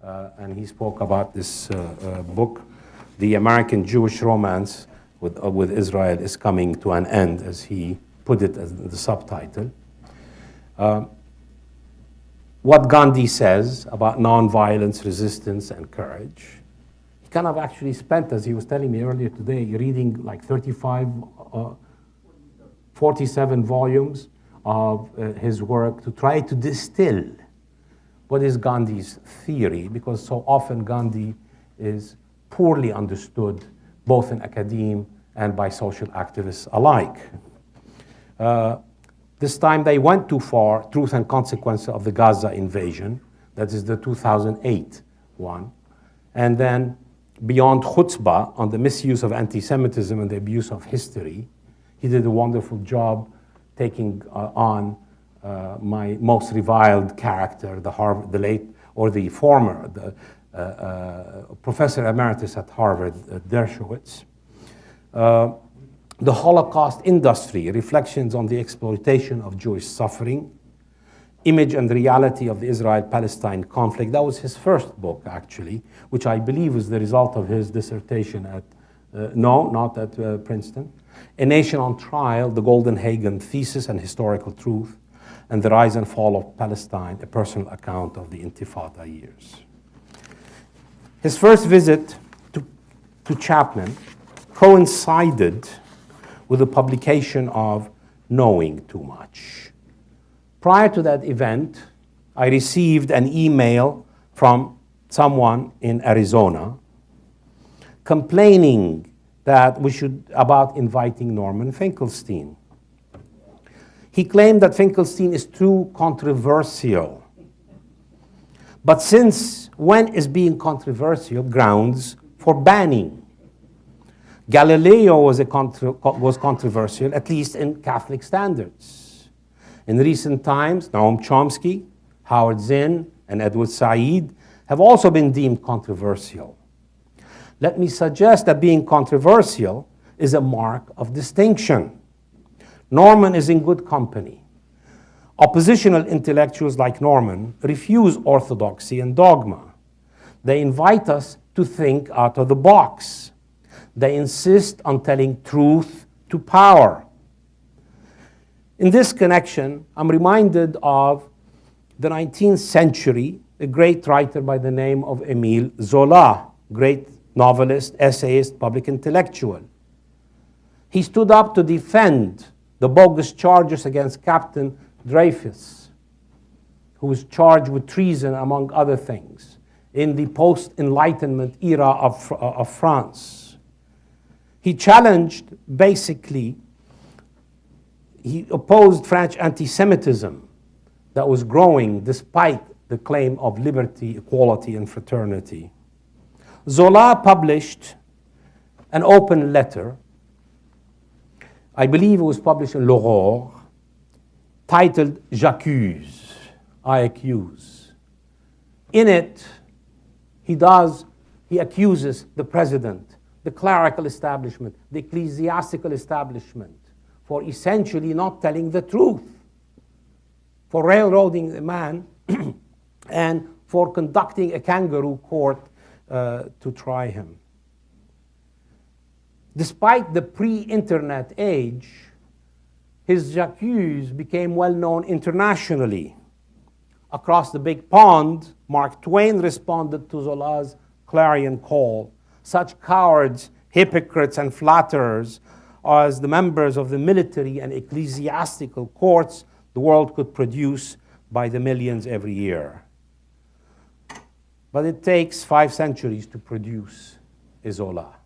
and he spoke about this book, The American Jewish Romance with Israel is Coming to an End, as he put it as the subtitle. What Gandhi says about nonviolence, resistance, and courage. He kind of actually spent, as he was telling me earlier today, reading like 47 volumes of his work to try to distill what is Gandhi's theory, because so often Gandhi is poorly understood both in academia and by social activists alike. This time they went too far, Truth and Consequences of the Gaza Invasion, that is the 2008 one, and then Beyond Chutzpah on the misuse of anti-Semitism and the abuse of history. He did a wonderful job taking on my most reviled character, the former Professor Emeritus at Harvard, Dershowitz. The Holocaust Industry, Reflections on the Exploitation of Jewish Suffering, Image and Reality of the Israel-Palestine Conflict. That was his first book, actually, which I believe was the result of his dissertation at, not at Princeton. A Nation on Trial, the Golden Hagen Thesis and Historical Truth, and The Rise and Fall of Palestine, a personal account of the Intifada years. His first visit to Chapman coincided with the publication of Knowing Too Much. Prior to that event, I received an email from someone in Arizona complaining that about inviting Norman Finkelstein. He claimed that Finkelstein is too controversial. But since when is being controversial grounds for banning? Galileo was controversial, at least in Catholic standards. In recent times, Noam Chomsky, Howard Zinn, and Edward Said have also been deemed controversial. Let me suggest that being controversial is a mark of distinction. Norman is in good company. Oppositional intellectuals like Norman refuse orthodoxy and dogma. They invite us to think out of the box. They insist on telling truth to power. In this connection, I'm reminded of the 19th century, a great writer by the name of Émile Zola, great novelist, essayist, public intellectual. He stood up to defend the bogus charges against Captain Dreyfus, who was charged with treason, among other things, in the post-Enlightenment era of France. He challenged, basically, he opposed French anti-Semitism that was growing despite the claim of liberty, equality, and fraternity. Zola published an open letter, I believe it was published in L'Aurore, titled J'accuse, I accuse. In it, he accuses the president, the clerical establishment, the ecclesiastical establishment, for essentially not telling the truth, for railroading a man, and for conducting a kangaroo court to try him. Despite the pre-internet age, his j'accuse became well known internationally. Across the big pond, Mark Twain responded to Zola's clarion call. Such cowards, hypocrites, and flatterers as the members of the military and ecclesiastical courts the world could produce by the millions every year. But it takes 5 centuries to produce a Zola.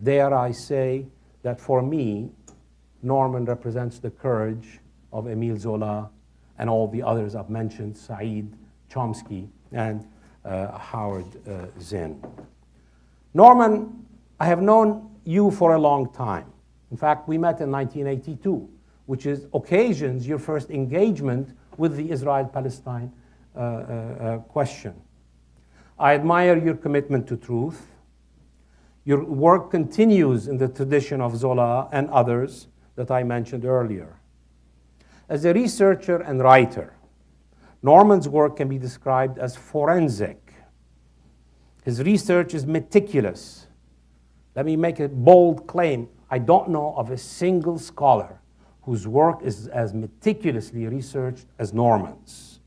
Dare I say that for me, Norman represents the courage of Émile Zola and all the others I've mentioned, Said, Chomsky, and Howard Zinn. Norman, I have known you for a long time. In fact, we met in 1982, which occasions your first engagement with the Israel-Palestine question. I admire your commitment to truth. Your work continues in the tradition of Zola and others that I mentioned earlier. As a researcher and writer, Norman's work can be described as forensic. His research is meticulous. Let me make a bold claim. I don't know of a single scholar whose work is as meticulously researched as Norman's.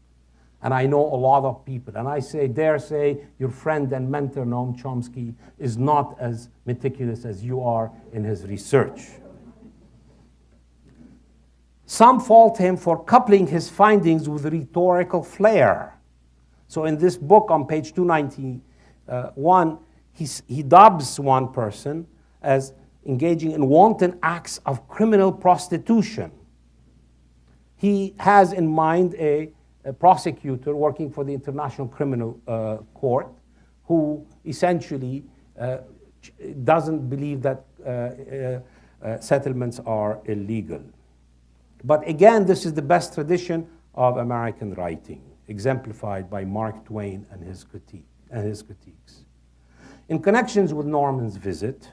And I know a lot of people. And I dare say, your friend and mentor, Noam Chomsky, is not as meticulous as you are in his research. Some fault him for coupling his findings with rhetorical flair. So in this book on page 291, he dubs one person as engaging in wanton acts of criminal prostitution. He has in mind a prosecutor working for the International Criminal Court who essentially doesn't believe that settlements are illegal. But again, this is the best tradition of American writing, exemplified by Mark Twain and his critiques. In connections with Norman's visit,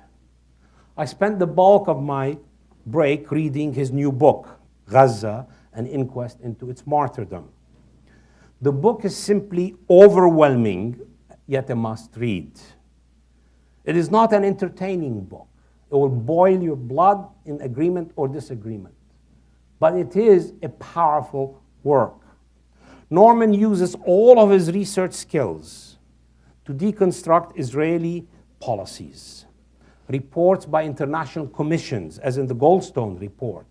I spent the bulk of my break reading his new book, Gaza, An Inquest into Its Martyrdom. The book is simply overwhelming, yet a must-read. It is not an entertaining book. It will boil your blood in agreement or disagreement. But it is a powerful work. Norman uses all of his research skills to deconstruct Israeli policies, reports by international commissions, as in the Goldstone report.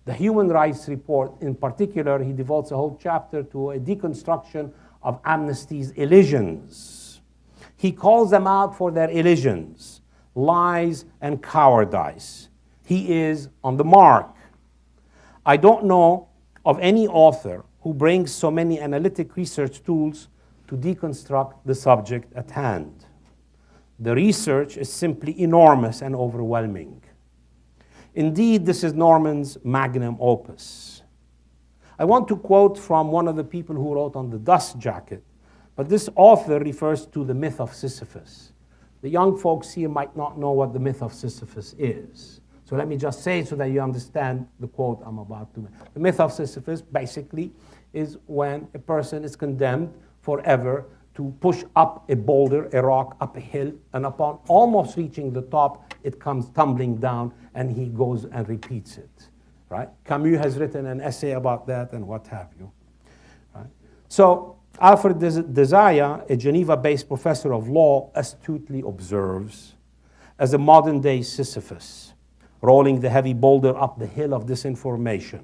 The Human Rights Report, in particular, he devotes a whole chapter to a deconstruction of Amnesty's elisions. He calls them out for their elisions, lies and cowardice. He is on the mark. I don't know of any author who brings so many analytic research tools to deconstruct the subject at hand. The research is simply enormous and overwhelming. Indeed, this is Norman's magnum opus. I want to quote from one of the people who wrote on the dust jacket, but this author refers to the myth of Sisyphus. The young folks here might not know what the myth of Sisyphus is. So let me just say so that you understand the quote I'm about to make. The myth of Sisyphus basically is when a person is condemned forever to push up a boulder, a rock, up a hill, and upon almost reaching the top, it comes tumbling down, and he goes and repeats it, right? Camus has written an essay about that and what have you, right? So Alfred Desaya, a Geneva-based professor of law, astutely observes, as a modern-day Sisyphus, rolling the heavy boulder up the hill of disinformation,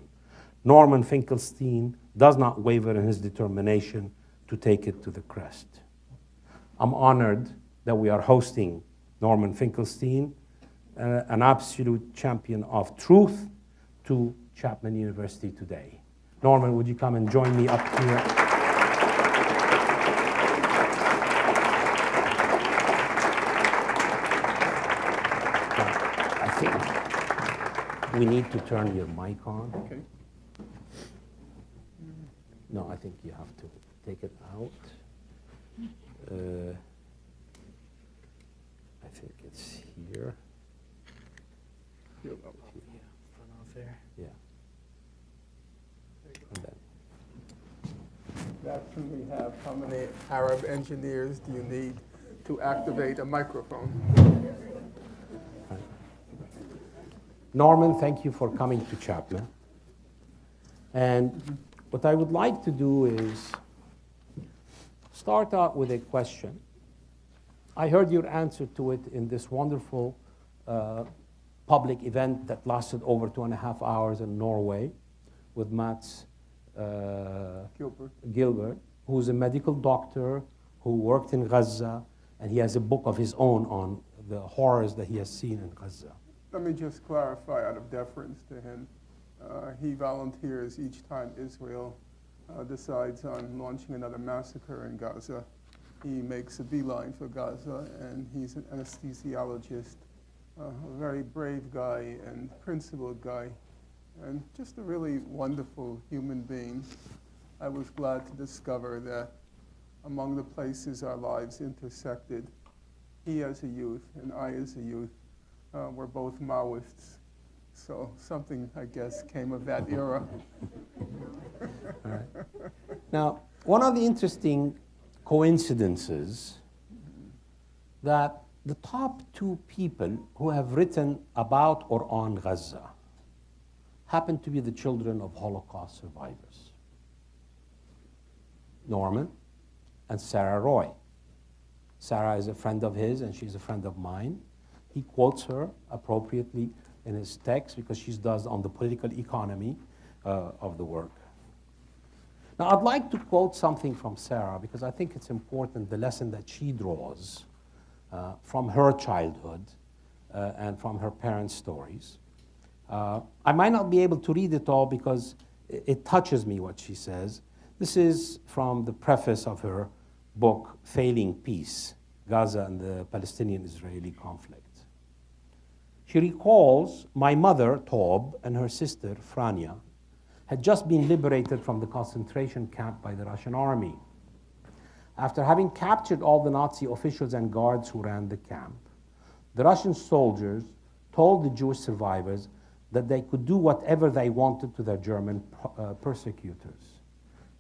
Norman Finkelstein does not waver in his determination to take it to the crest. I'm honored that we are hosting Norman Finkelstein, an absolute champion of truth, to Chapman University today. Norman, would you come and join me up here? I think we need to turn your mic on. Okay. No, I think you have to take it out. I think it's here. Yeah, front off there. Yeah. And then. That's when we have how many Arab engineers do you need to activate a microphone? Norman, thank you for coming to Chapman. And what I would like to do is start out with a question. I heard your answer to it in this wonderful public event that lasted over 2.5 hours in Norway with Mats Gilbert, who's a medical doctor who worked in Gaza, and he has a book of his own on the horrors that he has seen in Gaza. Let me just clarify out of deference to him. He volunteers each time Israel decides on launching another massacre in Gaza. He makes a beeline for Gaza, and he's an anesthesiologist, a very brave guy and principled guy, and just a really wonderful human being. I was glad to discover that among the places our lives intersected, he as a youth and I as a youth were both Maoists, So something, I guess, came of that era. All right. Now, one of the interesting coincidences that the top two people who have written about or on Gaza happen to be the children of Holocaust survivors, Norman and Sarah Roy. Sarah is a friend of his and she's a friend of mine. He quotes her appropriately in his text because she does on the political economy of the work. Now, I'd like to quote something from Sarah because I think it's important, the lesson that she draws from her childhood and from her parents' stories. I might not be able to read it all because it touches me what she says. This is from the preface of her book, Failing Peace, Gaza and the Palestinian-Israeli Conflict. She recalls, my mother, Taub, and her sister, Frania, had just been liberated from the concentration camp by the Russian army. After having captured all the Nazi officials and guards who ran the camp, the Russian soldiers told the Jewish survivors that they could do whatever they wanted to their German persecutors.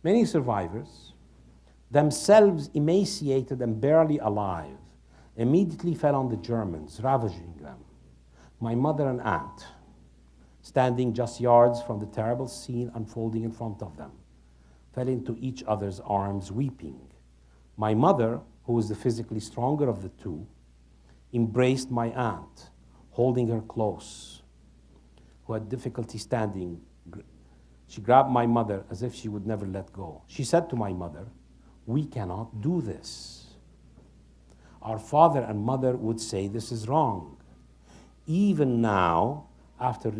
Many survivors, themselves emaciated and barely alive, immediately fell on the Germans, ravaging them. My mother and aunt, standing just yards from the terrible scene unfolding in front of them, fell into each other's arms weeping. My mother, who was the physically stronger of the two, embraced my aunt, holding her close, who had difficulty standing. She grabbed my mother as if she would never let go. She said to my mother, "We cannot do this. Our father and mother would say this is wrong. Even now, after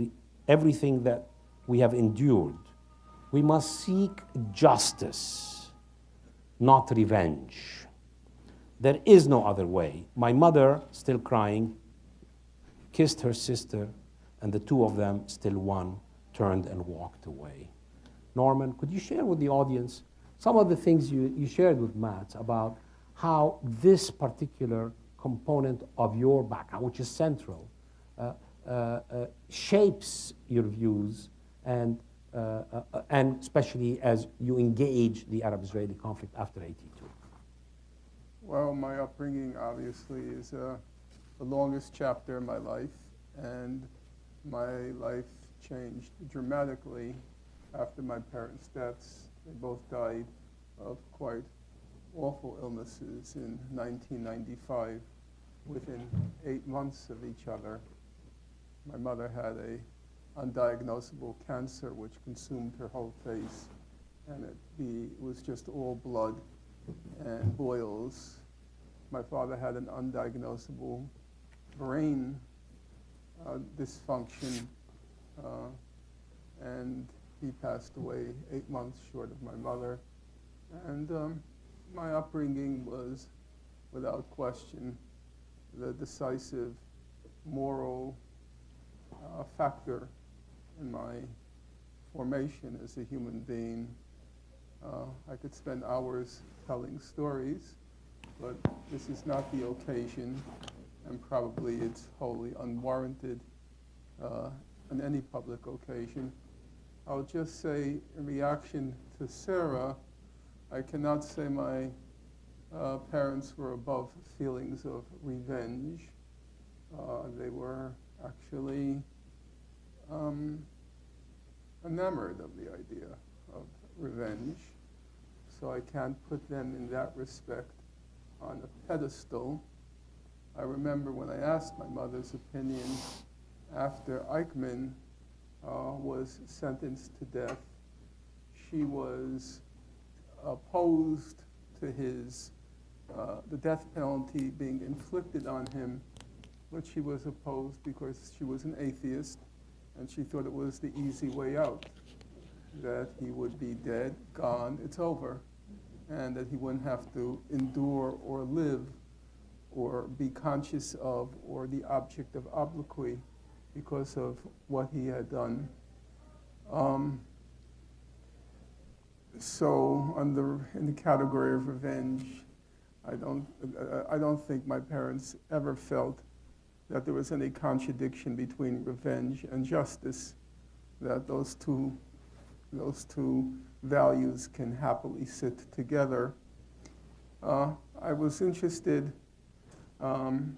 everything that we have endured, we must seek justice, not revenge. There is no other way." My mother, still crying, kissed her sister, and the two of them, still one, turned and walked away. Norman, could you share with the audience some of the things you shared with Matt about how this particular component of your background, which is central, shapes your views and especially as you engage the Arab-Israeli conflict after 82? Well, my upbringing obviously is the longest chapter in my life, and my life changed dramatically after my parents' deaths. They both died of quite awful illnesses in 1995, within 8 months of each other. My mother had a undiagnosable cancer which consumed her whole face, and it was just all blood and boils. My father had an undiagnosable brain dysfunction, and he passed away 8 months short of my mother. And my upbringing was, without question, the decisive moral factor in my formation as a human being. I could spend hours telling stories, but this is not the occasion, and probably it's wholly unwarranted on any public occasion. I'll just say, in reaction to Sarah, I cannot say my parents were above feelings of revenge. They were actually enamored of the idea of revenge. So I can't put them in that respect on a pedestal. I remember when I asked my mother's opinion after Eichmann was sentenced to death, she was opposed to the death penalty being inflicted on him, but she was opposed because she was an atheist, and she thought it was the easy way out, that he would be dead, gone, it's over, and that he wouldn't have to endure or live or be conscious of or the object of obloquy because of what he had done. So in the category of revenge, I don't think my parents ever felt that there was any contradiction between revenge and justice, that those two values can happily sit together. I was interested on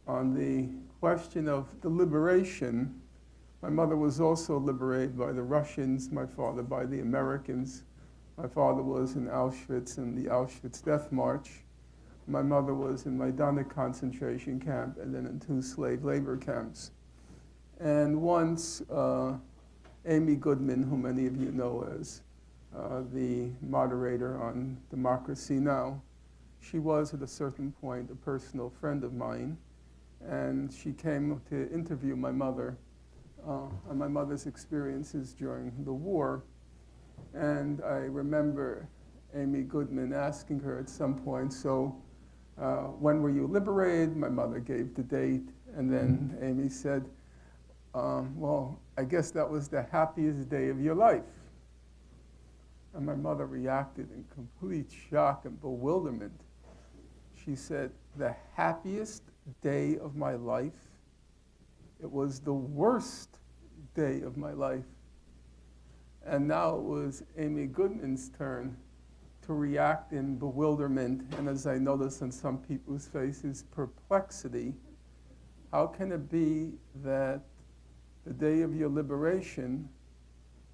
the question of the liberation. My mother was also liberated by the Russians, my father by the Americans. My father was in Auschwitz in the Auschwitz Death March. My mother was in Majdanek concentration camp and then in 2 slave labor camps. And once Amy Goodman, who many of you know as the moderator on Democracy Now!, she was at a certain point a personal friend of mine, and she came to interview my mother on my mother's experiences during the war. And I remember Amy Goodman asking her at some point, so when were you liberated? My mother gave the date, and then Amy said, well, I guess that was the happiest day of your life. And my mother reacted in complete shock and bewilderment. She said, the happiest day of my life? It was the worst day of my life. And now it was Amy Goodman's turn to react in bewilderment, and as I noticed on some people's faces, perplexity. How can it be that the day of your liberation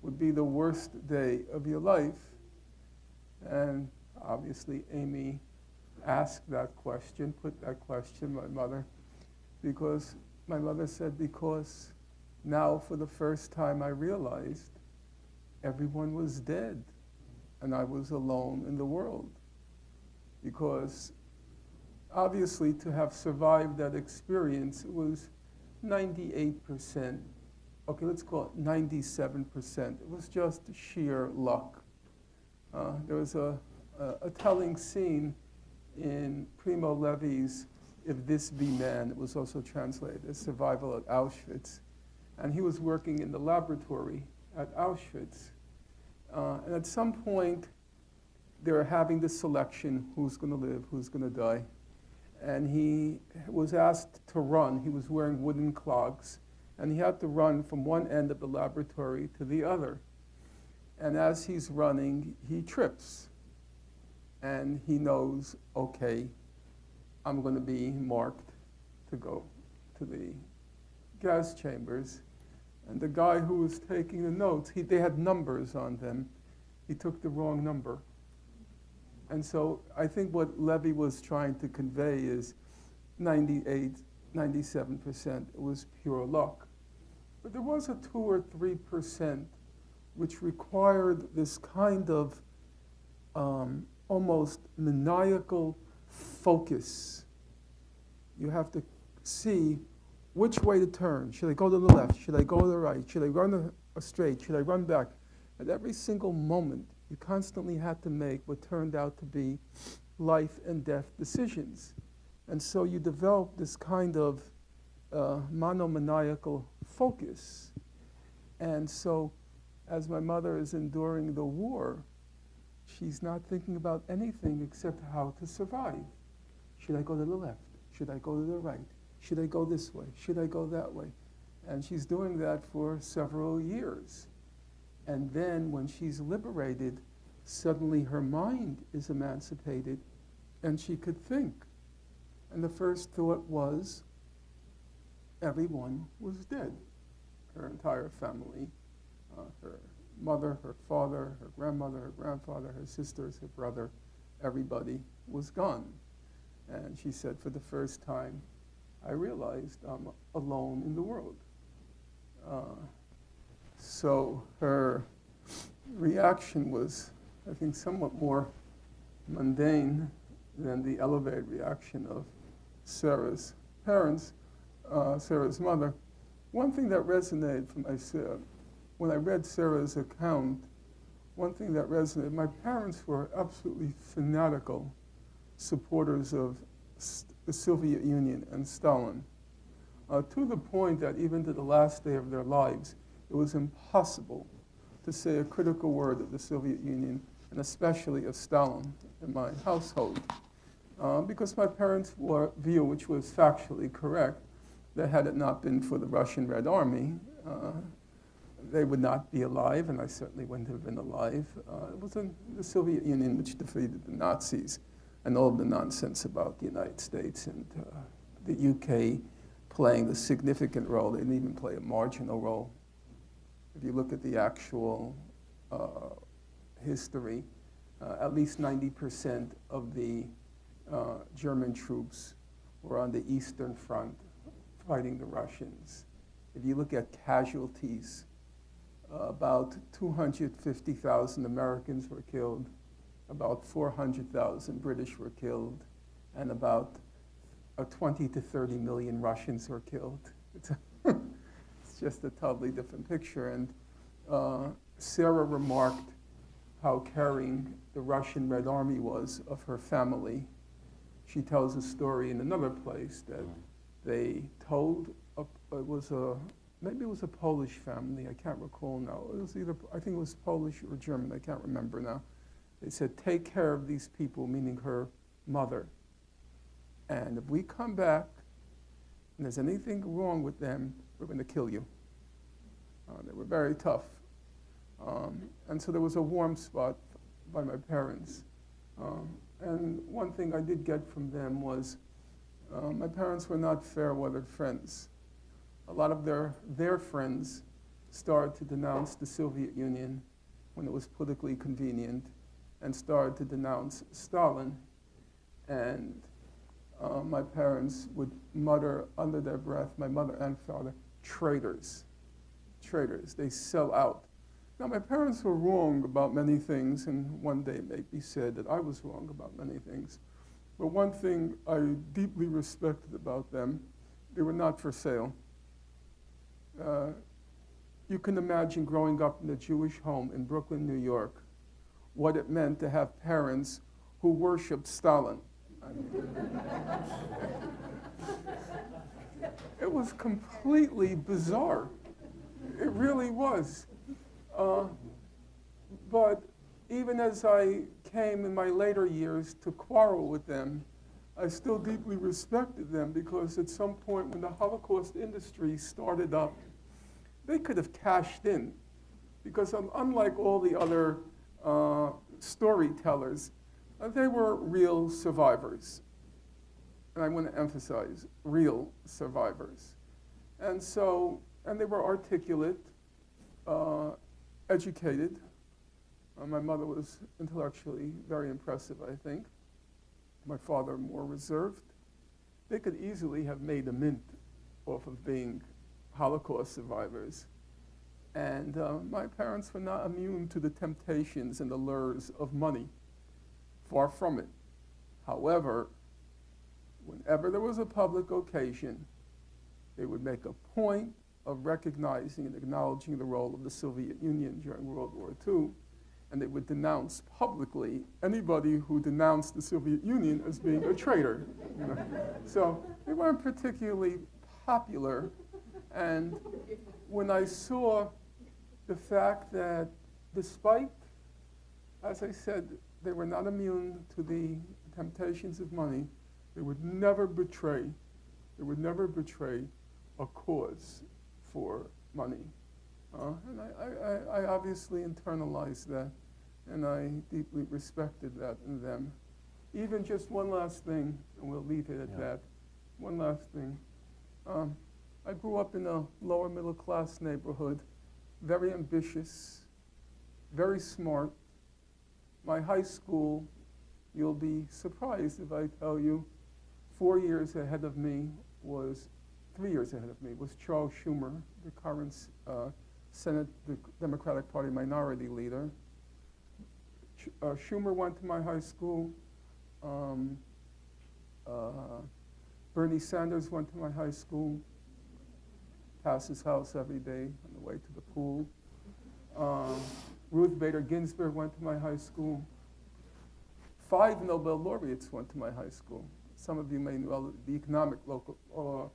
would be the worst day of your life? And obviously Amy asked that question, put that question to my mother, because my mother said, because now for the first time I realized everyone was dead and I was alone in the world. Because obviously to have survived that experience, it was 98%, okay, let's call it 97%. It was just sheer luck. There was a telling scene in Primo Levi's If This Be Man. It was also translated as Survival at Auschwitz. And he was working in the laboratory at Auschwitz. And at some point, they were having this selection, who's going to live, who's going to die. And he was asked to run. He was wearing wooden clogs. And he had to run from one end of the laboratory to the other. And as he's running, he trips. And he knows, okay, I'm going to be marked to go to the gas chambers. And the guy who was taking the notes, they had numbers on them. He took the wrong number. And so I think what Levy was trying to convey is 98, 97%, it was pure luck. But there was a 2 or 3% which required this kind of almost maniacal focus. You have to see which way to turn. Should I go to the left? Should I go to the right? Should I run straight? Should I run back? At every single moment, you constantly had to make what turned out to be life and death decisions. And so you develop this kind of monomaniacal focus. And so as my mother is enduring the war, she's not thinking about anything except how to survive. Should I go to the left? Should I go to the right? Should I go this way? Should I go that way? And she's doing that for several years. And then when she's liberated, suddenly her mind is emancipated and she could think. And the first thought was, everyone was dead. Her entire family, her mother, her father, her grandmother, her grandfather, her sisters, her brother, everybody was gone. And she said, for the first time, I realized I'm alone in the world. So her reaction was, I think, somewhat more mundane than the elevated reaction of Sarah's parents, Sarah's mother. One thing that resonated from when I read Sarah's account, one thing that resonated, my parents were absolutely fanatical supporters of the Soviet Union and Stalin, to the point that even to the last day of their lives, it was impossible to say a critical word of the Soviet Union, and especially of Stalin in my household. Because my parents' view, which was factually correct, that had it not been for the Russian Red Army, they would not be alive, and I certainly wouldn't have been alive. It was the Soviet Union which defeated the Nazis, and all of the nonsense about the United States and the UK playing the significant role. They didn't even play a marginal role. If you look at the actual history, at least 90% of the German troops were on the Eastern Front fighting the Russians. If you look at casualties, about 250,000 Americans were killed, about 400,000 British were killed, and about 20 to 30 million Russians were killed. It's just a totally different picture. And Sarah remarked how caring the Russian Red Army was of her family. She tells a story in another place that they told, maybe it was a Polish family, I can't recall now. It was either, I think it was Polish or German, I can't remember now. They said, take care of these people, meaning her mother. And if we come back and there's anything wrong with them, we're going to kill you. They were very tough. And so there was a warm spot by my parents. And one thing I did get from them was my parents were not fair-weathered friends. A lot of their friends started to denounce the Soviet Union when it was politically convenient and started to denounce Stalin. And my parents would mutter under their breath, my mother and father, traitors, traitors, they sell out. Now, my parents were wrong about many things, and one day it may be said that I was wrong about many things. But one thing I deeply respected about them, they were not for sale. You can imagine growing up in a Jewish home in Brooklyn, New York, what it meant to have parents who worshiped Stalin. I mean, it was completely bizarre. It really was. But even as I came in my later years to quarrel with them, I still deeply respected them because at some point when the Holocaust industry started up, they could have cashed in. Because unlike all the other storytellers, they were real survivors. And I want to emphasize, real survivors. And so, and they were articulate, educated. My mother was intellectually very impressive, I think. My father more reserved. They could easily have made a mint off of being Holocaust survivors. And my parents were not immune to the temptations and the lures of money. Far from it. However, whenever there was a public occasion, they would make a point of recognizing and acknowledging the role of the Soviet Union during World War II, and they would denounce publicly anybody who denounced the Soviet Union as being a traitor. You know? So they weren't particularly popular, and when I saw the fact that despite, as I said, they were not immune to the temptations of money, they would never betray a cause for money. And I obviously internalized that, and I deeply respected that in them. Even just one last thing, and we'll leave it at that. One last thing. I grew up in a lower middle class neighborhood, very ambitious, very smart. My high school, you'll be surprised if I tell you, 3 years ahead of me was Charles Schumer, the current Senate, the Democratic Party minority leader. Schumer went to my high school. Bernie Sanders went to my high school, passed his house every day on the way to the pool. Ruth Bader Ginsburg went to my high school. 5 Nobel laureates went to my high school. Some of you may know the economic Nobel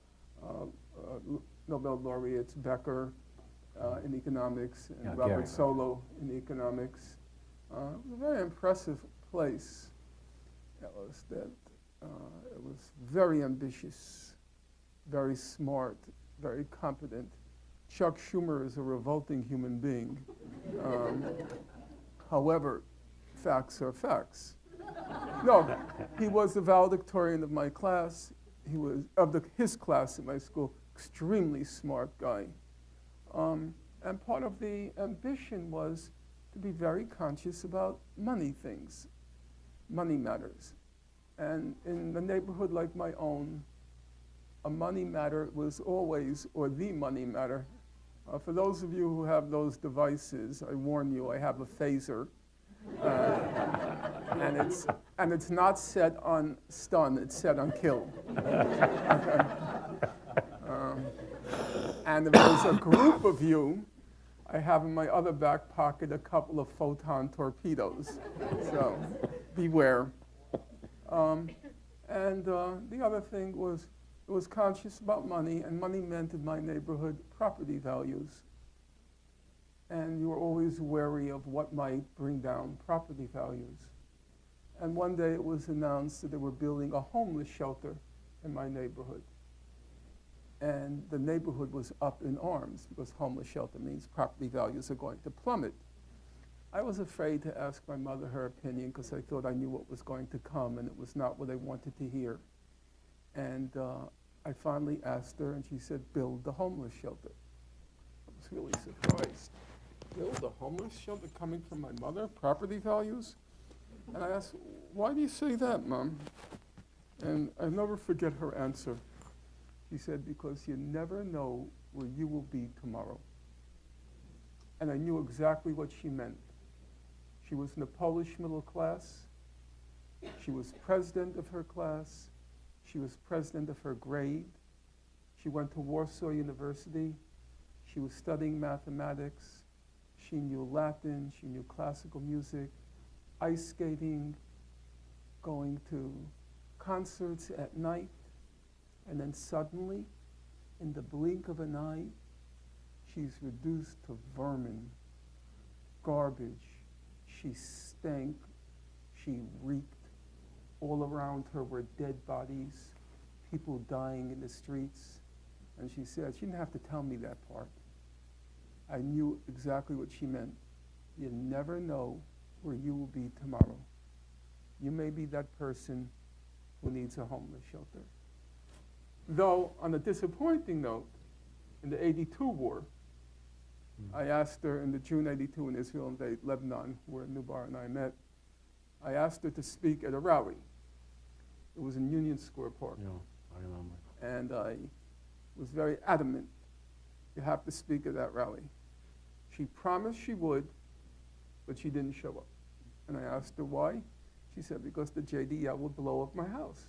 laureates, Becker in economics, and Robert Gary. Solow in economics. It was a very impressive place. It was very ambitious, very smart, very competent. Chuck Schumer is a revolting human being. However, facts are facts. No, he was the valedictorian of my class. He was his class at my school, extremely smart guy. And part of the ambition was to be very conscious about money things, money matters. And in a neighborhood like my own, a money matter was always, or the money matter. For those of you who have those devices, I warn you, I have a phaser. And it's not set on stun, it's set on kill. Okay. And if there's a group of you, I have in my other back pocket a couple of photon torpedoes. So beware. The other thing was, it was conscious about money, and money meant in my neighborhood property values. And you were always wary of what might bring down property values. And one day it was announced that they were building a homeless shelter in my neighborhood. And the neighborhood was up in arms because homeless shelter means property values are going to plummet. I was afraid to ask my mother her opinion because I thought I knew what was going to come, and it was not what I wanted to hear. And I finally asked her, and she said, build the homeless shelter. I was really surprised. Build a homeless shelter coming from my mother? Property values? And I asked, why do you say that, Mom? And I'll never forget her answer. She said, because you never know where you will be tomorrow. And I knew exactly what she meant. She was in the Polish middle class. She was president of her class. She was president of her grade. She went to Warsaw University. She was studying mathematics. She knew Latin. She knew classical music, ice skating, going to concerts at night. And then suddenly, in the blink of an eye, she's reduced to vermin, garbage. She stank. She reeked. All around her were dead bodies, people dying in the streets. And she said, she didn't have to tell me that part. I knew exactly what she meant. You never know where you will be tomorrow. You may be that person who needs a homeless shelter. Though, on a disappointing note, in the 82 war, I asked her in the June 82 in Israel and Lebanon, where Nubar and I met, I asked her to speak at a rally. It was in Union Square Park. Yeah, I remember. And I was very adamant, you have to speak at that rally. She promised she would, but she didn't show up. And I asked her why. She said, because the JDL would blow up my house.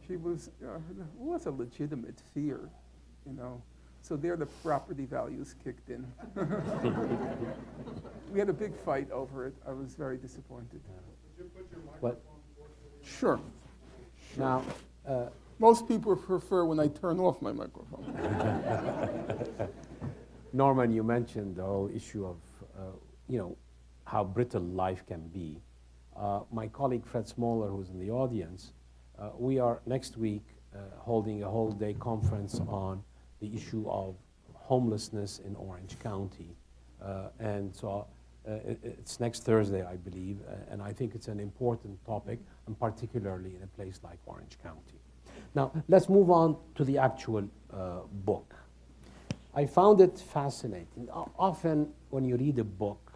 She was, it was a legitimate fear, you know. So there the property values kicked in. We had a big fight over it. I was very disappointed. Could you put your What? microphone closer to you? Sure. Now, Most people prefer when I turn off my microphone. Norman, you mentioned the whole issue of, how brittle life can be. My colleague Fred Smoller, who's in the audience, we are next week holding a whole day conference on the issue of homelessness in Orange County. It's next Thursday, I believe, and I think it's an important topic, and particularly in a place like Orange County. Now, let's move on to the actual book. I found it fascinating. Often, when you read a book,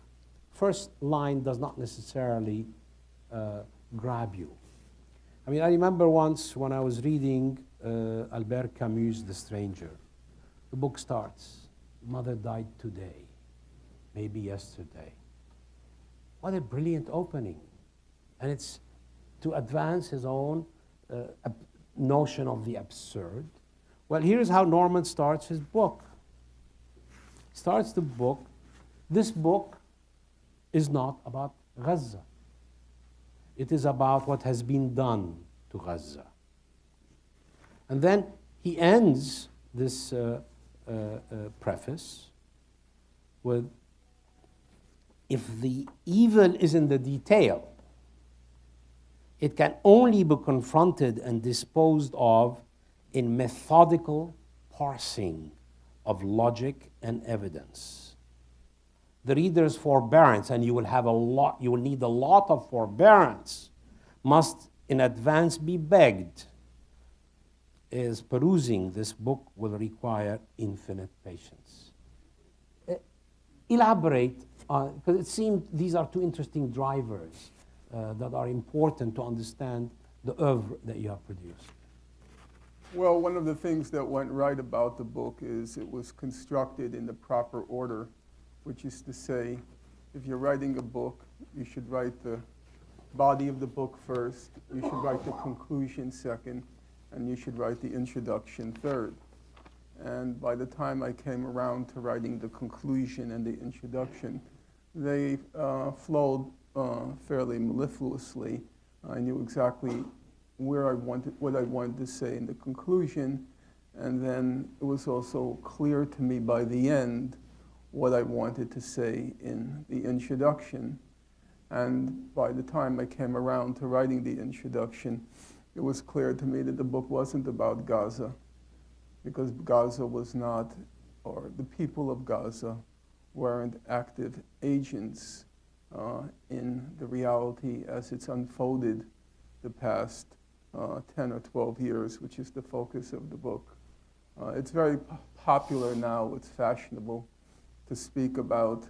first line does not necessarily grab you. I mean, I remember once when I was reading Albert Camus' The Stranger. The book starts, mother died today, maybe yesterday. What a brilliant opening. And it's to advance his own notion of the absurd. Well, here's how Norman starts his book. Starts the book. This book is not about Gaza. It is about what has been done to Gaza. And then he ends this preface with, if the evil is in the detail, it can only be confronted and disposed of in methodical parsing of logic and evidence. The reader's forbearance, and you will need a lot of forbearance, must in advance be begged, as perusing this book will require infinite patience. Elaborate, because it seems these are two interesting drivers that are important to understand the oeuvre that you have produced. Well, one of the things that went right about the book is it was constructed in the proper order, which is to say, if you're writing a book, you should write the body of the book first, you should write the conclusion second, and you should write the introduction third. And by the time I came around to writing the conclusion and the introduction, they flowed fairly mellifluously. I knew exactly what I wanted to say in the conclusion, and then it was also clear to me by the end what I wanted to say in the introduction. And by the time I came around to writing the introduction, it was clear to me that the book wasn't about Gaza, because Gaza was not, or the people of Gaza weren't active agents in the reality as it's unfolded the past 10 or 12 years, which is the focus of the book. It's very popular now, it's fashionable to speak about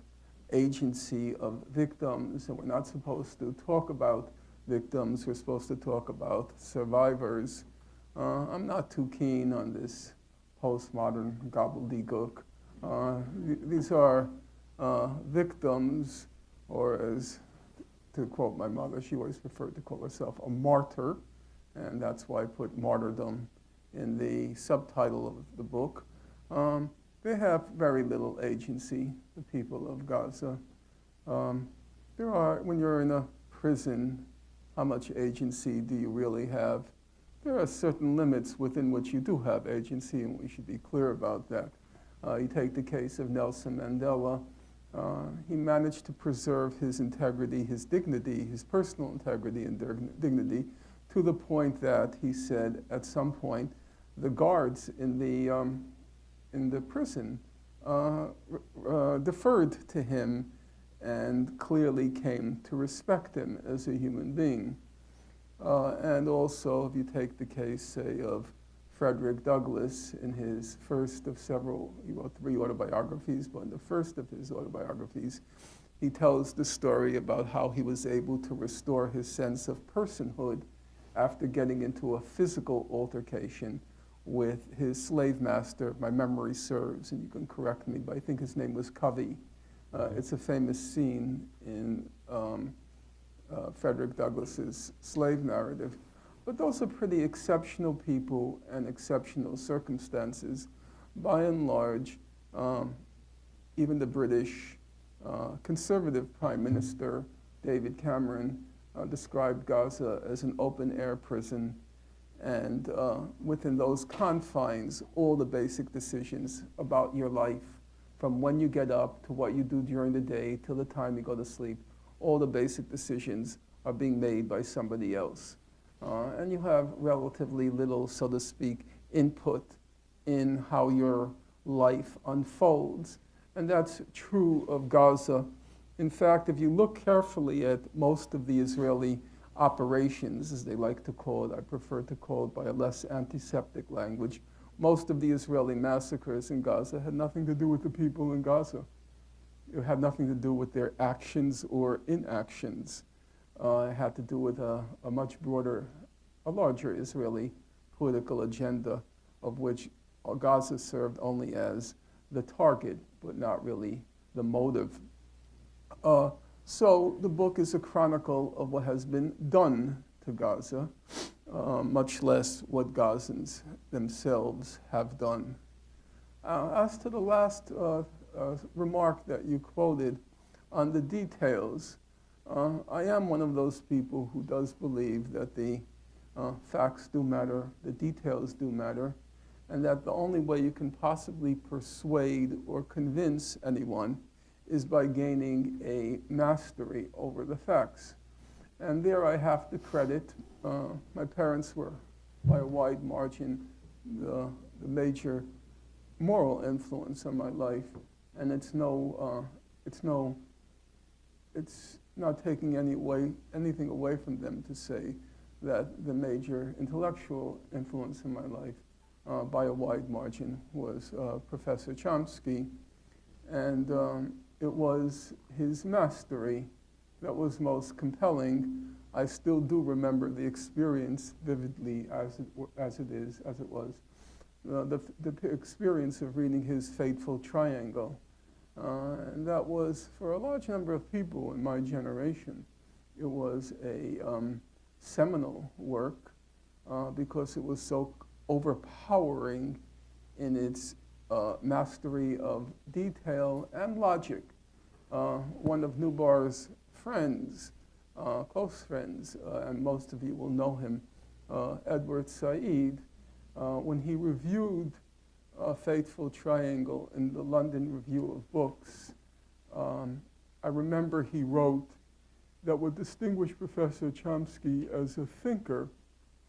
agency of victims, and we're not supposed to talk about victims, we're supposed to talk about survivors. I'm not too keen on this postmodern gobbledygook. These are victims, or as to quote my mother, she always preferred to call herself a martyr, and that's why I put martyrdom in the subtitle of the book. They have very little agency, the people of Gaza. When you're in a prison, how much agency do you really have? There are certain limits within which you do have agency, and we should be clear about that. You take the case of Nelson Mandela. He managed to preserve his integrity, his dignity, his personal integrity and dignity, to the point that he said at some point, the guards in the prison deferred to him and clearly came to respect him as a human being. And also, if you take the case, say, of Frederick Douglass, in his first of several, he wrote 3 autobiographies, but in the first of his autobiographies, he tells the story about how he was able to restore his sense of personhood after getting into a physical altercation with his slave master. My memory serves, and you can correct me, but I think his name was Covey. It's a famous scene in Frederick Douglass's slave narrative. But those are pretty exceptional people and exceptional circumstances. By and large, even the British conservative Prime Minister, David Cameron, described Gaza as an open-air prison, and within those confines, all the basic decisions about your life, from when you get up to what you do during the day till the time you go to sleep, all the basic decisions are being made by somebody else. And you have relatively little, so to speak, input in how your life unfolds. And that's true of Gaza. In fact, if you look carefully at most of the Israeli operations, as they like to call it, I prefer to call it by a less antiseptic language, most of the Israeli massacres in Gaza had nothing to do with the people in Gaza. It had nothing to do with their actions or inactions. It had to do with a much broader, a larger Israeli political agenda, of which Gaza served only as the target, but not really the motive. So the book is a chronicle of what has been done to Gaza, much less what Gazans themselves have done. As to the last remark that you quoted on the details, I am one of those people who does believe that the facts do matter, the details do matter, and that the only way you can possibly persuade or convince anyone is by gaining a mastery over the facts. And there I have to credit, my parents were, by a wide margin, the major moral influence on my life, and it's not taking anything away from them to say that the major intellectual influence in my life, by a wide margin, was Professor Chomsky, and it was his mastery that was most compelling. I still do remember the experience vividly as it was. The experience of reading his Fateful Triangle. And that was, for a large number of people in my generation, it was a seminal work because it was so overpowering in its mastery of detail and logic. One of Nubar's friends, close friends, and most of you will know him, Edward Said, when he reviewed Fateful Triangle in the London Review of Books, I remember he wrote that what distinguished Professor Chomsky as a thinker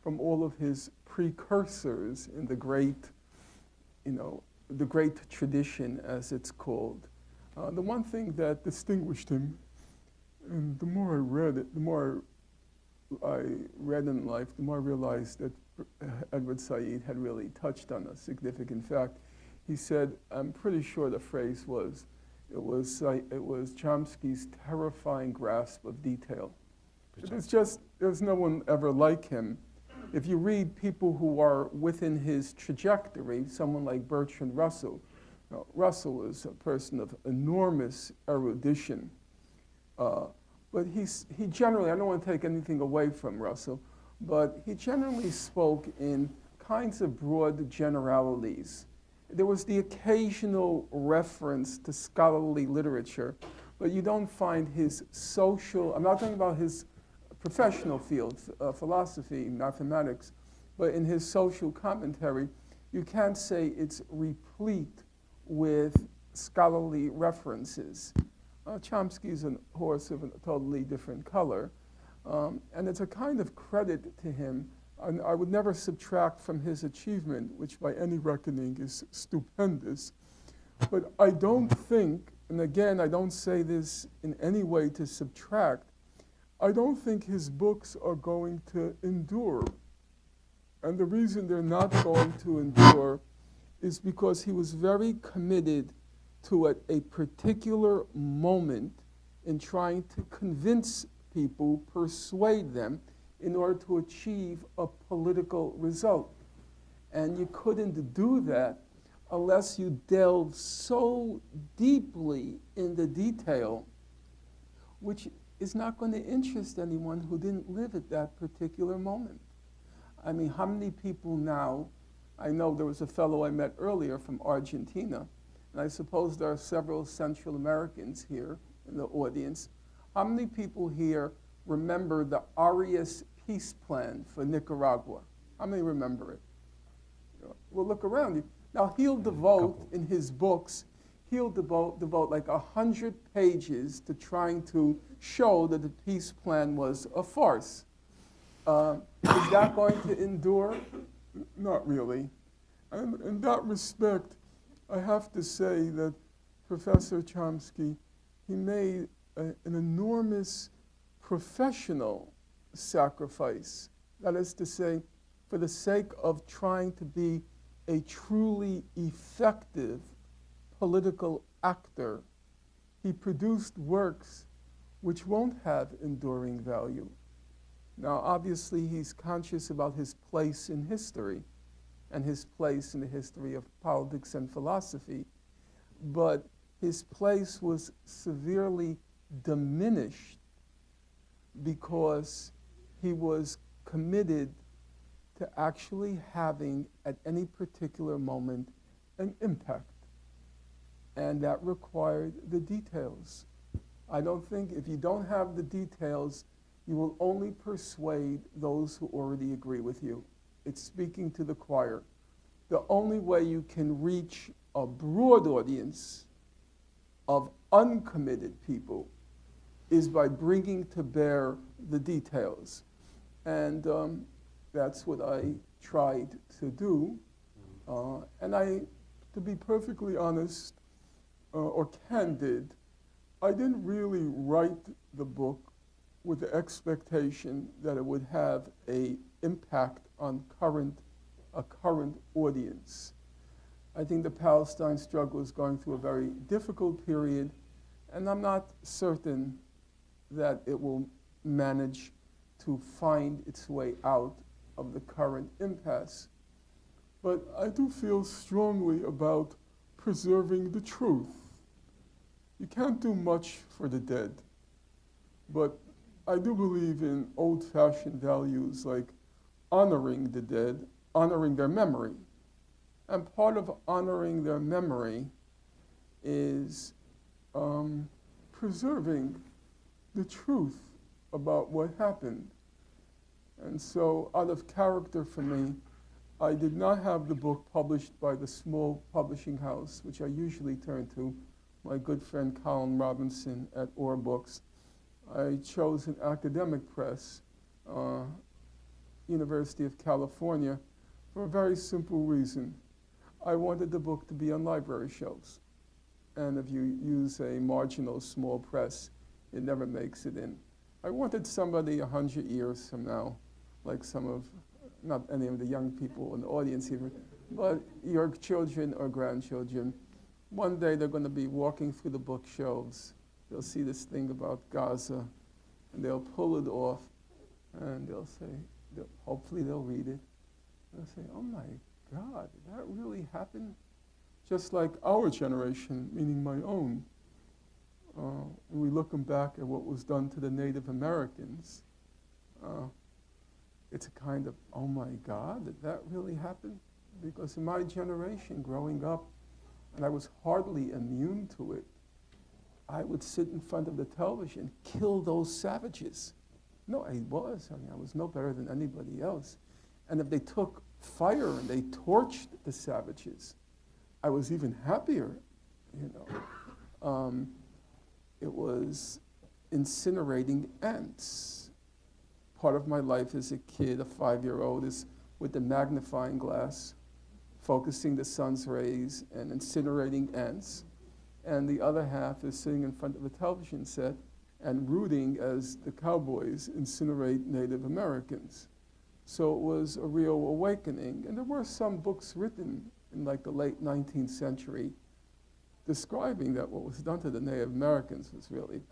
from all of his precursors in the great tradition, as it's called, the one thing that distinguished him, and the more I read it, the more I read in life, the more I realized that Edward Said had really touched on a significant fact. He said, I'm pretty sure the phrase was, it was Chomsky's terrifying grasp of detail. There's no one ever like him. If you read people who are within his trajectory, someone like Bertrand Russell, Russell is a person of enormous erudition, but he generally, I don't want to take anything away from Russell, but he generally spoke in kinds of broad generalities. There was the occasional reference to scholarly literature, but you don't find his social, I'm not talking about his professional fields, philosophy, mathematics, but in his social commentary, you can't say it's replete with scholarly references. Chomsky's a horse of a totally different color, and it's a kind of credit to him. I would never subtract from his achievement, which by any reckoning is stupendous, but I don't think, and again, I don't say this in any way to subtract, I don't think his books are going to endure. And the reason they're not going to endure is because he was very committed to at a particular moment in trying to convince people, persuade them, in order to achieve a political result. And you couldn't do that unless you delved so deeply in the detail, which is not going to interest anyone who didn't live at that particular moment. I mean, how many people now, I know there was a fellow I met earlier from Argentina, and I suppose there are several Central Americans here in the audience. How many people here remember the Arias peace plan for Nicaragua? How many remember it? Well, look around you. Now, he'll devote in his books, he'll devote like 100 pages to trying to show that the peace plan was a farce. Is that going to endure? Not really. And in that respect, I have to say that Professor Chomsky, he made an enormous professional sacrifice. That is to say, for the sake of trying to be a truly effective political actor, he produced works which won't have enduring value. Now, obviously, he's conscious about his place in history and his place in the history of politics and philosophy, but his place was severely diminished because he was committed to actually having, at any particular moment, an impact. And that required the details. I don't think if you don't have the details, you will only persuade those who already agree with you. It's speaking to the choir. The only way you can reach a broad audience of uncommitted people is by bringing to bear the details. And that's what I tried to do. To be perfectly honest or candid, I didn't really write the book with the expectation that it would have an impact on a current audience. I think the Palestine struggle is going through a very difficult period, and I'm not certain that it will manage to find its way out of the current impasse. But I do feel strongly about preserving the truth. You can't do much for the dead, but I do believe in old-fashioned values like honoring the dead, honoring their memory. And part of honoring their memory is preserving the truth about what happened. And so, out of character for me, I did not have the book published by the small publishing house, which I usually turn to, my good friend Colin Robinson at Orr Books. I chose an academic press, University of California, for a very simple reason. I wanted the book to be on library shelves. And if you use a marginal small press, it never makes it in. I wanted somebody 100 years from now, like some of, not any of the young people in the audience here, but your children or grandchildren, one day they're going to be walking through the bookshelves. They'll see this thing about Gaza, and they'll pull it off, and they'll say, hopefully they'll read it. They'll say, oh my God, did that really happen? Just like our generation, meaning my own, when we looking back at what was done to the Native Americans, it's a kind of, oh my God, did that really happen? Because in my generation, growing up, and I was hardly immune to it, I would sit in front of the television, kill those savages. No, I was no better than anybody else. And if they took fire and they torched the savages, I was even happier, It was incinerating ants. Part of my life as a kid, a 5-year-old, is with the magnifying glass, focusing the sun's rays and incinerating ants. And the other half is sitting in front of a television set and rooting as the cowboys incinerate Native Americans. So it was a real awakening. And there were some books written in like the late 19th century describing that what was done to the Native Americans was really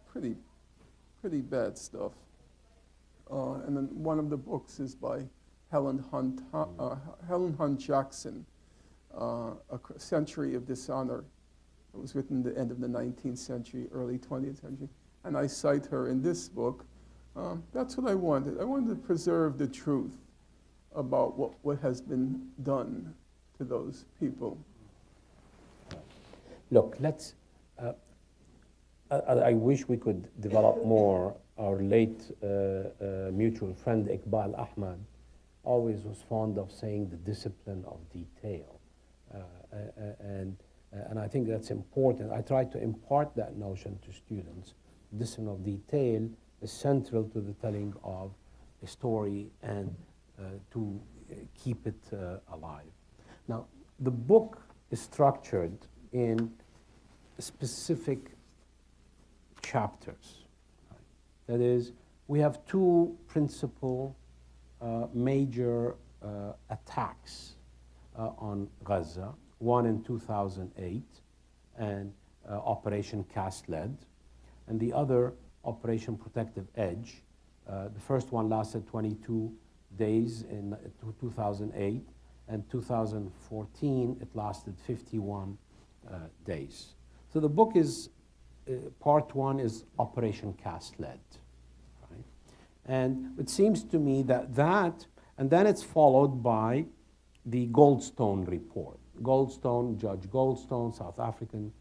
pretty bad stuff. And then one of the books is by Helen Hunt Jackson, A Century of Dishonor. It was written at the end of the 19th century, early 20th century. And I cite her in this book. That's what I wanted. I wanted to preserve the truth about what has been done to those people. Look, I wish we could develop more. Our late mutual friend Iqbal Ahmad always was fond of saying the discipline of detail. And I think that's important. I try to impart that notion to students. Discipline of detail is central to the telling of a story and to keep it alive. Now, the book is structured in specific chapters. That is, we have two principal major attacks on Gaza, one in 2008, and Operation Cast Lead, and the other, Operation Protective Edge. The first one lasted 22 days in 2008, and 2014 it lasted 51 days. So the book is, part one is Operation Cast Lead, right? And it seems to me that, and then it's followed by the Goldstone report. Goldstone, Judge Goldstone, South African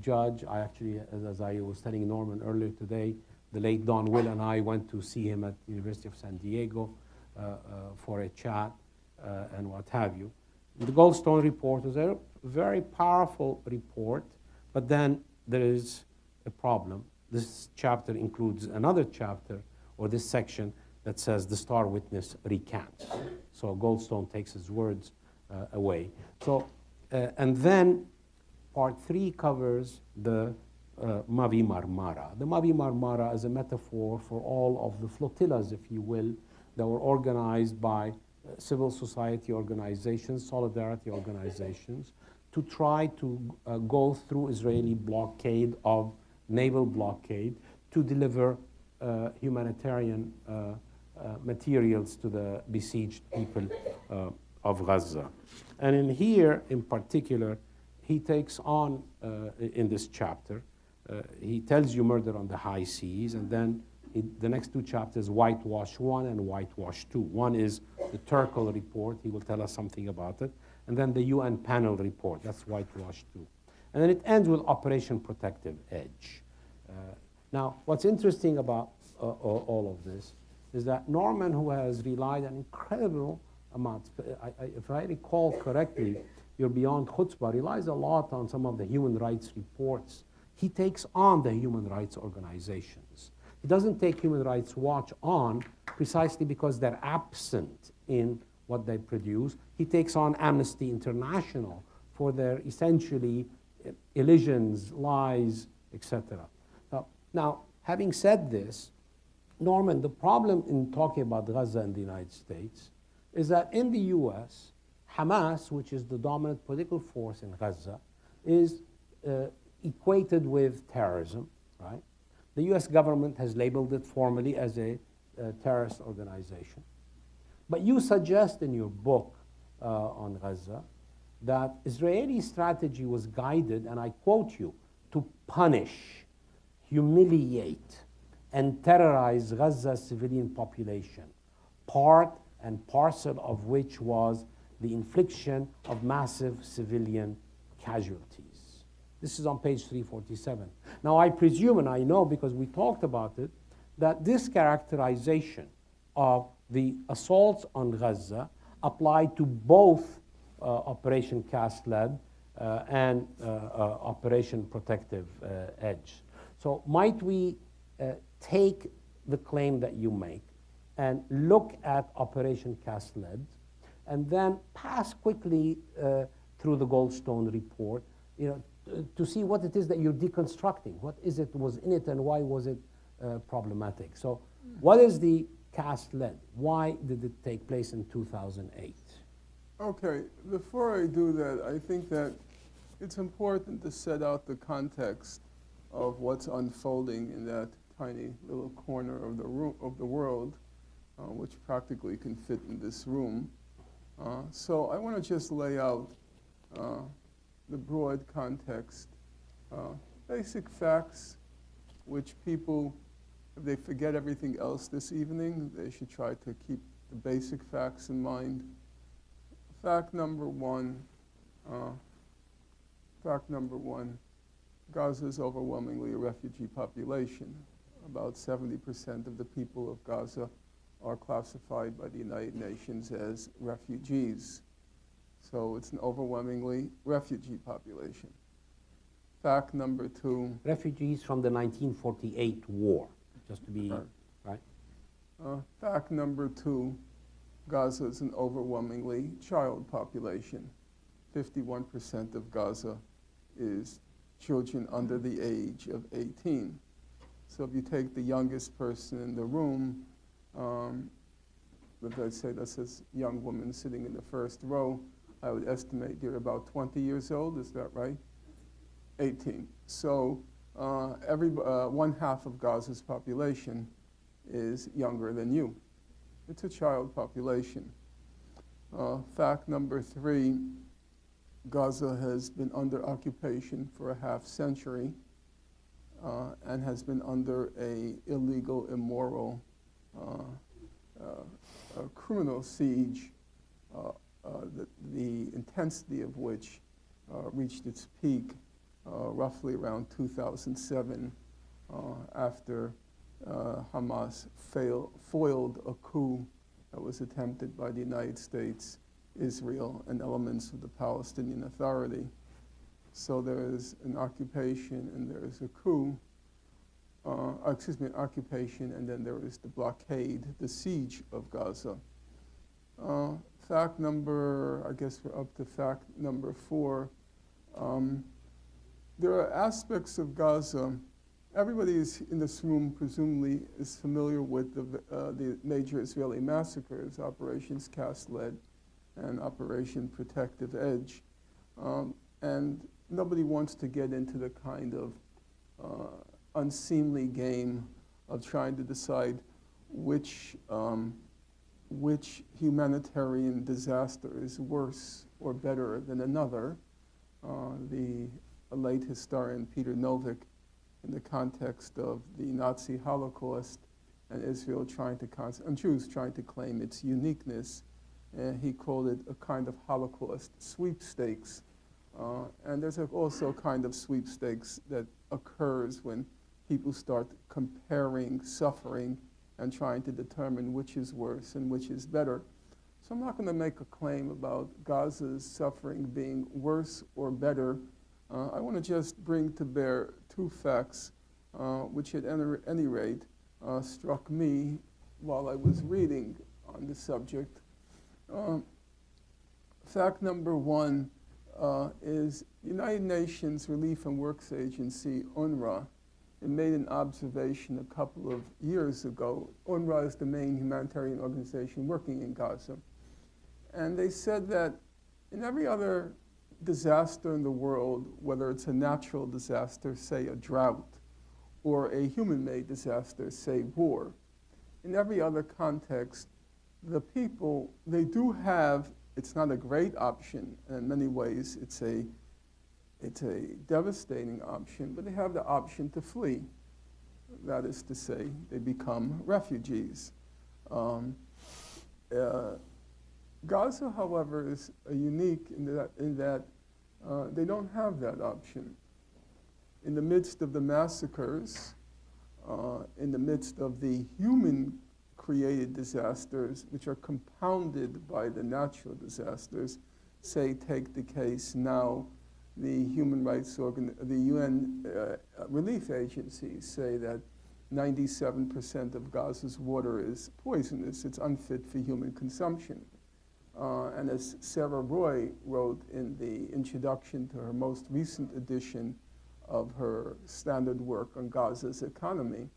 judge. I actually, as I was telling Norman earlier today, the late Don Will and I went to see him at the University of San Diego for a chat and what have you. The Goldstone report is a very powerful report, but then there is a problem. This chapter includes another chapter, or this section, that says the star witness recants. So Goldstone takes his words away. So, and then part 3 covers the Mavi Marmara. The Mavi Marmara is a metaphor for all of the flotillas, if you will, that were organized by civil society organizations, solidarity organizations, to try to go through Israeli blockade of naval blockade to deliver humanitarian materials to the besieged people of Gaza. And in here, in particular, he takes on, in this chapter, he tells you murder on the high seas, and then the next 2 chapters, Whitewash 1 and Whitewash 2. One is the Turkel report, he will tell us something about it, and then the UN panel report, that's Whitewash 2. And then it ends with Operation Protective Edge. Now, what's interesting about all of this is that Norman, who has relied an incredible amount, if I recall correctly, you're beyond chutzpah, relies a lot on some of the human rights reports. He takes on the human rights organizations. He doesn't take Human Rights Watch on precisely because they're absent in what they produce. He takes on Amnesty International for their essentially elisions, lies, etc. Now, having said this, Norman, the problem in talking about Gaza in the United States is that in the US, Hamas, which is the dominant political force in Gaza, is equated with terrorism, right? The US government has labeled it formally as a terrorist organization. But you suggest in your book on Gaza that Israeli strategy was guided, and I quote you, to punish, humiliate, and terrorize Gaza's civilian population, part and parcel of which was the infliction of massive civilian casualties. This is on page 347. Now, I presume, and I know because we talked about it, that this characterization of the assaults on Gaza applied to both Operation Cast Lead and Operation Protective Edge. So might we take the claim that you make and look at Operation Cast Lead and then pass quickly through the Goldstone report, to see what it is that you're deconstructing. What is it was in it and why was it problematic? So what is the Cast Lead? Why did it take place in 2008? Okay, before I do that, I think that it's important to set out the context of what's unfolding in that tiny little corner of the world, which practically can fit in this room. So I want to just lay out the broad context, basic facts, which people, if they forget everything else this evening, they should try to keep the basic facts in mind. Fact number one, Gaza is overwhelmingly a refugee population. About 70% of the people of Gaza are classified by the United Nations as refugees. So it's an overwhelmingly refugee population. Fact number two. Refugees from the 1948 war, just to be, right? Fact number two, Gaza is an overwhelmingly child population. 51% of Gaza is children under the age of 18. So if you take the youngest person in the room, let's say that's this young woman sitting in the first row, I would estimate you're about 20 years old, is that right? 18. So one half of Gaza's population is younger than you. It's a child population. Fact number three, Gaza has been under occupation for a half century and has been under a illegal, immoral, criminal siege, the intensity of which reached its peak roughly around 2007 after Hamas foiled a coup that was attempted by the United States, Israel, and elements of the Palestinian Authority. So there is an occupation and there is a coup, an occupation, and then there is the blockade, the siege of Gaza. fact number, I guess we're up to fact number 4. There are aspects of Gaza. Everybody in this room presumably is familiar with the major Israeli massacres, Operations Cast Lead and Operation Protective Edge. And nobody wants to get into the kind of unseemly game of trying to decide which humanitarian disaster is worse or better than another. The late historian Peter Novick, in the context of the Nazi Holocaust and Israel and Jews trying to claim its uniqueness, he called it a kind of Holocaust sweepstakes. And there's also a kind of sweepstakes that occurs when people start comparing suffering and trying to determine which is worse and which is better. So I'm not going to make a claim about Gaza's suffering being worse or better. I want to just bring to bear 2 facts which at any rate struck me while I was reading on the subject. Fact number 1 is United Nations Relief and Works Agency, UNRWA. It made an observation a couple of years ago. UNRWA is the main humanitarian organization working in Gaza. And they said that in every other disaster in the world, whether it's a natural disaster, say a drought, or a human-made disaster, say war, in every other context, the people, they do have, it's not a great option, and in many ways it's a devastating option, but they have the option to flee. That is to say, they become refugees. Gaza, however, is unique in that they don't have that option. In the midst of the massacres, in the midst of the human-created disasters, which are compounded by the natural disasters, say, take the case now, the the UN relief agencies say that 97% of Gaza's water is poisonous. It's unfit for human consumption. And as Sarah Roy wrote in the introduction to her most recent edition of her standard work on Gaza's economy,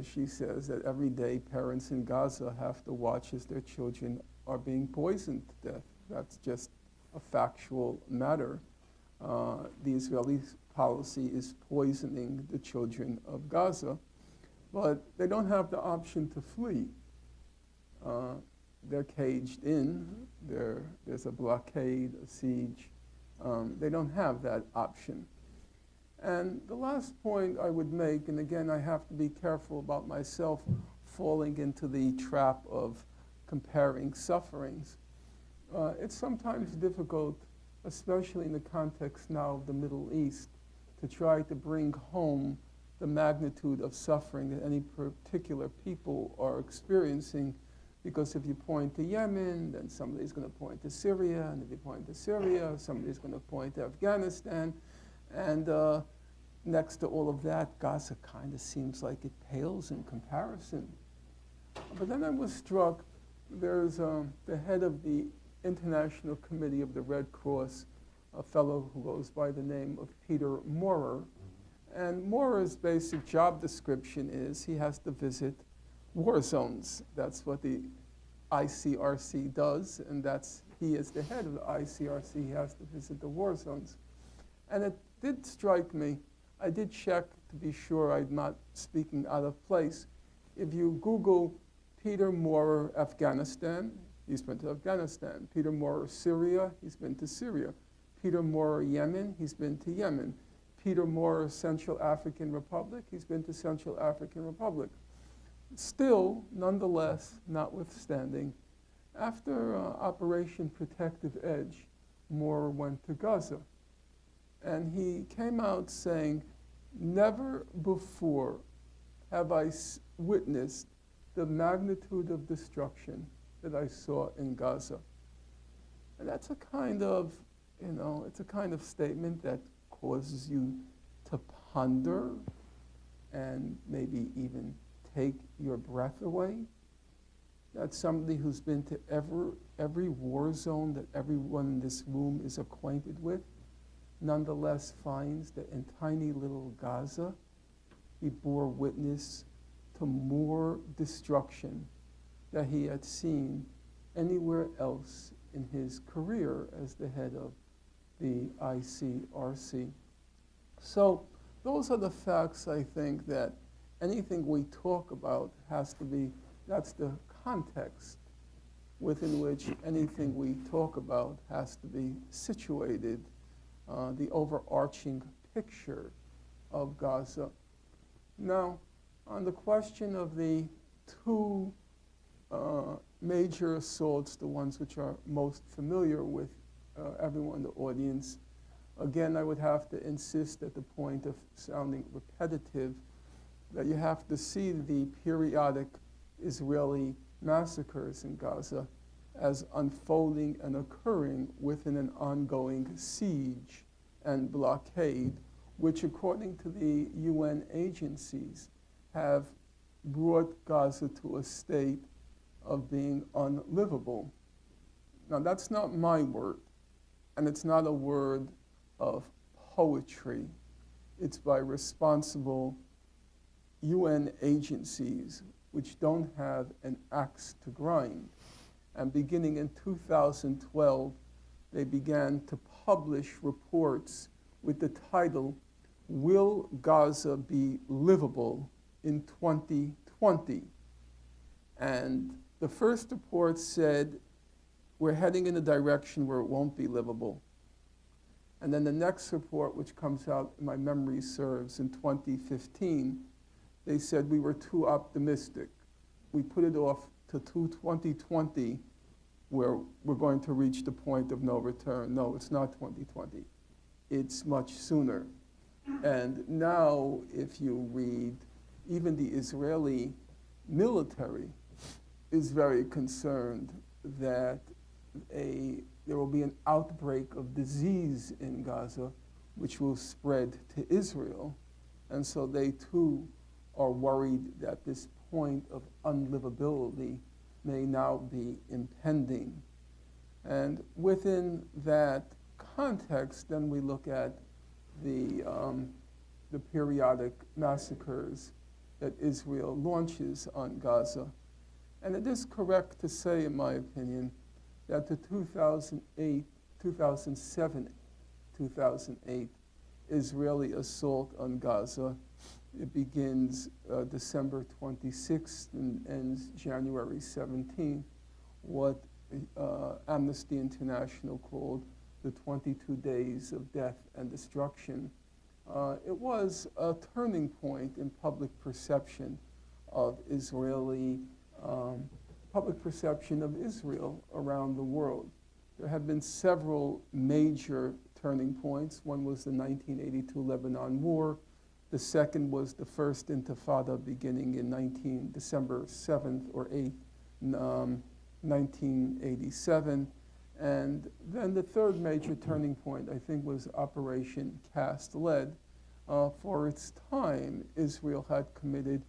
she says that every day parents in Gaza have to watch as their children are being poisoned to death. That's just a factual matter. The Israeli policy is poisoning the children of Gaza, but they don't have the option to flee. They're caged in, there's a blockade, a siege. They don't have that option. And the last point I would make, and again I have to be careful about myself falling into the trap of comparing sufferings. It's sometimes difficult, especially in the context now of the Middle East, to try to bring home the magnitude of suffering that any particular people are experiencing, because if you point to Yemen, then somebody's going to point to Syria, and if you point to Syria, somebody's going to point to Afghanistan, and next to all of that, Gaza kind of seems like it pales in comparison. But then I was struck, there's the head of the International Committee of the Red Cross, a fellow who goes by the name of Peter Maurer. And Maurer's basic job description is he has to visit war zones. That's what the ICRC does, and he is the head of the ICRC. He has to visit the war zones. And it did strike me, I did check to be sure I'm not speaking out of place. If you Google Peter Maurer, Afghanistan, he's been to Afghanistan. Peter Maurer, Syria, he's been to Syria. Peter Maurer, Yemen, he's been to Yemen. Peter Maurer, Central African Republic, he's been to Central African Republic. Still, nonetheless, notwithstanding, after Operation Protective Edge, Maurer went to Gaza. And he came out saying, never before have I witnessed the magnitude of destruction that I saw in Gaza. And that's a kind of, it's a kind of statement that causes you to ponder and maybe even take your breath away. that somebody who's been to every war zone that everyone in this room is acquainted with, nonetheless finds that in tiny little Gaza, he bore witness to more destruction that he had seen anywhere else in his career as the head of the ICRC. So those are the facts, I think, that anything we talk about has to be, that's the context within which anything we talk about has to be situated, the overarching picture of Gaza. Now, on the question of the two major assaults, the ones which are most familiar with everyone in the audience, again, I would have to insist at the point of sounding repetitive that you have to see the periodic Israeli massacres in Gaza as unfolding and occurring within an ongoing siege and blockade, which according to the UN agencies have brought Gaza to a state of being unlivable. Now that's not my word, and it's not a word of poetry. It's by responsible UN agencies which don't have an axe to grind. And beginning in 2012, they began to publish reports with the title, "Will Gaza Be Livable in 2020?" And the first report said, we're heading in a direction where it won't be livable. And then the next report, which comes out, if my memory serves, in 2015, they said we were too optimistic. We put it off to 2020, where we're going to reach the point of no return. No, it's not 2020. It's much sooner. And now, if you read, even the Israeli military is very concerned that there will be an outbreak of disease in Gaza, which will spread to Israel. And so they too are worried that this point of unlivability may now be impending. And within that context, then we look at the periodic massacres that Israel launches on Gaza. And it is correct to say, in my opinion, that the 2007-2008 Israeli assault on Gaza, it begins December 26th and ends January 17th, what Amnesty International called the 22 days of death and destruction. It was a turning point in public perception of public perception of Israel around the world. There have been several major turning points. One was the 1982 Lebanon War. The second was the first Intifada beginning in December 7th or 8th, 1987. And then the third major turning point, I think, was Operation Cast Lead. For its time, Israel had committed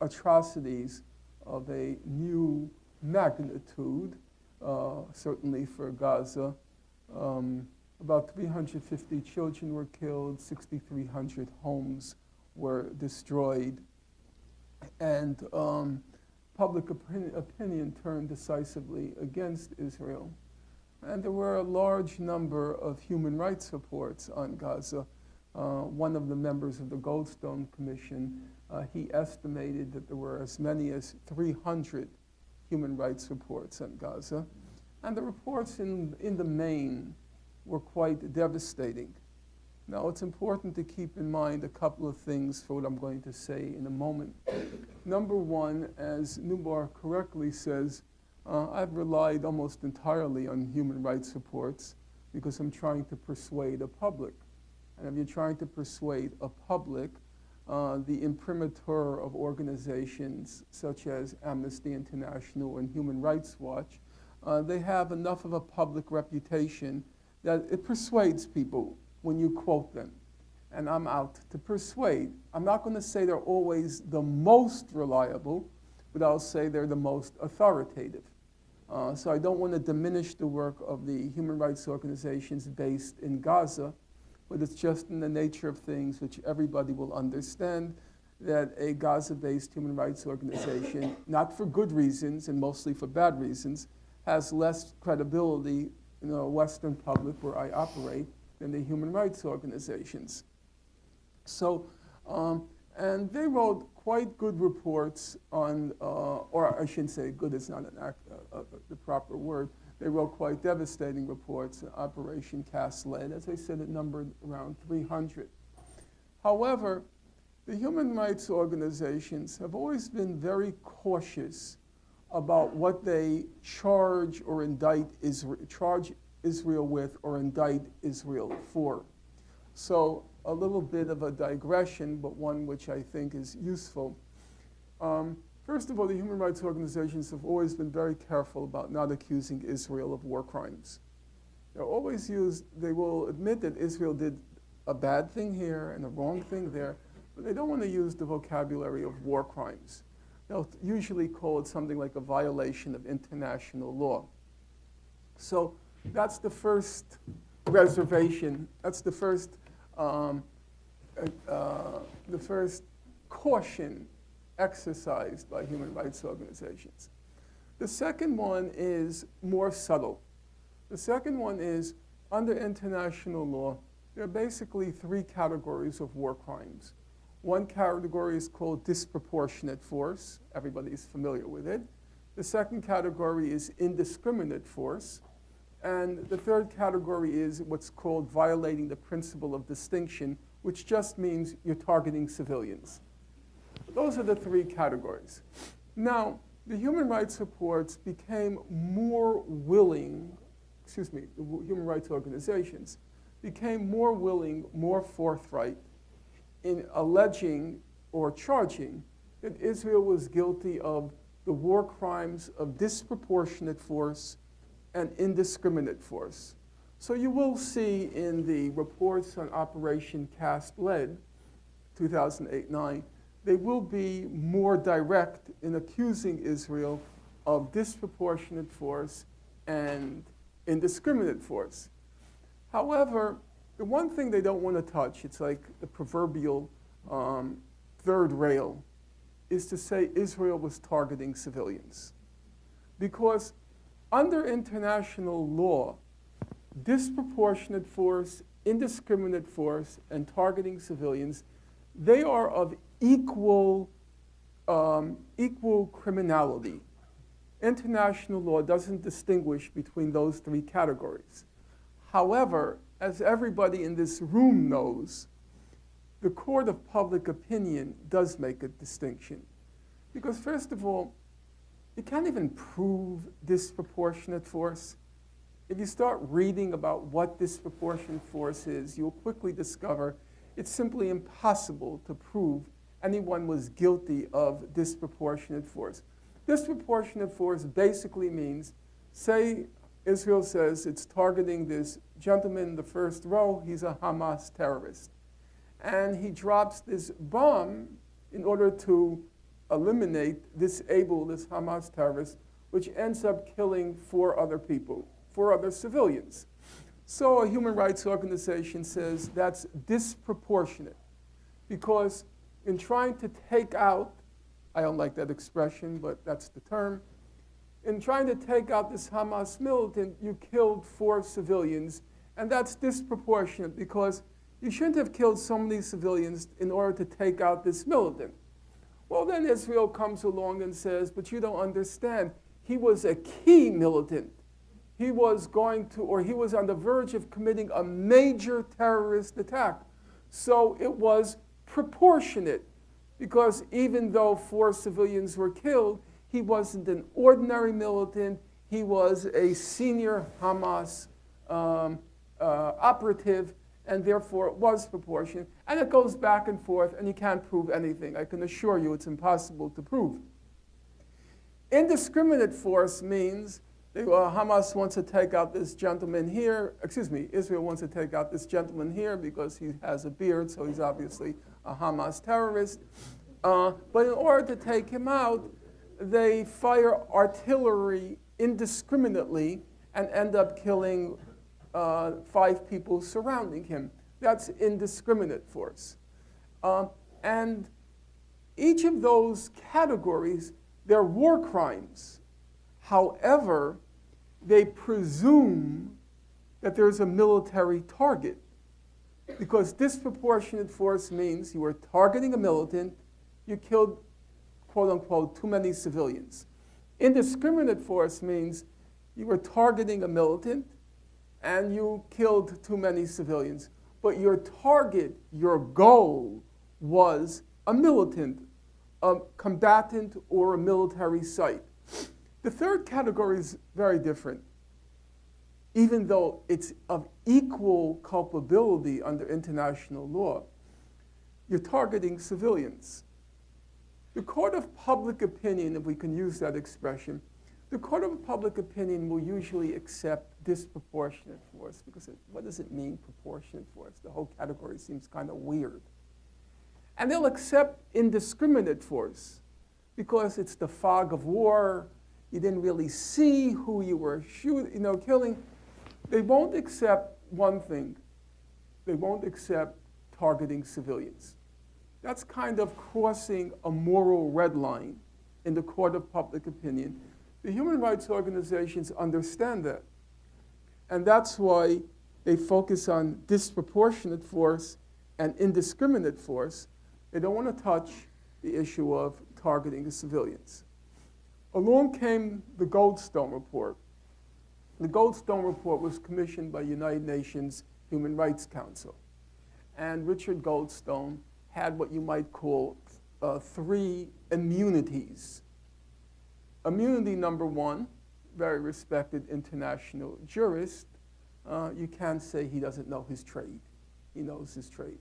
atrocities of a new magnitude, certainly for Gaza. About 350 children were killed, 6,300 homes were destroyed, and public opinion turned decisively against Israel. And there were a large number of human rights reports on Gaza. One of the members of the Goldstone Commission, he estimated that there were as many as 300 human rights reports on Gaza. And the reports in the main were quite devastating. Now, it's important to keep in mind a couple of things for what I'm going to say in a moment. Number one, as Nubar correctly says, I've relied almost entirely on human rights reports because I'm trying to persuade a public. And if you're trying to persuade a public, the imprimatur of organizations such as Amnesty International and Human Rights Watch, they have enough of a public reputation that it persuades people when you quote them. and I'm out to persuade. I'm not going to say they're always the most reliable, but I'll say they're the most authoritative. So I don't want to diminish the work of the human rights organizations based in Gaza, but it's just in the nature of things which everybody will understand that a Gaza-based human rights organization, not for good reasons and mostly for bad reasons, has less credibility in the Western public where I operate than the human rights organizations. So, and they wrote quite good reports on, or I shouldn't say good, it's not the proper word. They wrote quite devastating reports on Operation Cast Lead. As I said, it numbered around 300. However, the human rights organizations have always been very cautious about what they charge or indict Israel with or indict Israel for. So a little bit of a digression, but one which I think is useful. First of all, the human rights organizations have always been very careful about not accusing Israel of war crimes. They will admit that Israel did a bad thing here and a wrong thing there, but they don't want to use the vocabulary of war crimes. They'll usually call it something like a violation of international law. So that's the first reservation. That's the first caution exercised by human rights organizations. The second one is more subtle. The second one is, under international law, there are basically three categories of war crimes. One category is called disproportionate force. Everybody's familiar with it. The second category is indiscriminate force. And the third category is what's called violating the principle of distinction, which just means you're targeting civilians. Those are the three categories. Now, the human rights reports became more willing, the human rights organizations became more willing, more forthright in alleging or charging that Israel was guilty of the war crimes of disproportionate force and indiscriminate force. So you will see in the reports on Operation Cast Lead, 2008-9, they will be more direct in accusing Israel of disproportionate force and indiscriminate force. However, the one thing they don't want to touch, it's like the proverbial third rail, is to say Israel was targeting civilians. Because under international law, disproportionate force, indiscriminate force, and targeting civilians, they are of equal criminality. International law doesn't distinguish between those three categories. However, as everybody in this room knows, the court of public opinion does make a distinction. Because first of all, you can't even prove disproportionate force. If you start reading about what disproportionate force is, you'll quickly discover it's simply impossible to prove anyone was guilty of disproportionate force. Disproportionate force basically means, say Israel says it's targeting this gentleman in the first row, he's a Hamas terrorist. And he drops this bomb in order to eliminate, disable this Hamas terrorist, which ends up killing 4 other people, 4 other civilians. So a human rights organization says that's disproportionate because in trying to take out, I don't like that expression, but that's the term, in trying to take out this Hamas militant, you killed 4 civilians, and that's disproportionate because you shouldn't have killed so many civilians in order to take out this militant. Well, then Israel comes along and says, but you don't understand. He was a key militant. He was going to, or he was on the verge of committing a major terrorist attack. So it was proportionate because even though 4 civilians were killed, he wasn't an ordinary militant. He was a senior Hamas operative, and therefore it was proportionate. And it goes back and forth, and you can't prove anything. I can assure you it's impossible to prove. Indiscriminate force means Hamas wants to take out this gentleman here. Israel wants to take out this gentleman here because he has a beard, so he's obviously a Hamas terrorist. But in order to take him out, they fire artillery indiscriminately and end up killing 5 people surrounding him. That's indiscriminate force. And each of those categories, they're war crimes. However, they presume that there's a military target, because disproportionate force means you were targeting a militant, you killed, quote unquote, too many civilians. Indiscriminate force means you were targeting a militant and you killed too many civilians. But your target, your goal, was a militant, a combatant, or a military site. The third category is very different. Even though it's of equal culpability under international law, you're targeting civilians. The court of public opinion, if we can use that expression, the court of public opinion will usually accept disproportionate force, because what does it mean, proportionate force? The whole category seems kind of weird. And they'll accept indiscriminate force, because it's the fog of war. You didn't really see who you were killing. They won't accept one thing. They won't accept targeting civilians. That's kind of crossing a moral red line in the court of public opinion. The human rights organizations understand that. And that's why they focus on disproportionate force and indiscriminate force. They don't want to touch the issue of targeting the civilians. Along came the Goldstone Report. The Goldstone Report was commissioned by United Nations Human Rights Council. And Richard Goldstone had what you might call 3 immunities. Immunity number 1, very respected international jurist. You can't say he doesn't know his trade. He knows his trade.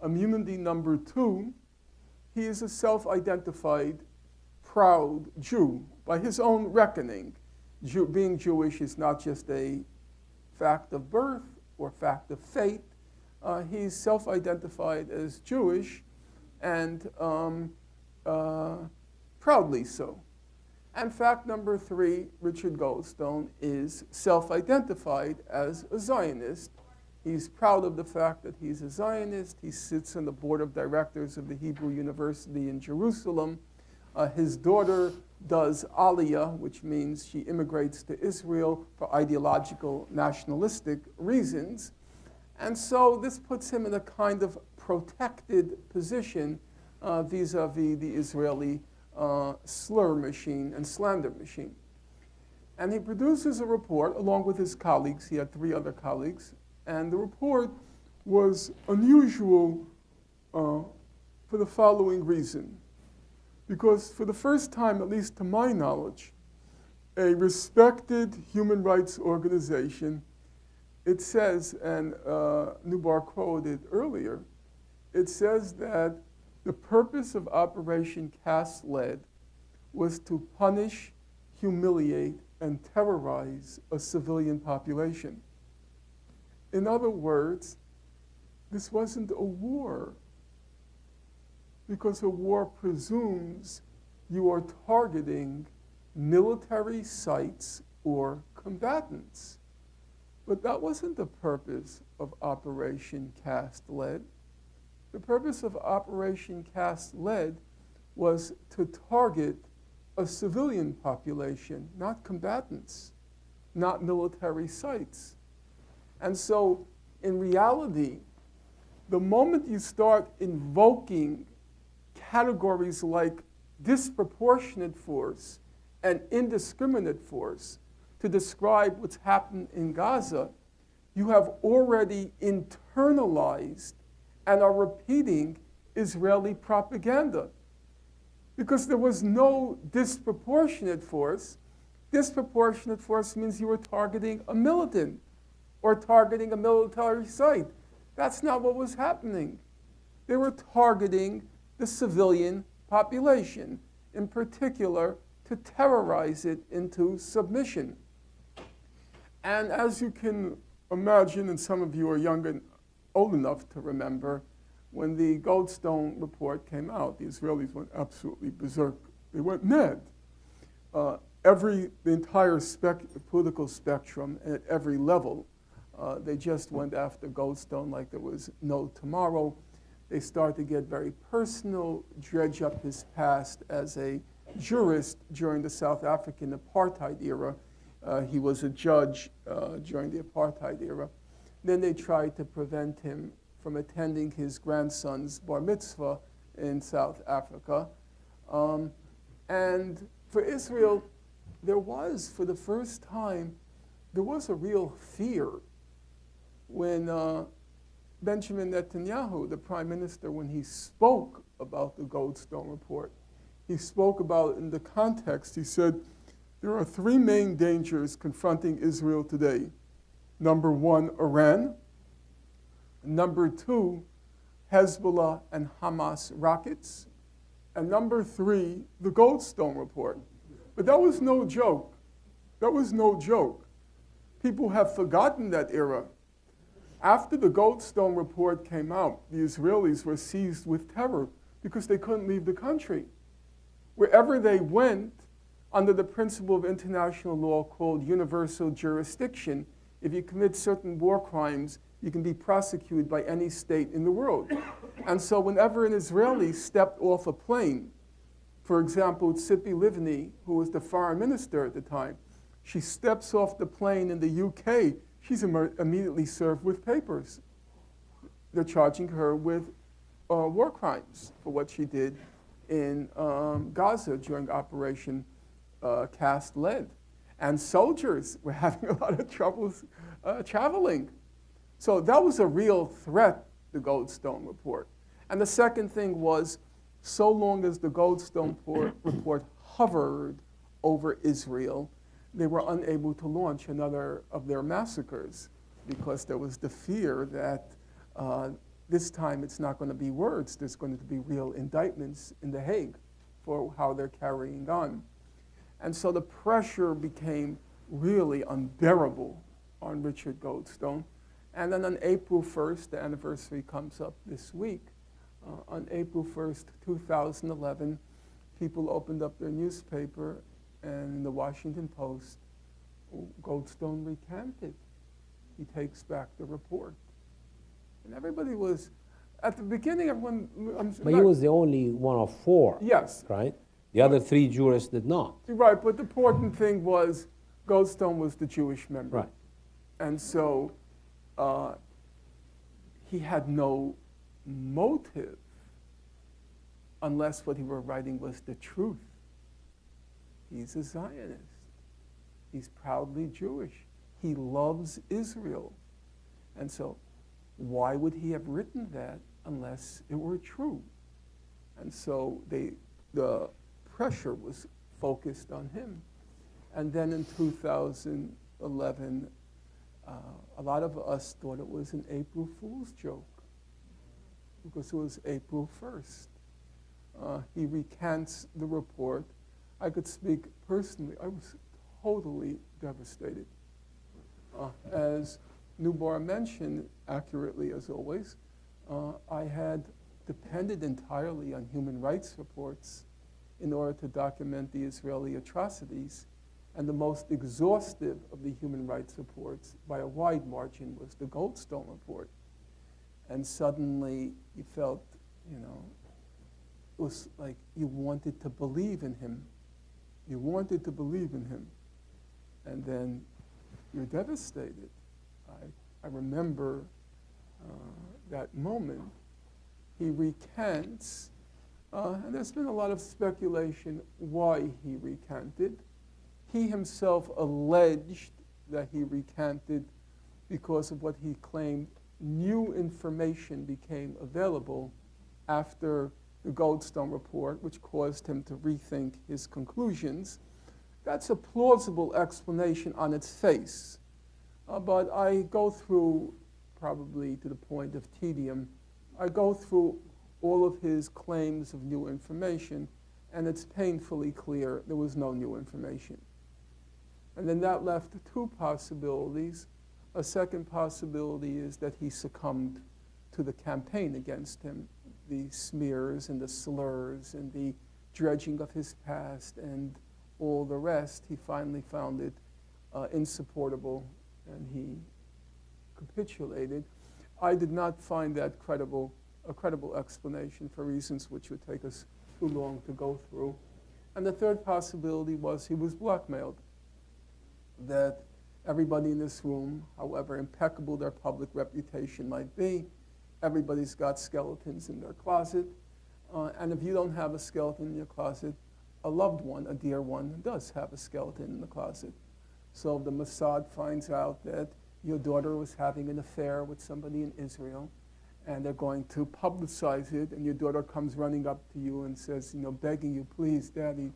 Immunity number 2, he is a self-identified proud Jew by his own reckoning. Being Jewish is not just a fact of birth or fact of fate. He's self-identified as Jewish, and proudly so. And fact number 3, Richard Goldstone is self-identified as a Zionist. He's proud of the fact that he's a Zionist. He sits on the board of directors of the Hebrew University in Jerusalem. His daughter does Aliyah, which means she immigrates to Israel for ideological, nationalistic reasons. And so this puts him in a kind of protected position vis-a-vis the Israeli slur machine and slander machine. And he produces a report along with his colleagues. He had 3 other colleagues. And the report was unusual for the following reason. Because for the first time, at least to my knowledge, a respected human rights organization, it says, and Nubar quoted earlier, it says that the purpose of Operation Cast Lead was to punish, humiliate, and terrorize a civilian population. In other words, this wasn't a war, because a war presumes you are targeting military sites or combatants. But that wasn't the purpose of Operation Cast Lead. The purpose of Operation Cast Lead was to target a civilian population, not combatants, not military sites. And so, in reality, the moment you start invoking categories like disproportionate force and indiscriminate force to describe what's happened in Gaza, you have already internalized and are repeating Israeli propaganda. Because there was no disproportionate force. Disproportionate force means you were targeting a militant or targeting a military site. That's not what was happening. They were targeting the civilian population, in particular to terrorize it into submission. And as you can imagine, and some of you are young and old enough to remember, when the Goldstone report came out, the Israelis went absolutely berserk. They went mad. The entire political spectrum at every level, they just went after Goldstone like there was no tomorrow. They started to get very personal, dredge up his past as a jurist during the South African apartheid era. He was a judge during the apartheid era. Then they tried to prevent him from attending his grandson's bar mitzvah in South Africa. And for Israel, there was, for the first time, there was a real fear when Benjamin Netanyahu, the prime minister, when he spoke about the Goldstone report, he spoke about, in the context, he said, there are three main dangers confronting Israel today. Number one, Iran. Number two, Hezbollah and Hamas rockets. And number three, the Goldstone report. But that was no joke. That was no joke. People have forgotten that era. After the Goldstone report came out, the Israelis were seized with terror because they couldn't leave the country. Wherever they went, under the principle of international law called universal jurisdiction, if you commit certain war crimes, you can be prosecuted by any state in the world. And so whenever an Israeli stepped off a plane, for example, Tzipi Livni, who was the foreign minister at the time, she steps off the plane in the UK, she's immediately served with papers. They're charging her with war crimes for what she did in Gaza during Operation Cast Lead. And soldiers were having a lot of troubles traveling. So that was a real threat, the Goldstone report. And the second thing was, so long as the Goldstone report hovered over Israel, they were unable to launch another of their massacres because there was the fear that this time it's not going to be words, there's going to be real indictments in The Hague for how they're carrying on. And so the pressure became really unbearable on Richard Goldstone. And then on April 1st, the anniversary comes up this week, on April 1st, 2011, people opened up their newspaper, and in the Washington Post, Goldstone recanted. He takes back the report. And everybody was, at the beginning, everyone... But he was the only one of four. Yes. Right? The other three jurists did not. Right, but the important thing was Goldstone was the Jewish member. Right. And so he had no motive unless what he were writing was the truth. He's a Zionist. He's proudly Jewish. He loves Israel. And so why would he have written that unless it were true? And so the pressure was focused on him. And then in 2011, a lot of us thought it was an April Fool's joke because it was April 1st. He recants the report. I could speak personally. I was totally devastated. As Nubar mentioned, accurately as always, I had depended entirely on human rights reports in order to document the Israeli atrocities. And the most exhaustive of the human rights reports, by a wide margin, was the Goldstone report. And suddenly you felt, it was like you wanted to believe in him. You wanted to believe in him. And then you're devastated. I remember that moment. He recants, and there's been a lot of speculation why he recanted. He himself alleged that he recanted because of what he claimed new information became available after the Goldstone report, which caused him to rethink his conclusions. That's a plausible explanation on its face. But I go through, probably to the point of tedium, I go through all of his claims of new information, and it's painfully clear there was no new information. And then that left two possibilities. A second possibility is that he succumbed to the campaign against him, the smears and the slurs and the dredging of his past and all the rest. He finally found it insupportable, and he capitulated. I did not find that a credible explanation for reasons which would take us too long to go through. And the third possibility was he was blackmailed, that everybody in this room, however impeccable their public reputation might be, everybody's got skeletons in their closet. And if you don't have a skeleton in your closet, a loved one, a dear one, does have a skeleton in the closet. So if the Mossad finds out that your daughter was having an affair with somebody in Israel, and they're going to publicize it, and your daughter comes running up to you and says, begging you, please, Daddy,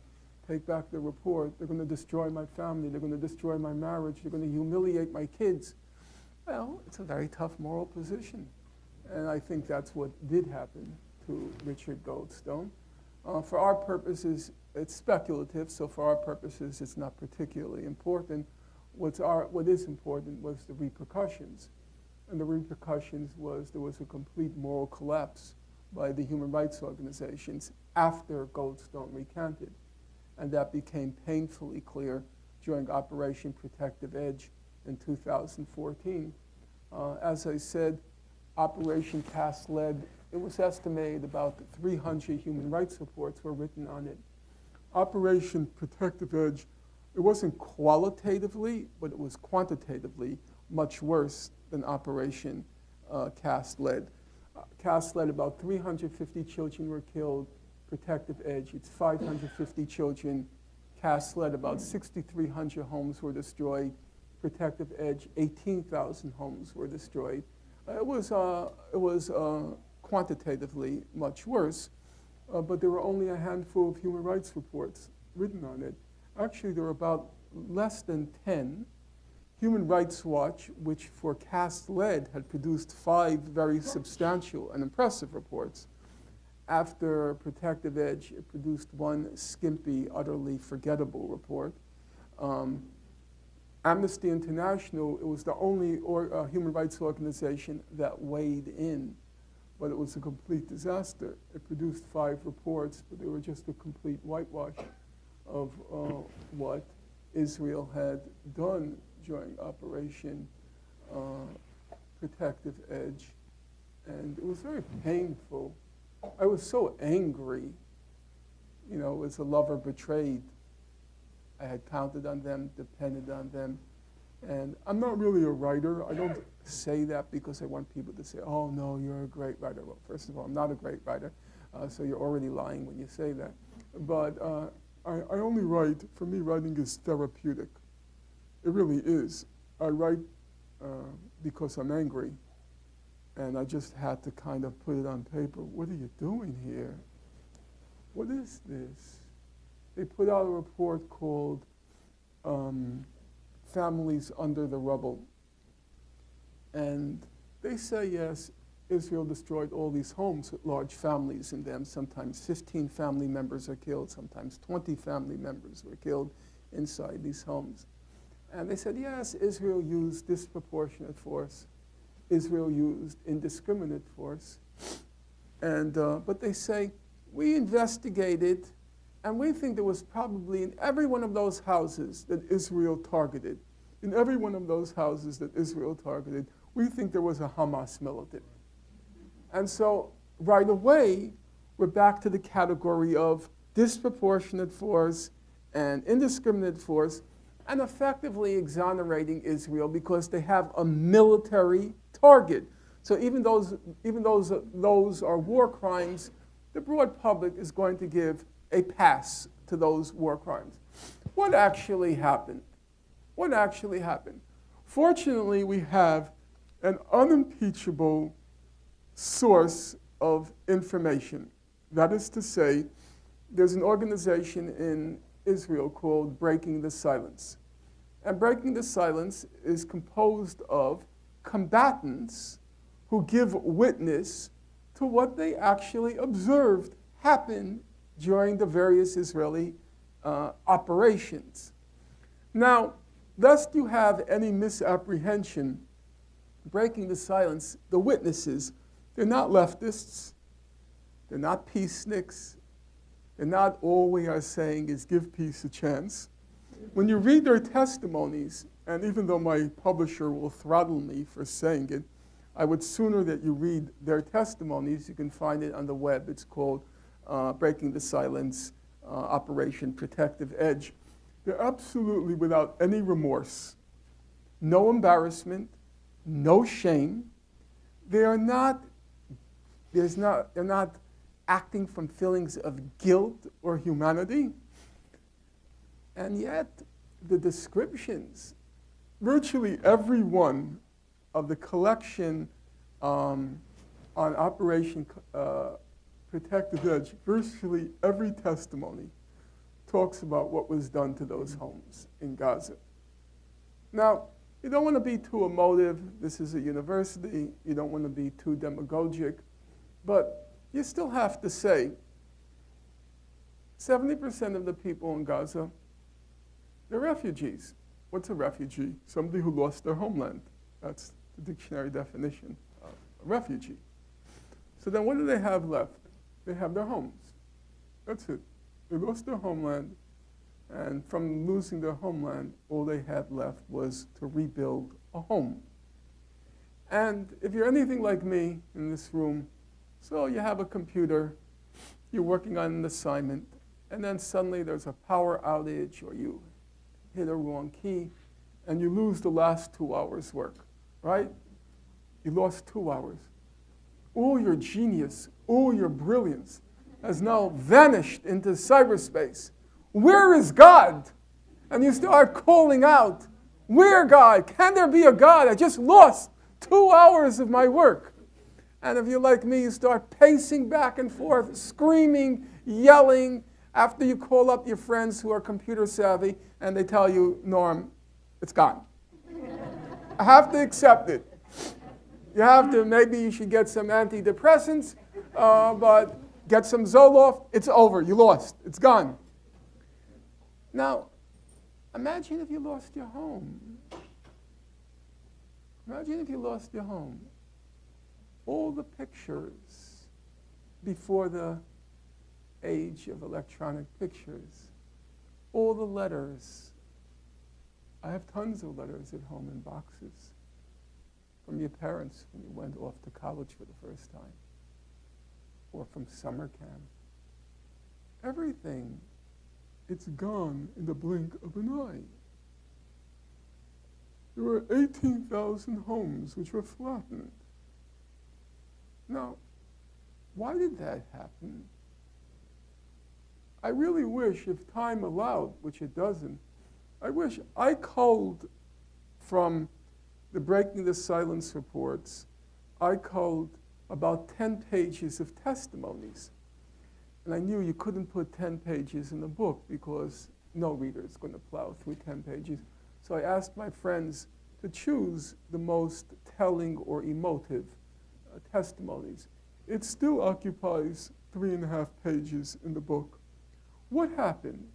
take back the report. They're going to destroy my family. They're going to destroy my marriage. They're going to humiliate my kids. Well, it's a very tough moral position. And I think that's what did happen to Richard Goldstone. For our purposes, it's speculative, so for our purposes, it's not particularly important. What is important was the repercussions. And the repercussions was there was a complete moral collapse by the human rights organizations after Goldstone recanted. And that became painfully clear during Operation Protective Edge in 2014. As I said, Operation Cast Lead, it was estimated about 300 human rights reports were written on it. Operation Protective Edge, it wasn't qualitatively, but it was quantitatively much worse than Operation Cast Lead. Cast Lead, about 350 children were killed. Protective Edge, it's 550 children. Cast Lead, about 6,300 homes were destroyed. Protective Edge, 18,000 homes were destroyed. It was quantitatively much worse, but there were only a handful of human rights reports written on it. Actually, there were about less than 10. Human Rights Watch, which for Cast Lead had produced 5 very substantial and impressive reports. After Protective Edge, it produced 1 skimpy, utterly forgettable report. Amnesty International, it was the only human rights organization that weighed in, but it was a complete disaster. It produced 5 reports, but they were just a complete whitewash of what Israel had done during Operation Protective Edge. And it was very painful. I was so angry, as a lover betrayed. I had counted on them, depended on them. And I'm not really a writer. I don't say that because I want people to say, oh, no, you're a great writer. Well, first of all, I'm not a great writer, so you're already lying when you say that. But I only write, for me, writing is therapeutic. It really is. I write because I'm angry, and I just had to kind of put it on paper. What are you doing here? What is this? They put out a report called Families Under the Rubble. And they say, yes, Israel destroyed all these homes with large families in them. Sometimes 15 family members are killed. Sometimes 20 family members were killed inside these homes. And they said, yes, Israel used disproportionate force. Israel used indiscriminate force. And but they say, we investigated, and we think there was probably in every one of those houses that Israel targeted, we think there was a Hamas militant. And so right away, we're back to the category of disproportionate force and indiscriminate force, and effectively exonerating Israel because they have a military target. So even those are war crimes, the broad public is going to give a pass to those war crimes. What actually happened? Fortunately, we have an unimpeachable source of information. That is to say, there's an organization in Israel called Breaking the Silence. And Breaking the Silence is composed of combatants who give witness to what they actually observed happen during the various Israeli operations. Now, lest you have any misapprehension, breaking the silence, the witnesses, they're not leftists, they're not peaceniks, they're not all we are saying is give peace a chance. When you read their testimonies, and even though my publisher will throttle me for saying it, I would sooner that you read their testimonies. You can find it on the web. It's called Breaking the Silence, Operation Protective Edge. They're absolutely without any remorse, no embarrassment, no shame. They're not acting from feelings of guilt or humanity. And yet, the descriptions, virtually every one of the collection on Operation Protective Edge, virtually every testimony talks about what was done to those homes in Gaza. Now, you don't want to be too emotive. This is a university. You don't want to be too demagogic. But you still have to say 70% of the people in Gaza, they're refugees. What's a refugee? Somebody who lost their homeland. That's the dictionary definition of a refugee. So then what do they have left? They have their homes. That's it. They lost their homeland, and from losing their homeland, all they had left was to rebuild a home. And if you're anything like me in this room, so you have a computer, you're working on an assignment, and then suddenly there's a power outage, or you hit a wrong key, and you lose the last 2 hours' work, right? You lost 2 hours. All your genius, all your brilliance has now vanished into cyberspace. Where is God? And you start calling out, where God? Can there be a God? I just lost 2 hours of my work. And if you're like me, you start pacing back and forth, screaming, yelling, after you call up your friends who are computer savvy, and they tell you, Norm, it's gone. I have to accept it. You have to, maybe you should get some antidepressants, but get some Zoloft, it's over, you lost, it's gone. Now, imagine if you lost your home. Imagine if you lost your home. All the pictures before the age of electronic pictures, all the letters. I have tons of letters at home in boxes from your parents when you went off to college for the first time, or from summer camp. Everything, it's gone in the blink of an eye. There were 18,000 homes which were flattened. Now, why did that happen? I really wish, if time allowed, which it doesn't, I wish I culled from the Breaking the Silence reports, I culled about 10 pages of testimonies. And I knew you couldn't put 10 pages in a book because no reader is going to plow through 10 pages. So I asked my friends to choose the most telling or emotive testimonies. It still occupies 3.5 pages in the book. What happened?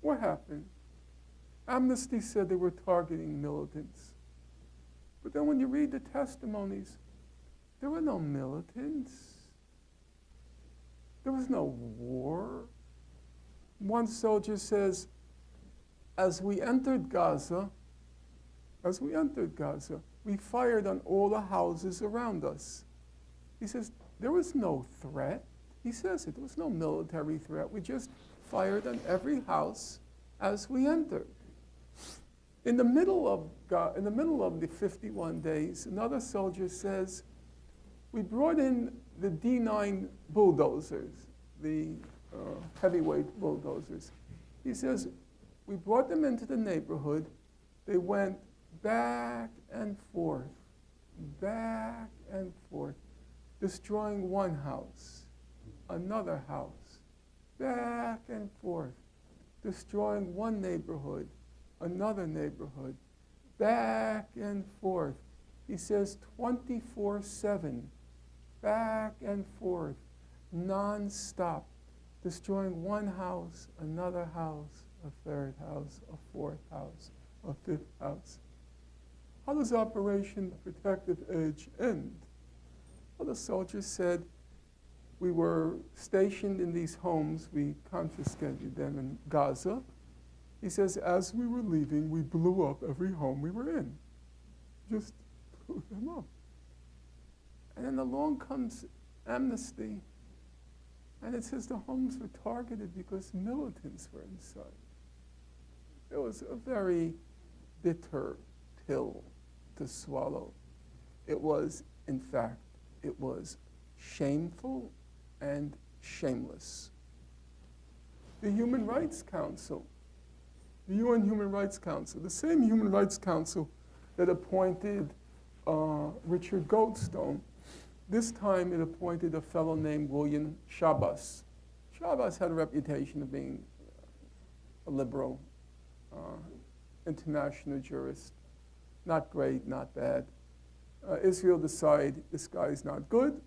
What happened? Amnesty said they were targeting militants. But then when you read the testimonies, there were no militants. There was no war. One soldier says, as we entered Gaza, we fired on all the houses around us. He says, there was no threat. He says it, there was no military threat. We just fired on every house as we entered. In the middle of the 51 days, another soldier says, we brought in the D9 bulldozers, the heavyweight bulldozers. He says, we brought them into the neighborhood. They went back and forth, destroying one house, another house, back and forth, destroying one neighborhood, another neighborhood, back and forth. He says 24/7, back and forth, non-stop, destroying one house, another house, a third house, a fourth house, a fifth house. How does Operation Protective Edge end? Well, the soldiers said, we were stationed in these homes, we confiscated them in Gaza. He says, as we were leaving, we blew up every home we were in. Just blew them up. And then along comes amnesty, and it says the homes were targeted because militants were inside. It was a very bitter pill to swallow. It was, in fact, it was shameful and shameless. The Human Rights Council, the UN Human Rights Council, the same Human Rights Council that appointed Richard Goldstone, this time it appointed a fellow named William Shabbos. Shabbos had a reputation of being a liberal, international jurist. Not great, not bad. Israel decided this guy's not good.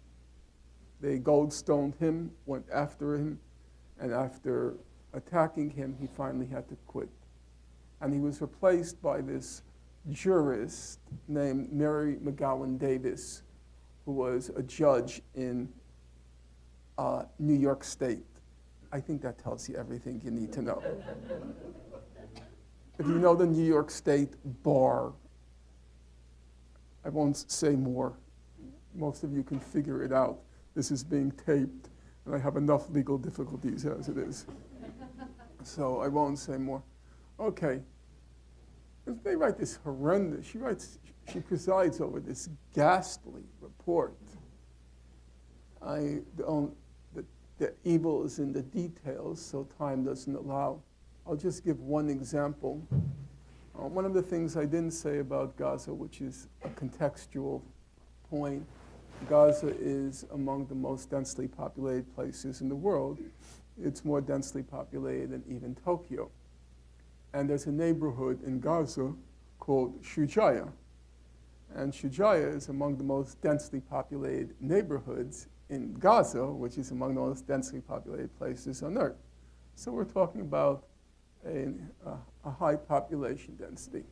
They Goldstoned him, went after him, and after attacking him, he finally had to quit. And he was replaced by this jurist named Mary McGowan Davis, who was a judge in New York State. I think that tells you everything you need to know. If you know the New York State bar, I won't say more. Most of you can figure it out. This is being taped, and I have enough legal difficulties as it is. So I won't say more. Okay. They write this horrendous, she presides over this ghastly report. The evil is in the details, so time doesn't allow. I'll just give one example. One of the things I didn't say about Gaza, which is a contextual point, Gaza is among the most densely populated places in the world. It's more densely populated than even Tokyo. And there's a neighborhood in Gaza called Shujaya. And Shujaya is among the most densely populated neighborhoods in Gaza, which is among the most densely populated places on Earth. So we're talking about a high population density.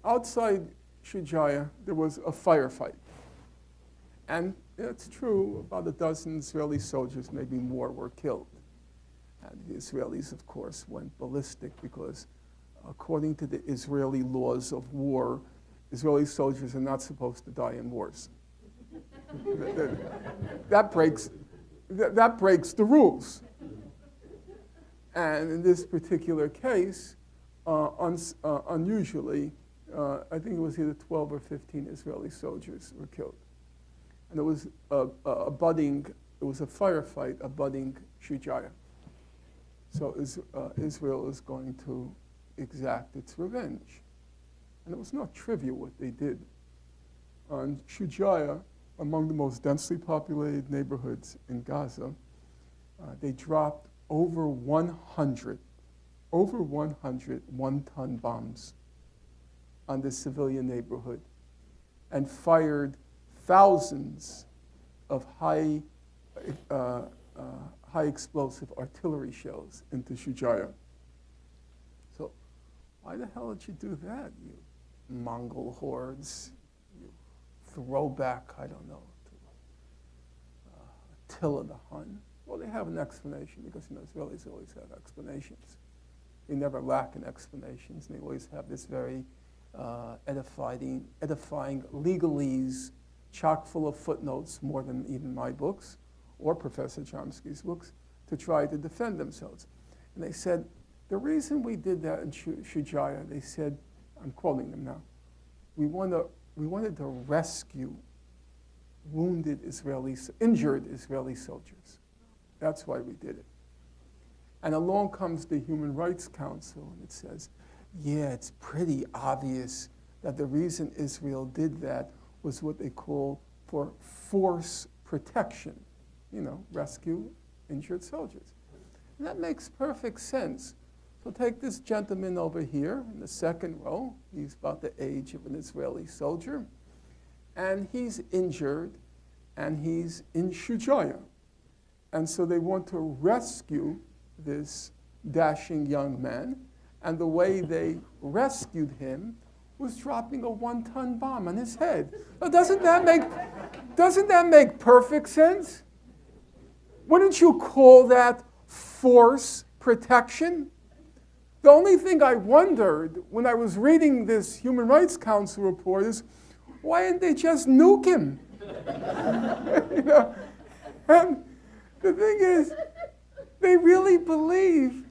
Outside Shujaya, there was a firefight. And it's true, about a dozen Israeli soldiers, maybe more, were killed. And the Israelis, of course, went ballistic because according to the Israeli laws of war, Israeli soldiers are not supposed to die in wars. that breaks the rules. And in this particular case, unusually, I think it was either 12 or 15 Israeli soldiers were killed. And it was a firefight abutting Shujaya. So Israel is going to exact its revenge. And it was not trivial what they did. On Shujaya, among the most densely populated neighborhoods in Gaza, they dropped over 100 one-ton bombs on the civilian neighborhood and fired thousands of high explosive artillery shells into Shujaya. So why the hell did you do that, you Mongol hordes? You throwback, I don't know, to Attila the Hun. Well, they have an explanation because Israelis always have explanations. They never lack in explanations. They always have this very edifying legalese, chock full of footnotes, more than even my books or Professor Chomsky's books, to try to defend themselves. And they said, the reason we did that in Shujaya, they said, I'm quoting them now, we wanted to rescue injured Israeli soldiers. That's why we did it. And along comes the Human Rights Council, and it says, yeah, it's pretty obvious that the reason Israel did that was what they call for force protection, rescue injured soldiers. And that makes perfect sense. So take this gentleman over here in the second row. He's about the age of an Israeli soldier. And he's injured, and he's in Shujaya. And so they want to rescue this dashing young man. And the way they rescued him was dropping a 1-ton bomb on his head. Now, doesn't that make perfect sense? Wouldn't you call that force protection? The only thing I wondered when I was reading this Human Rights Council report is, why didn't they just nuke him? You know? And the thing is, they really believe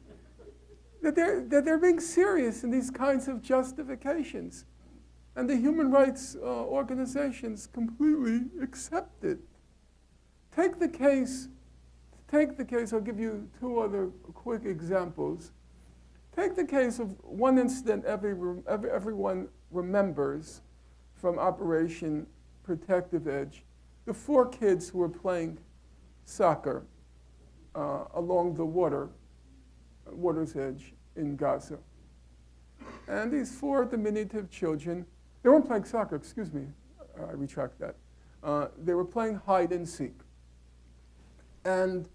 that they're being serious in these kinds of justifications. And the human rights organizations completely accept it. Take the case, I'll give you 2 other quick examples. Take the case of one incident everyone remembers from Operation Protective Edge. The 4 kids who were playing soccer along the water's edge in Gaza. And these 4 diminutive children, they weren't playing soccer, excuse me, I retract that. They were playing hide and seek. And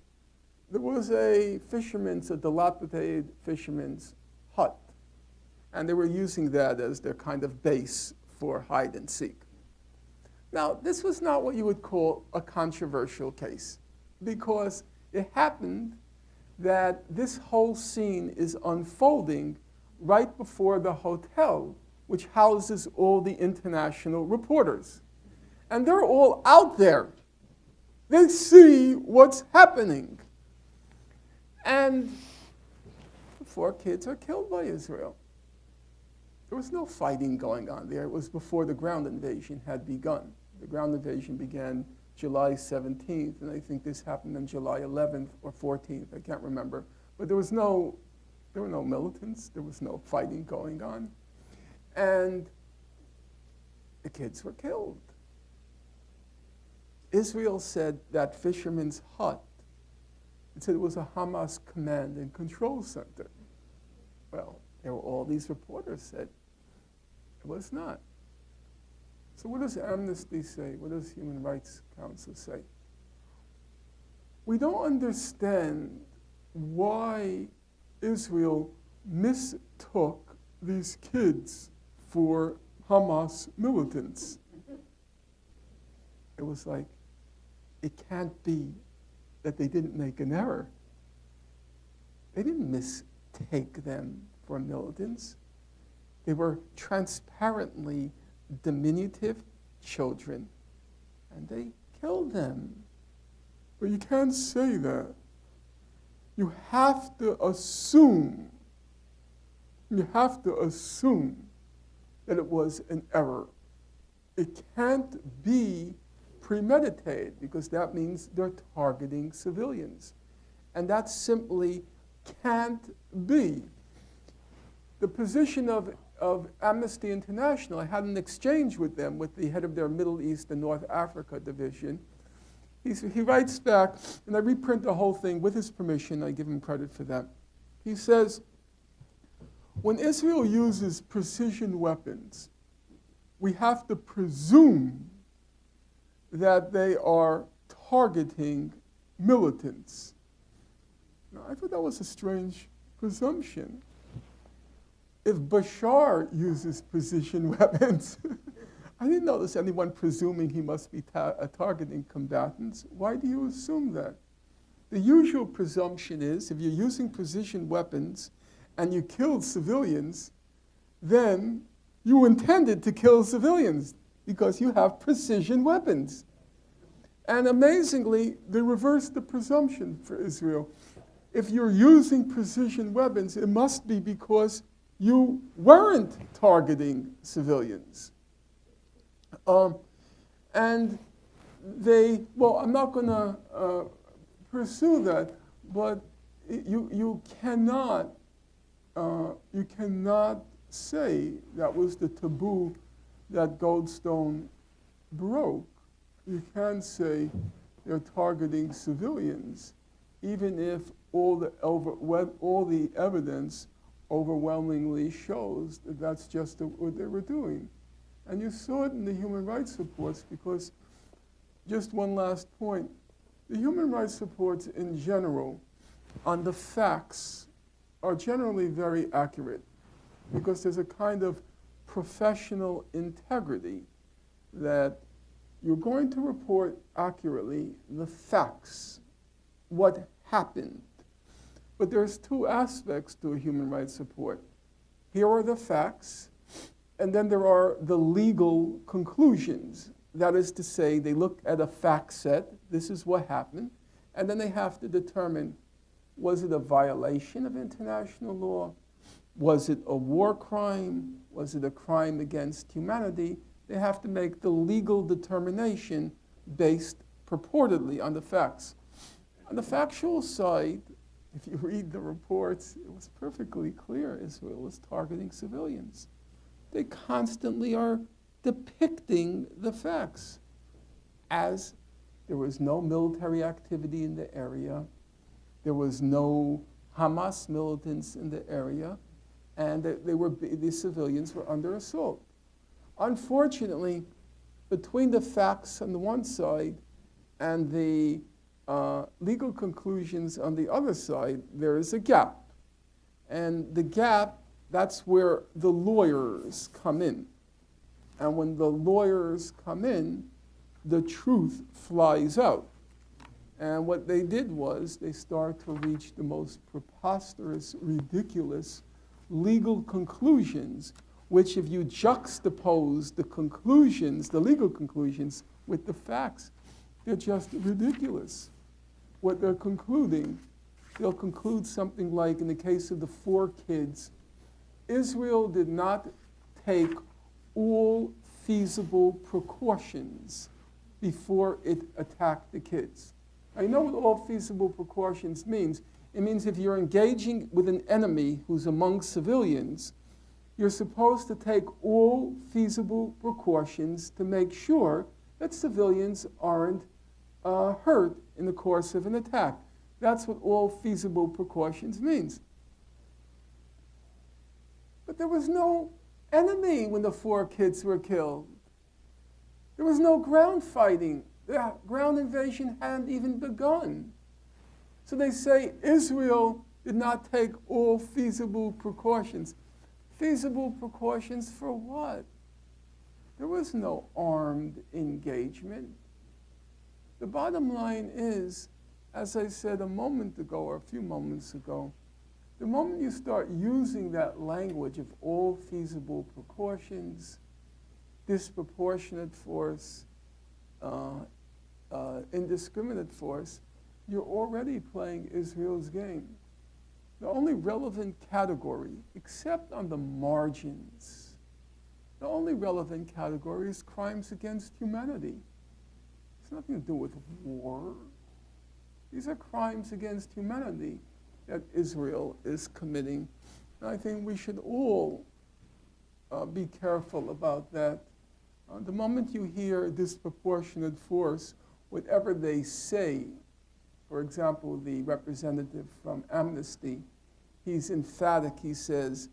there was a dilapidated fisherman's hut. And they were using that as their kind of base for hide and seek. Now, this was not what you would call a controversial case, because it happened that this whole scene is unfolding right before the hotel, which houses all the international reporters. And they're all out there. They see what's happening. And the 4 kids are killed by Israel. There was no fighting going on there. It was before the ground invasion had begun. The ground invasion began July 17th, and I think this happened on July 11th or 14th, I can't remember. But there were no militants, there was no fighting going on. And the kids were killed. Israel said that fisherman's hut, it said it was a Hamas command and control center. Well, there were all these reporters said it was not. So what does Amnesty say? What does Human Rights Council say? We don't understand why Israel mistook these kids for Hamas militants. It was like, it can't be that they didn't make an error. They didn't mistake them for militants. They were transparently diminutive children, and they killed them. But you can't say that. You have to assume that it was an error. It can't be premeditated, because that means they're targeting civilians. And that simply can't be. The position of Amnesty International, I had an exchange with them, with the head of their Middle East and North Africa division. He writes back, and I reprint the whole thing with his permission, I give him credit for that. He says, when Israel uses precision weapons, we have to presume that they are targeting militants. Now, I thought that was a strange presumption. If Bashar uses precision weapons, I didn't notice anyone presuming he must be targeting combatants. Why do you assume that? The usual presumption is if you're using precision weapons and you killed civilians, then you intended to kill civilians because you have precision weapons. And amazingly, they reversed the presumption for Israel. If you're using precision weapons, it must be because you weren't targeting civilians. And they, well, I'm not going to pursue that, but you cannot say that was the taboo that Goldstone broke. You can't say they're targeting civilians, even if all the evidence overwhelmingly shows that that's just what they were doing. And you saw it in the human rights reports, because just one last point, The human rights reports in general on the facts are generally very accurate because there's a kind of professional integrity that you're going to report accurately the facts, what happened. But there's two aspects to a human rights report. Here are the facts, and then there are the legal conclusions. That is to say, they look at a fact set, this is what happened, and then they have to determine, was it a violation of international law? Was it a war crime? Was it a crime against humanity? They have to make the legal determination based purportedly on the facts. On the factual side, if you read the reports, it was perfectly clear Israel was targeting civilians. They constantly are depicting the facts as there was no military activity in the area, there was no Hamas militants in the area, and the civilians were under assault. Unfortunately, between the facts on the one side and the legal conclusions on the other side, there is a gap. And the gap, that's where the lawyers come in. And when the lawyers come in, the truth flies out. And what they did was they start to reach the most preposterous, ridiculous legal conclusions, which if you juxtapose the conclusions, the legal conclusions, with the facts, they're just ridiculous. What they're concluding, they'll conclude something like, in the case of the 4 kids, Israel did not take all feasible precautions before it attacked the kids. Now, you know what all feasible precautions means? It means if you're engaging with an enemy who's among civilians, you're supposed to take all feasible precautions to make sure that civilians aren't hurt in the course of an attack. That's what all feasible precautions means. But there was no enemy when the 4 kids were killed. There was no ground fighting. The ground invasion hadn't even begun. So they say Israel did not take all feasible precautions. Feasible precautions for what? There was no armed engagement. The bottom line is, as I said a moment ago, or a few moments ago, the moment you start using that language of all feasible precautions, disproportionate force, indiscriminate force, you're already playing Israel's game. The only relevant category, except on the margins, the only relevant category is crimes against humanity. It's nothing to do with war. These are crimes against humanity that Israel is committing. And I think we should all be careful about that. The moment you hear disproportionate force, whatever they say, for example, the representative from Amnesty, he's emphatic. He says,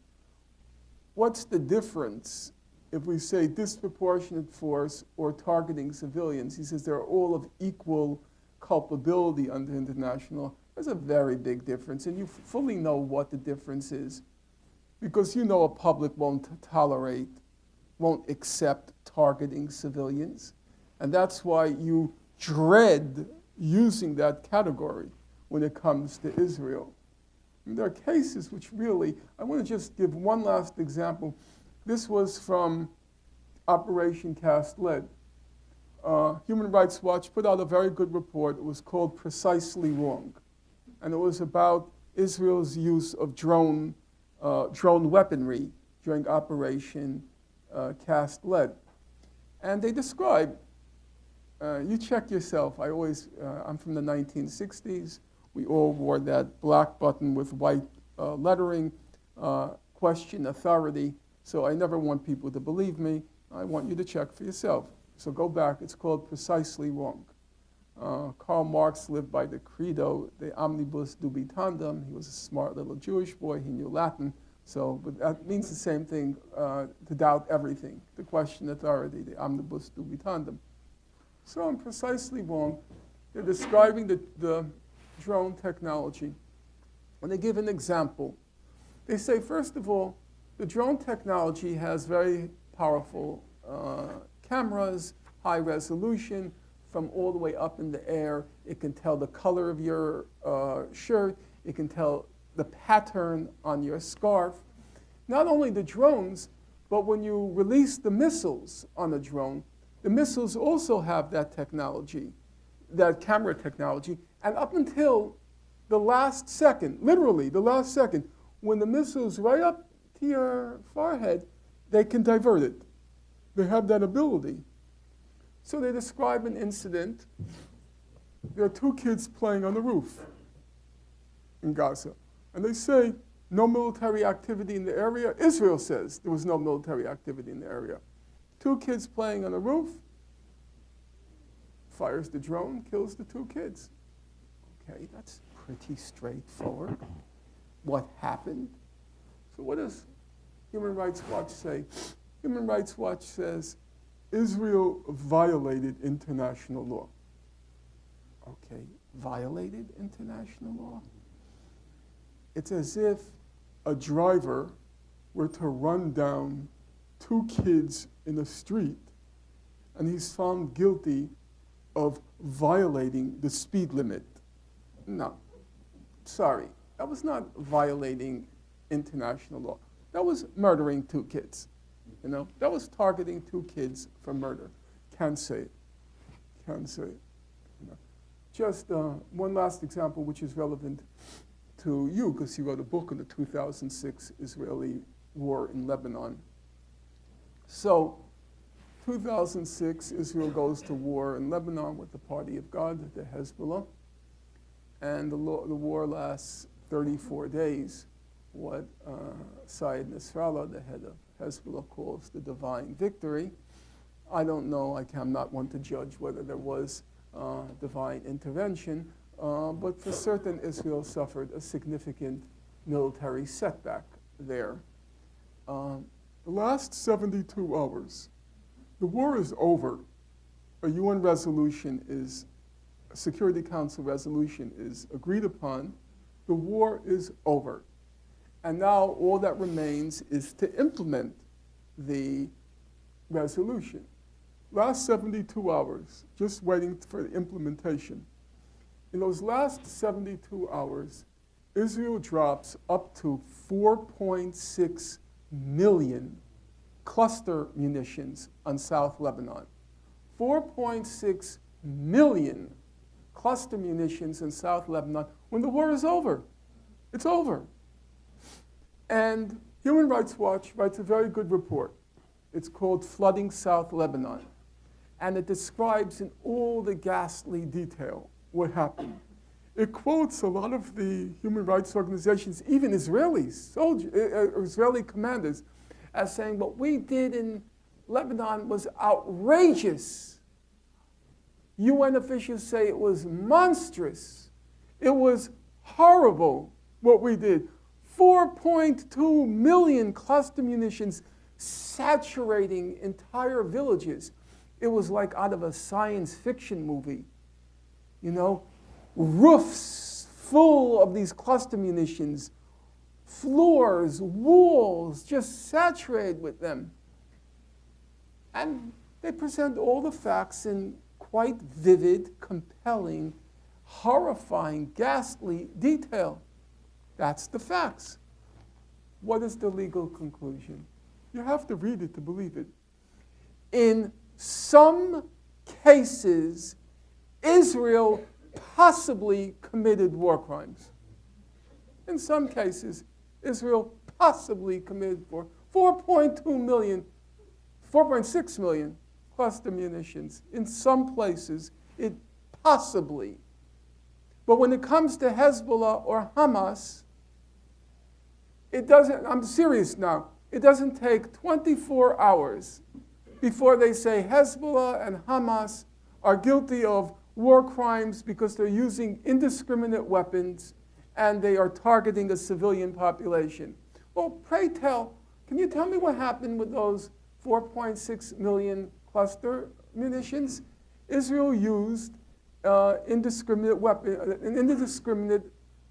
what's the difference if we say disproportionate force or targeting civilians? He says they're all of equal culpability under international. There's a very big difference, and you fully know what the difference is, because you know a public won't tolerate, won't accept targeting civilians, and that's why you dread using that category when it comes to Israel. And there are cases which really, I want to just give one last example. This was from Operation Cast Lead. Human Rights Watch put out a very good report. It was called Precisely Wrong. And it was about Israel's use of drone weaponry during Operation Cast Lead. And they describe, you check yourself, I'm from the 1960s. We all wore that black button with white lettering, question authority. So I never want people to believe me. I want you to check for yourself. So go back, it's called Precisely Wrong. Karl Marx lived by the credo, de omnibus dubitandum. He was a smart little Jewish boy, he knew Latin. So, but that means the same thing, to doubt everything, to question authority, the omnibus dubitandum. So in Precisely Wrong, They're describing the drone technology. And they give an example. They say, first of all, the drone technology has very powerful cameras, high resolution, from all the way up in the air. It can tell the color of your shirt. It can tell the pattern on your scarf. Not only the drones, but when you release the missiles on a drone, the missiles also have that technology, that camera technology. And up until the last second, literally the last second, when the missile's right up to your forehead, they can divert it. They have that ability. So they describe an incident. There are two kids playing on the roof in Gaza. And they say, no military activity in the area. Israel says there was no military activity in the area. Two kids playing on the roof, fires the drone, kills the two kids. Okay, that's pretty straightforward. What happened? So what does Human Rights Watch say? Human Rights Watch says Israel violated international law. Okay, violated international law? It's as if a driver were to run down two kids in the street and he's found guilty of violating the speed limit. No, sorry, that was not violating international law. That was murdering two kids. You know, that was targeting two kids for murder. Can't say it. Can't say it. You know. Just one last example, which is relevant to you, because you wrote a book on the 2006 Israeli war in Lebanon. So, 2006, Israel goes to war in Lebanon with the Party of God, the Hezbollah, and the war lasts 34 days, what Syed Nasrallah, the head of Hezbollah, calls the divine victory. I don't know, I'm not one to judge whether there was divine intervention, but for certain, Israel suffered a significant military setback there. The last 72 hours, the war is over. A UN resolution a Security Council resolution is agreed upon. The war is over. And now all that remains is to implement the resolution. Last 72 hours, just waiting for the implementation. In those last 72 hours, Israel drops up to 4.6 million cluster munitions on South Lebanon. 4.6 million cluster munitions in South Lebanon when the war is over. It's over. And Human Rights Watch writes a very good report. It's called Flooding South Lebanon. And it describes in all the ghastly detail what happened. It quotes a lot of the human rights organizations, even Israeli commanders, as saying what we did in Lebanon was outrageous. UN officials say it was monstrous. It was horrible what we did. 4.2 million cluster munitions saturating entire villages. It was like out of a science fiction movie. You know, roofs full of these cluster munitions, floors, walls, just saturated with them. And they present all the facts in quite vivid, compelling, horrifying, ghastly detail. That's the facts. What is the legal conclusion? You have to read it to believe it. In some cases, Israel possibly committed war crimes. In some cases, Israel possibly committed 4.6 million cluster munitions. In some places, it possibly. But when it comes to Hezbollah or Hamas, it doesn't, I'm serious now, it doesn't take 24 hours before they say Hezbollah and Hamas are guilty of war crimes because they're using indiscriminate weapons and they are targeting a civilian population. Well, pray tell, can you tell me what happened with those 4.6 million cluster munitions? Israel used indiscriminate weapon, an indiscriminate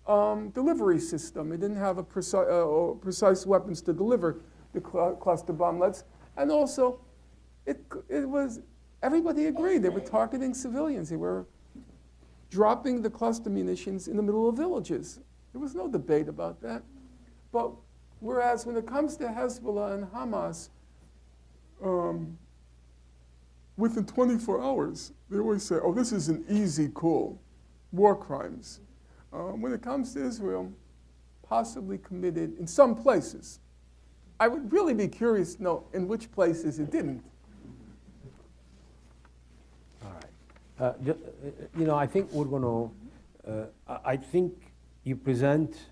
delivery system. It didn't have a precise weapons to deliver the cluster bomblets. And also, it was, everybody agreed. They were targeting civilians. They were dropping the cluster munitions in the middle of villages. There was no debate about that. But whereas when it comes to Hezbollah and Hamas, within 24 hours, they always say, oh, this is an easy call, war crimes. When it comes to Israel, possibly committed in some places. I would really be curious to know in which places it didn't. All right. I think we're going to, I think you present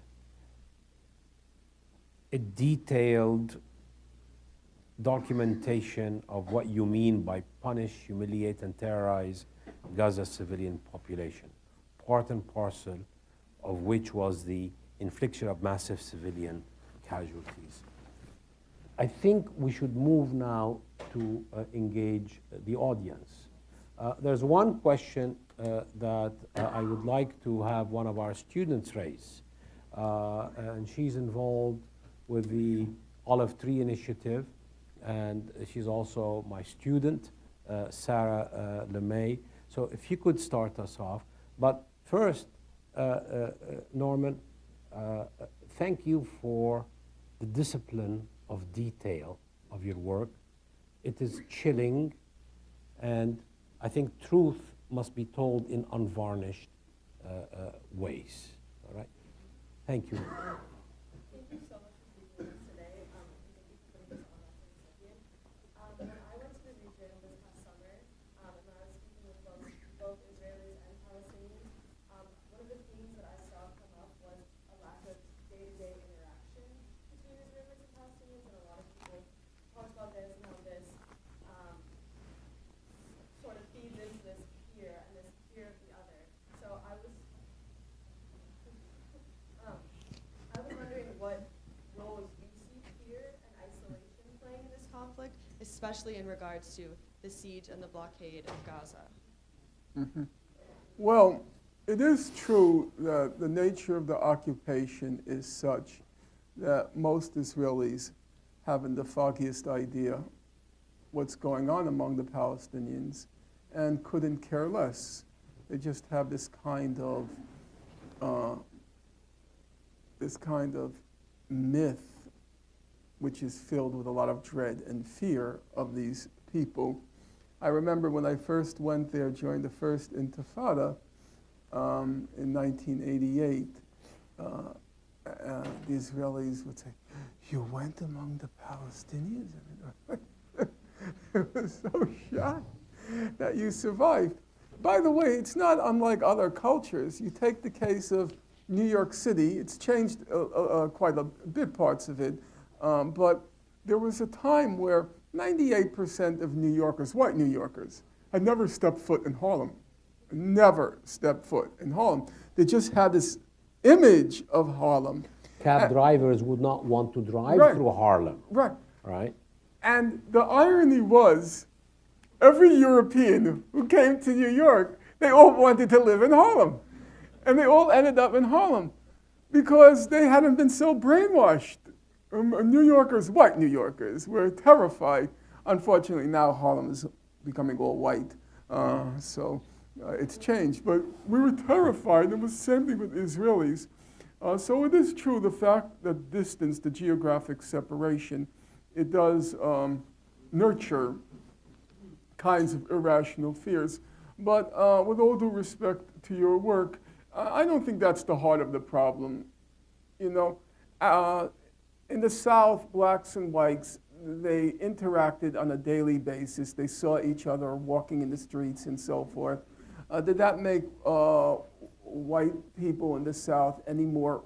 a detailed documentation of what you mean by punish, humiliate, and terrorize Gaza's civilian population, part and parcel of which was the infliction of massive civilian casualties. I think we should move now to engage the audience. There's one question that I would like to have one of our students raise, and she's involved with the Olive Tree Initiative, and she's also my student, Sarah LeMay. So if you could start us off. But first, Norman, thank you for the discipline of detail of your work. It is chilling, and I think truth must be told in unvarnished ways. All right? Thank you. Thank you so much for speaking with us today. Thank you for putting this on us in Second. When I went to the region this past summer, and when I was speaking with both Israelis and Palestinians, one of the themes that I saw come up was a lack of day-to-day interaction between Israelis and Palestinians, and a lot of people talked about this and how this sort of feeds into this fear and this fear of the other. So I was wondering what roles you see fear and isolation playing in this conflict, especially in regards to the siege and the blockade of Gaza. Mm-hmm. Well, it is true that the nature of the occupation is such that most Israelis haven't the foggiest idea what's going on among the Palestinians and couldn't care less. They just have this kind of myth which is filled with a lot of dread and fear of these people. I remember when I first went there during the first Intifada in 1988, the Israelis would say, "You went among the Palestinians?" It was so shocked that you survived. By the way, it's not unlike other cultures. You take the case of New York City. It's changed quite a bit, parts of it, but there was a time where 98% of New Yorkers, white New Yorkers, had never stepped foot in Harlem. Never stepped foot in Harlem. They just had this image of Harlem. Cab drivers would not want to drive through Harlem. Right. Right. And the irony was, every European who came to New York, they all wanted to live in Harlem. And they all ended up in Harlem because they hadn't been so brainwashed. New Yorkers, white New Yorkers, were terrified. Unfortunately, now Harlem is becoming all white, so it's changed. But we were terrified. It was the same thing with Israelis. So it is true, the fact that distance, the geographic separation, it does nurture kinds of irrational fears. But with all due respect to your work, I don't think that's the heart of the problem. You know, in the South, blacks and whites, they interacted on a daily basis. They saw each other walking in the streets and so forth. Did that make white people in the South any more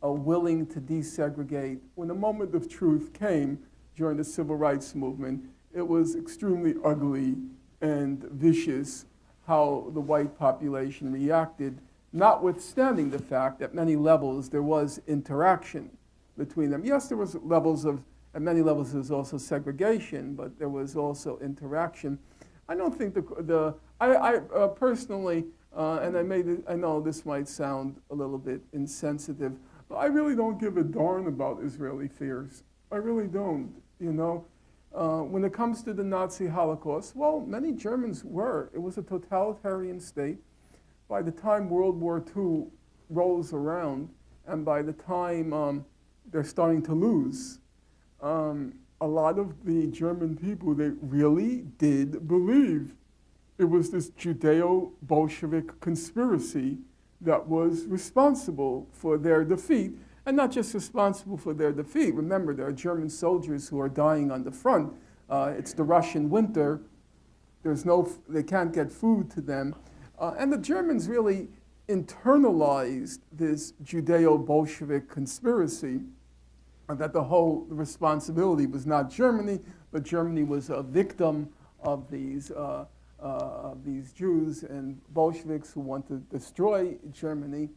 willing to desegregate? When the moment of truth came during the Civil Rights Movement, it was extremely ugly and vicious how the white population reacted, notwithstanding the fact that at many levels there was interaction between them. Yes, there was at many levels there was also segregation, but there was also interaction. I don't think the I personally, and I know this might sound a little bit insensitive, but I really don't give a darn about Israeli fears. I really don't, you know. When it comes to the Nazi Holocaust, well, many Germans were. It was a totalitarian state. By the time World War II rolls around, and by the time they're starting to lose, a lot of the German people, they really did believe it was this Judeo-Bolshevik conspiracy that was responsible for their defeat, and not just responsible for their defeat. Remember, there are German soldiers who are dying on the front. It's the Russian winter. They can't get food to them. And the Germans really internalized this Judeo-Bolshevik conspiracy, that the whole responsibility was not Germany, but Germany was a victim of these Jews and Bolsheviks who want to destroy Germany.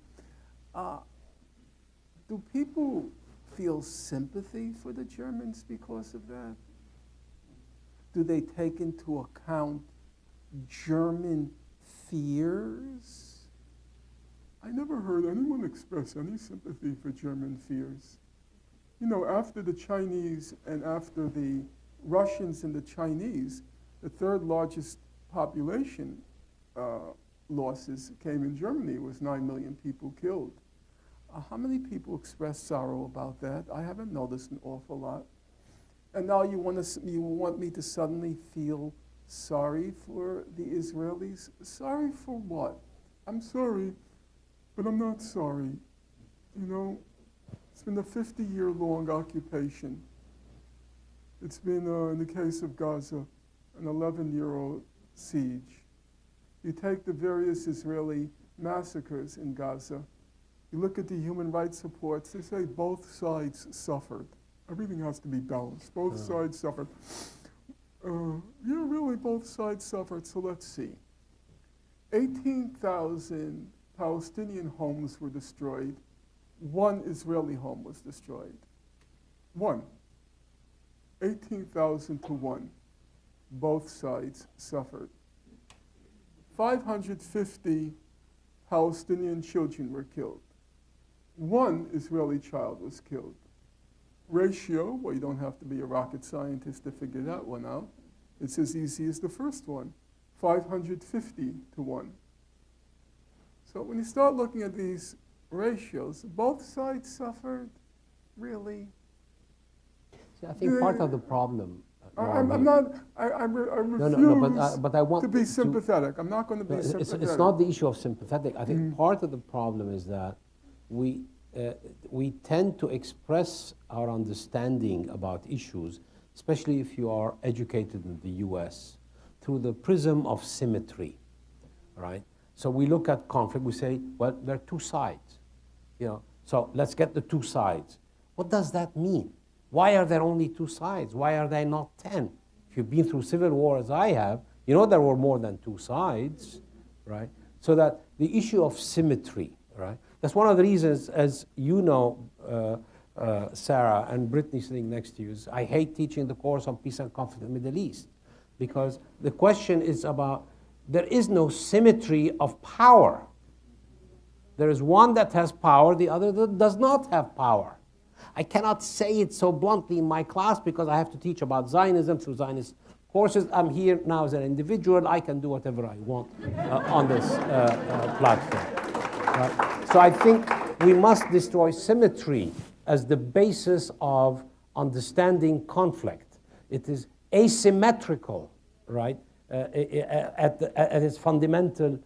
Do people feel sympathy for the Germans because of that? Do they take into account German fears? I never heard anyone express any sympathy for German fears. You know, after the Chinese and after the Russians and the Chinese, the third largest population losses came in Germany. It was 9 million people killed. How many people express sorrow about that? I haven't noticed an awful lot. And now you want me to suddenly feel sorry for the Israelis? Sorry for what? I'm sorry, but I'm not sorry. You know, it's been a 50-year-long occupation. It's been, in the case of Gaza, an 11-year-old siege. You take the various Israeli massacres in Gaza, you look at the human rights reports, they say both sides suffered. Everything has to be balanced. Both sides suffered. Yeah, really, both sides suffered. So let's see. 18,000 Palestinian homes were destroyed. 1 Israeli home was destroyed. 1. 18,000 to 1. Both sides suffered. 550 Palestinian children were killed. 1 Israeli child was killed. Ratio, well, you don't have to be a rocket scientist to figure that one out. It's as easy as the first one, 550 to 1. So when you start looking at these ratios, both sides suffered, really. See, I think part of the problem. I refuse but I want to be sympathetic. I'm not going to be sympathetic. It's not the issue of sympathetic. I think part of the problem is that we tend to express our understanding about issues, especially if you are educated in the US, through the prism of symmetry, right? So we look at conflict, we say, well, there are 2 sides, you know, so let's get the 2 sides. What does that mean? Why are there only 2 sides? Why are there not 10? If you've been through civil war as I have, you know there were more than 2 sides, right? So that the issue of symmetry, right? That's one of the reasons, as you know, Sarah and Brittany sitting next to you, is I hate teaching the course on peace and conflict in the Middle East, because the question is about, there is no symmetry of power. There is one that has power, the other that does not have power. I cannot say it so bluntly in my class because I have to teach about Zionism through Zionist courses. I'm here now as an individual. I can do whatever I want on this platform. So I think we must destroy symmetry as the basis of understanding conflict. It is asymmetrical, right, at its fundamental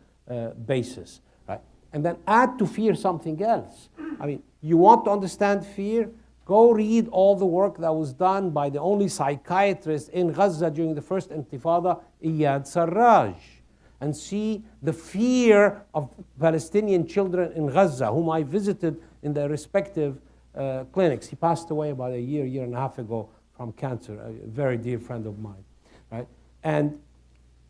basis, right? And then add to fear something else. I mean, you want to understand fear? Go read all the work that was done by the only psychiatrist in Gaza during the first Intifada, Iyad Sarraj, and see the fear of Palestinian children in Gaza, whom I visited in their respective clinics. He passed away about a year and a half ago from cancer, a very dear friend of mine, right? And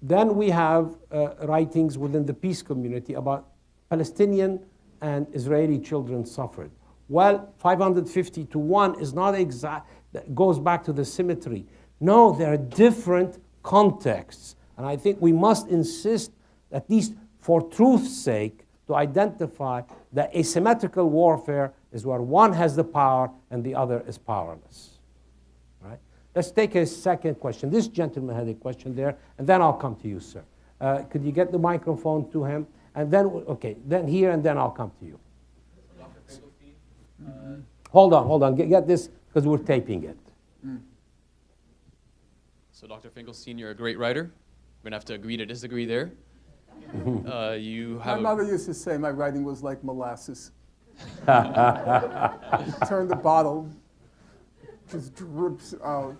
then we have writings within the peace community about Palestinian and Israeli children suffered. Well, 550 to 1 is not exact, that goes back to the symmetry. No, there are different contexts. And I think we must insist at least for truth's sake, to identify that asymmetrical warfare is where one has the power and the other is powerless. Right? Let's take a second question. This gentleman had a question there, and then I'll come to you, sir. Could you get the microphone to him? And then, okay, then here, and then I'll come to you. Dr. Finkelstein, Hold on. Get this, because we're taping it. So Dr. Finkelstein, you're a great writer. We're going to have to agree to disagree there. You My have mother used to say my writing was like molasses. Turn the bottle, just drips out.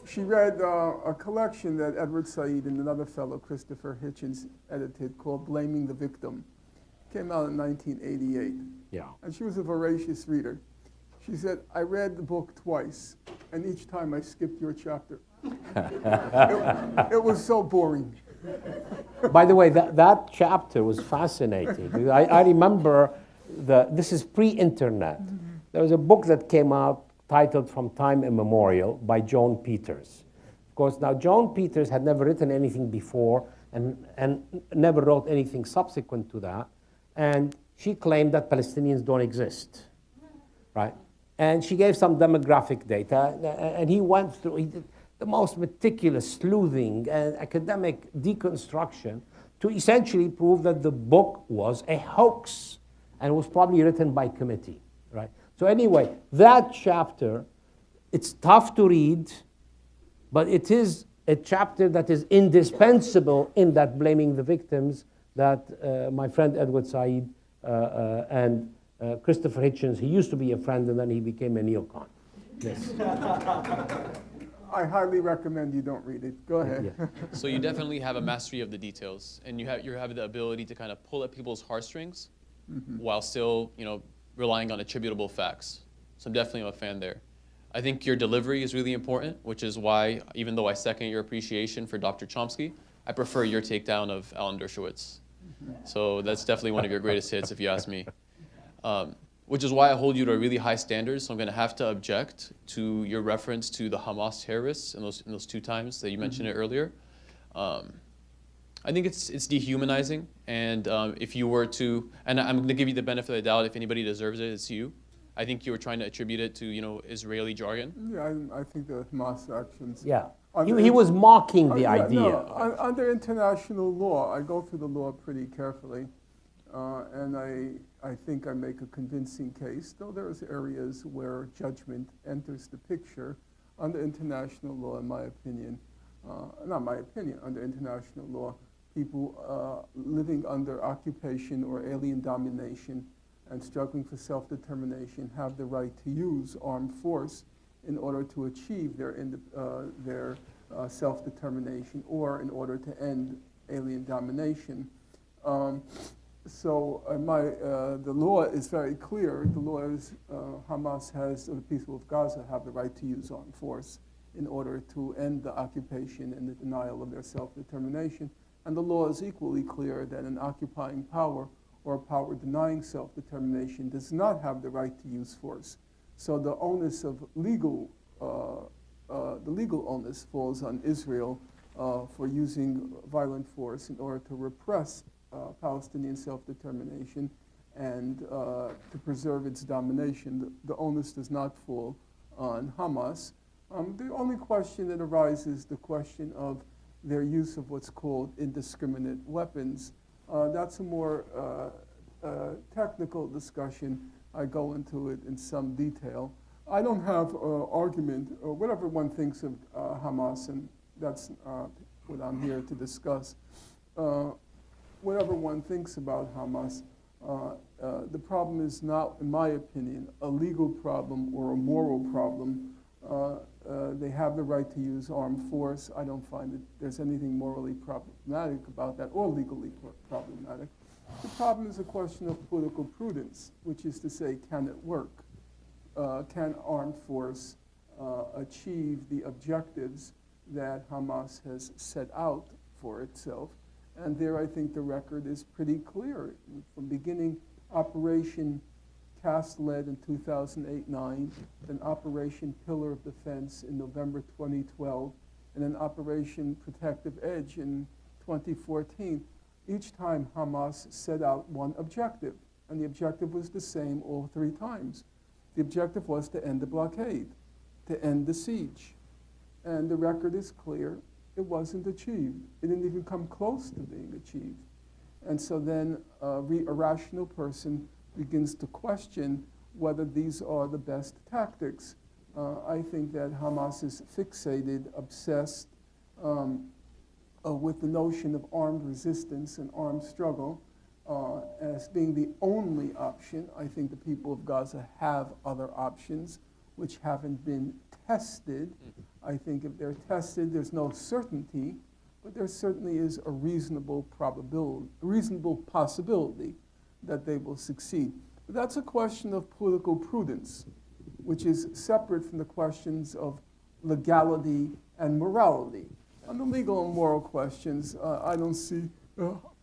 She read a collection that Edward Said and another fellow, Christopher Hitchens, edited called Blaming the Victim. Came out in 1988. Yeah. And she was a voracious reader. She said, I read the book twice, and each time I skipped your chapter. It was so boring. By the way, that chapter was fascinating. I remember, this is pre-internet. There was a book that came out titled From Time Immemorial by Joan Peters. Of course, now Joan Peters had never written anything before and never wrote anything subsequent to that. And she claimed that Palestinians don't exist, right? And she gave some demographic data, and he did the most meticulous sleuthing and academic deconstruction to essentially prove that the book was a hoax and was probably written by committee, right? So anyway, that chapter, it's tough to read, but it is a chapter that is indispensable in that blaming the victims that my friend Edward Said and Christopher Hitchens, he used to be a friend and then he became a neocon. Yes. I highly recommend you don't read it. Go ahead. Yeah. So you definitely have a mastery of the details, and you have the ability to kind of pull at people's heartstrings while still, relying on attributable facts. So I'm definitely a fan there. I think your delivery is really important, which is why, even though I second your appreciation for Dr. Chomsky, I prefer your takedown of Alan Dershowitz. So that's definitely one of your greatest hits, if you ask me. Which is why I hold you to a really high standard. So I'm going to have to object to your reference to the Hamas terrorists in those 2 times that you mentioned it earlier. I think it's dehumanizing, and if you were to, and I'm going to give you the benefit of the doubt, if anybody deserves it, it's you. I think you were trying to attribute it to Israeli jargon. Yeah, I think the Hamas actions. Yeah. He was mocking the Yeah, idea. no, under international law, I go through the law pretty carefully, and I think I make a convincing case, though there's areas where judgment enters the picture. Under international law, in my opinion, not my opinion, under international law, people living under occupation or alien domination and struggling for self-determination have the right to use armed force in order to achieve their self-determination or in order to end alien domination. So the law is very clear. The law is Hamas or the people of Gaza have the right to use armed force in order to end the occupation and the denial of their self-determination. And the law is equally clear that an occupying power or a power denying self-determination does not have the right to use force. So the onus of the legal onus falls on Israel for using violent force in order to repress Palestinian self-determination and to preserve its domination. The onus does not fall on Hamas. The only question that arises is the question of their use of what's called indiscriminate weapons. That's a more technical discussion. I go into it in some detail. I don't have argument, or whatever one thinks of Hamas, and that's what I'm here to discuss. Whatever one thinks about Hamas, the problem is not, in my opinion, a legal problem or a moral problem. They have the right to use armed force. I don't find that there's anything morally problematic about that or legally problematic. The problem is a question of political prudence, which is to say, can it work? Can armed force achieve the objectives that Hamas has set out for itself? And there I think the record is pretty clear. From beginning, Operation Cast Lead in 2008-9, then Operation Pillar of Defense in November 2012, and then Operation Protective Edge in 2014, each time Hamas set out one objective, and the objective was the same all 3 times. The objective was to end the blockade, to end the siege. And the record is clear, it wasn't achieved. It didn't even come close to being achieved. And so then a rational person begins to question whether these are the best tactics. I think that Hamas is fixated, obsessed with the notion of armed resistance and armed struggle as being the only option. I think the people of Gaza have other options which haven't been tested. I think if they're tested, there's no certainty, but there certainly is a reasonable possibility that they will succeed. But that's a question of political prudence, which is separate from the questions of legality and morality. On the legal and moral questions, I don't see,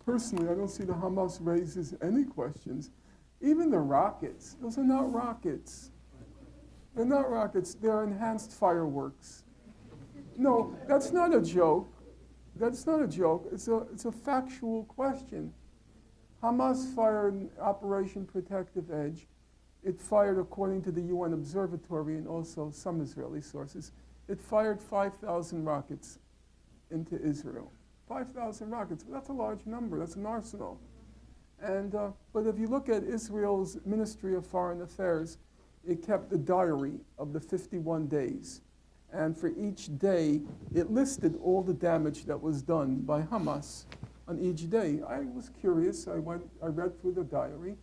personally, I don't see the Hamas raises any questions. Even the rockets, those are not rockets. They're not rockets, they're enhanced fireworks. No, that's not a joke. That's not a joke, it's a factual question. Hamas fired Operation Protective Edge. It fired, according to the UN Observatory and also some Israeli sources, it fired 5,000 rockets into Israel. 5,000 rockets, well, that's a large number, that's an arsenal. And, but if you look at Israel's Ministry of Foreign Affairs, it kept a diary of the 51 days. And for each day, it listed all the damage that was done by Hamas on each day. I was curious, I read through the diary,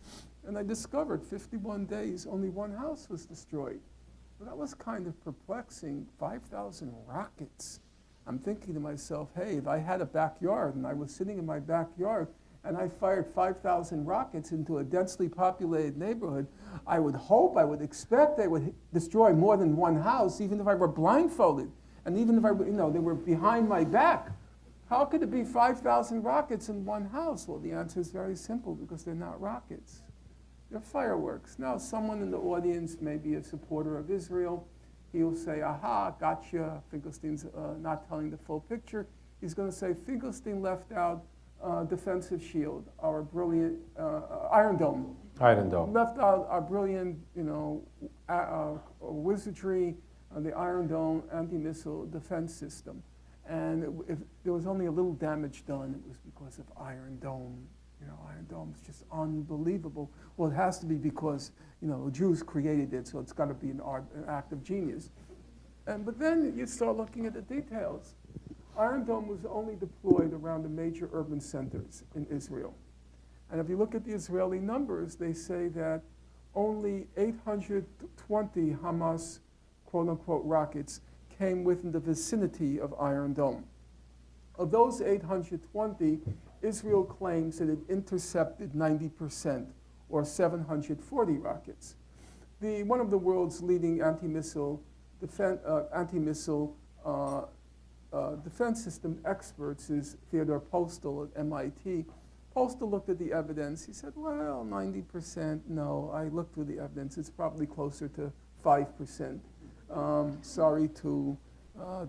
and I discovered 51 days, only one house was destroyed. Well, that was kind of perplexing, 5,000 rockets. I'm thinking to myself, hey, if I had a backyard and I was sitting in my backyard and I fired 5,000 rockets into a densely populated neighborhood, I would hope, I would expect they would destroy more than one house, even if I were blindfolded, and even if they were behind my back. How could it be 5,000 rockets in one house? Well, the answer is very simple, because they're not rockets. They're fireworks. Now, someone in the audience may be a supporter of Israel. He'll say, aha, gotcha, Finkelstein's not telling the full picture. He's going to say, Finkelstein left out defensive shield, our brilliant Iron Dome. Iron Dome. Left out our brilliant, wizardry, the Iron Dome anti-missile defense system. And if there was only a little damage done, it was because of Iron Dome. Iron Dome is just unbelievable. Well, it has to be because, Jews created it, so it's got to be an act of genius. But then you start looking at the details. Iron Dome was only deployed around the major urban centers in Israel. And if you look at the Israeli numbers, they say that only 820 Hamas, quote-unquote, rockets came within the vicinity of Iron Dome. Of those 820, Israel claims that it intercepted 90%, or 740 rockets. One of the world's leading anti-missile defense system experts is Theodore Postel at MIT. Postel looked at the evidence. He said, well, 90%, no. I looked through the evidence. It's probably closer to 5%. Sorry to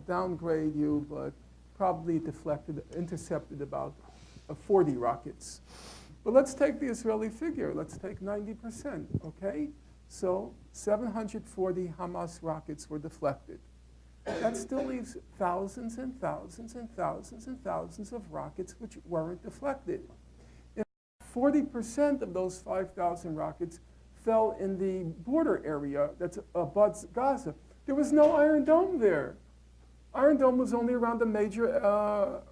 downgrade you, but probably intercepted about 40 rockets. But let's take the Israeli figure. Let's take 90%, okay? So 740 Hamas rockets were deflected. That still leaves thousands and thousands and thousands and thousands of rockets which weren't deflected. If 40% of those 5,000 rockets fell in the border area that abuts Gaza, there was no Iron Dome there. Iron Dome was only around the major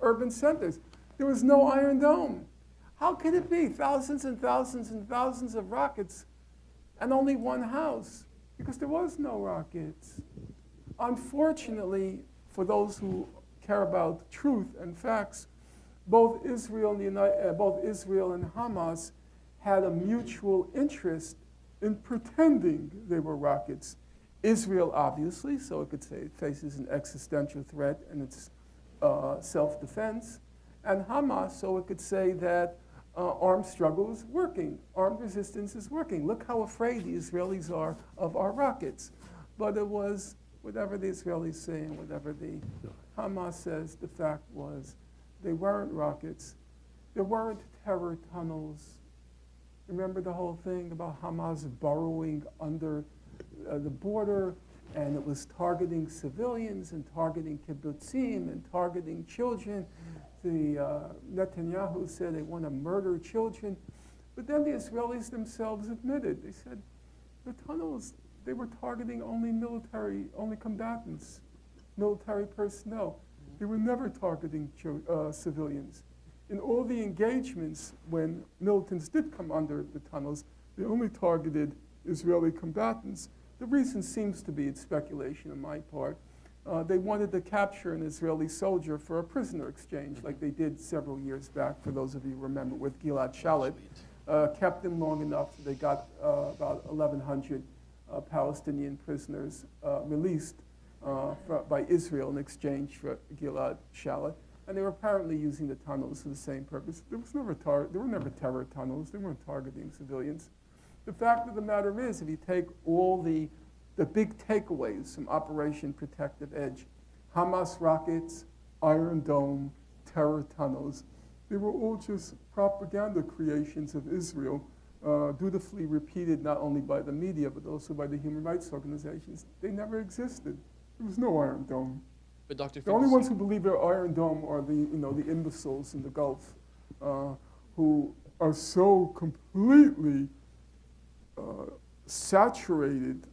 urban centers. There was no Iron Dome. How could it be thousands and thousands and thousands of rockets and only one house? Because there was no rockets. Unfortunately, for those who care about truth and facts, both Israel and Hamas had a mutual interest in pretending they were rockets. Israel, obviously, so it could say it faces an existential threat and it's self-defense. And Hamas, so it could say that armed struggle is working, armed resistance is working. Look how afraid the Israelis are of our rockets. But it was, whatever the Israelis say and whatever the Hamas says, the fact was They weren't rockets. There weren't terror tunnels. Remember the whole thing about Hamas burrowing under the border, and it was targeting civilians and targeting kibbutzim and targeting children. Netanyahu said they want to murder children. But then the Israelis themselves admitted, they said the tunnels, they were targeting only combatants, military personnel. They were never targeting civilians. In all the engagements, when militants did come under the tunnels, they only targeted Israeli combatants. The reason seems to be, it's speculation on my part, they wanted to capture an Israeli soldier for a prisoner exchange, like they did several years back, for those of you who remember, with Gilad Shalit. Kept him long enough that they got about 1,100 Palestinian prisoners released by Israel in exchange for Gilad Shalit. And they were apparently using the tunnels for the same purpose. There were never terror tunnels. They weren't targeting civilians. The fact of the matter is, if you take all the big takeaways from Operation Protective Edge, Hamas rockets, Iron Dome, terror tunnels, they were all just propaganda creations of Israel, dutifully repeated not only by the media, but also by the human rights organizations. They never existed. There was no Iron Dome. But Dr. The only ones who believe there are Iron Dome are the imbeciles in the Gulf, who are so completely saturated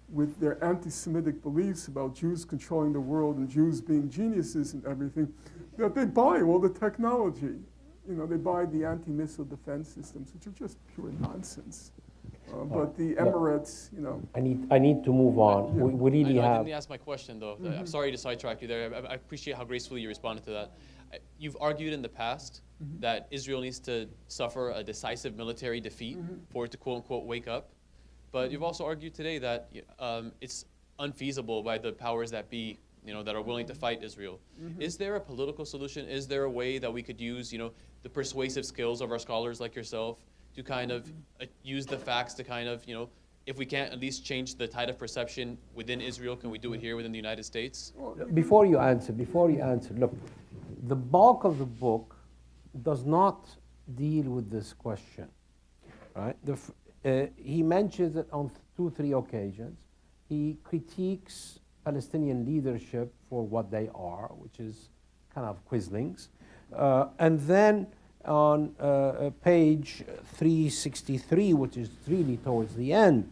with their anti-Semitic beliefs about Jews controlling the world and Jews being geniuses and everything, that they buy all the technology. They buy the anti-missile defense systems, which are just pure nonsense. But the Emirates, I need to move on. Yeah. We really I have. didn't ask my question, though. I'm sorry to sidetrack you there. I appreciate how gracefully you responded to that. You've argued in the past that Israel needs to suffer a decisive military defeat for it to, quote unquote, wake up. But you've also argued today that it's unfeasible by the powers that be, that are willing to fight Israel. Is there a political solution? Is there a way that we could use, the persuasive skills of our scholars like yourself to kind of use the facts to kind of, if we can't at least change the tide of perception within Israel, can we do it here within the United States? Before you answer, look, the bulk of the book does not deal with this question, right? He mentions it on 2-3 occasions. He critiques Palestinian leadership for what they are, which is kind of quislings. And then on page 363, which is really towards the end,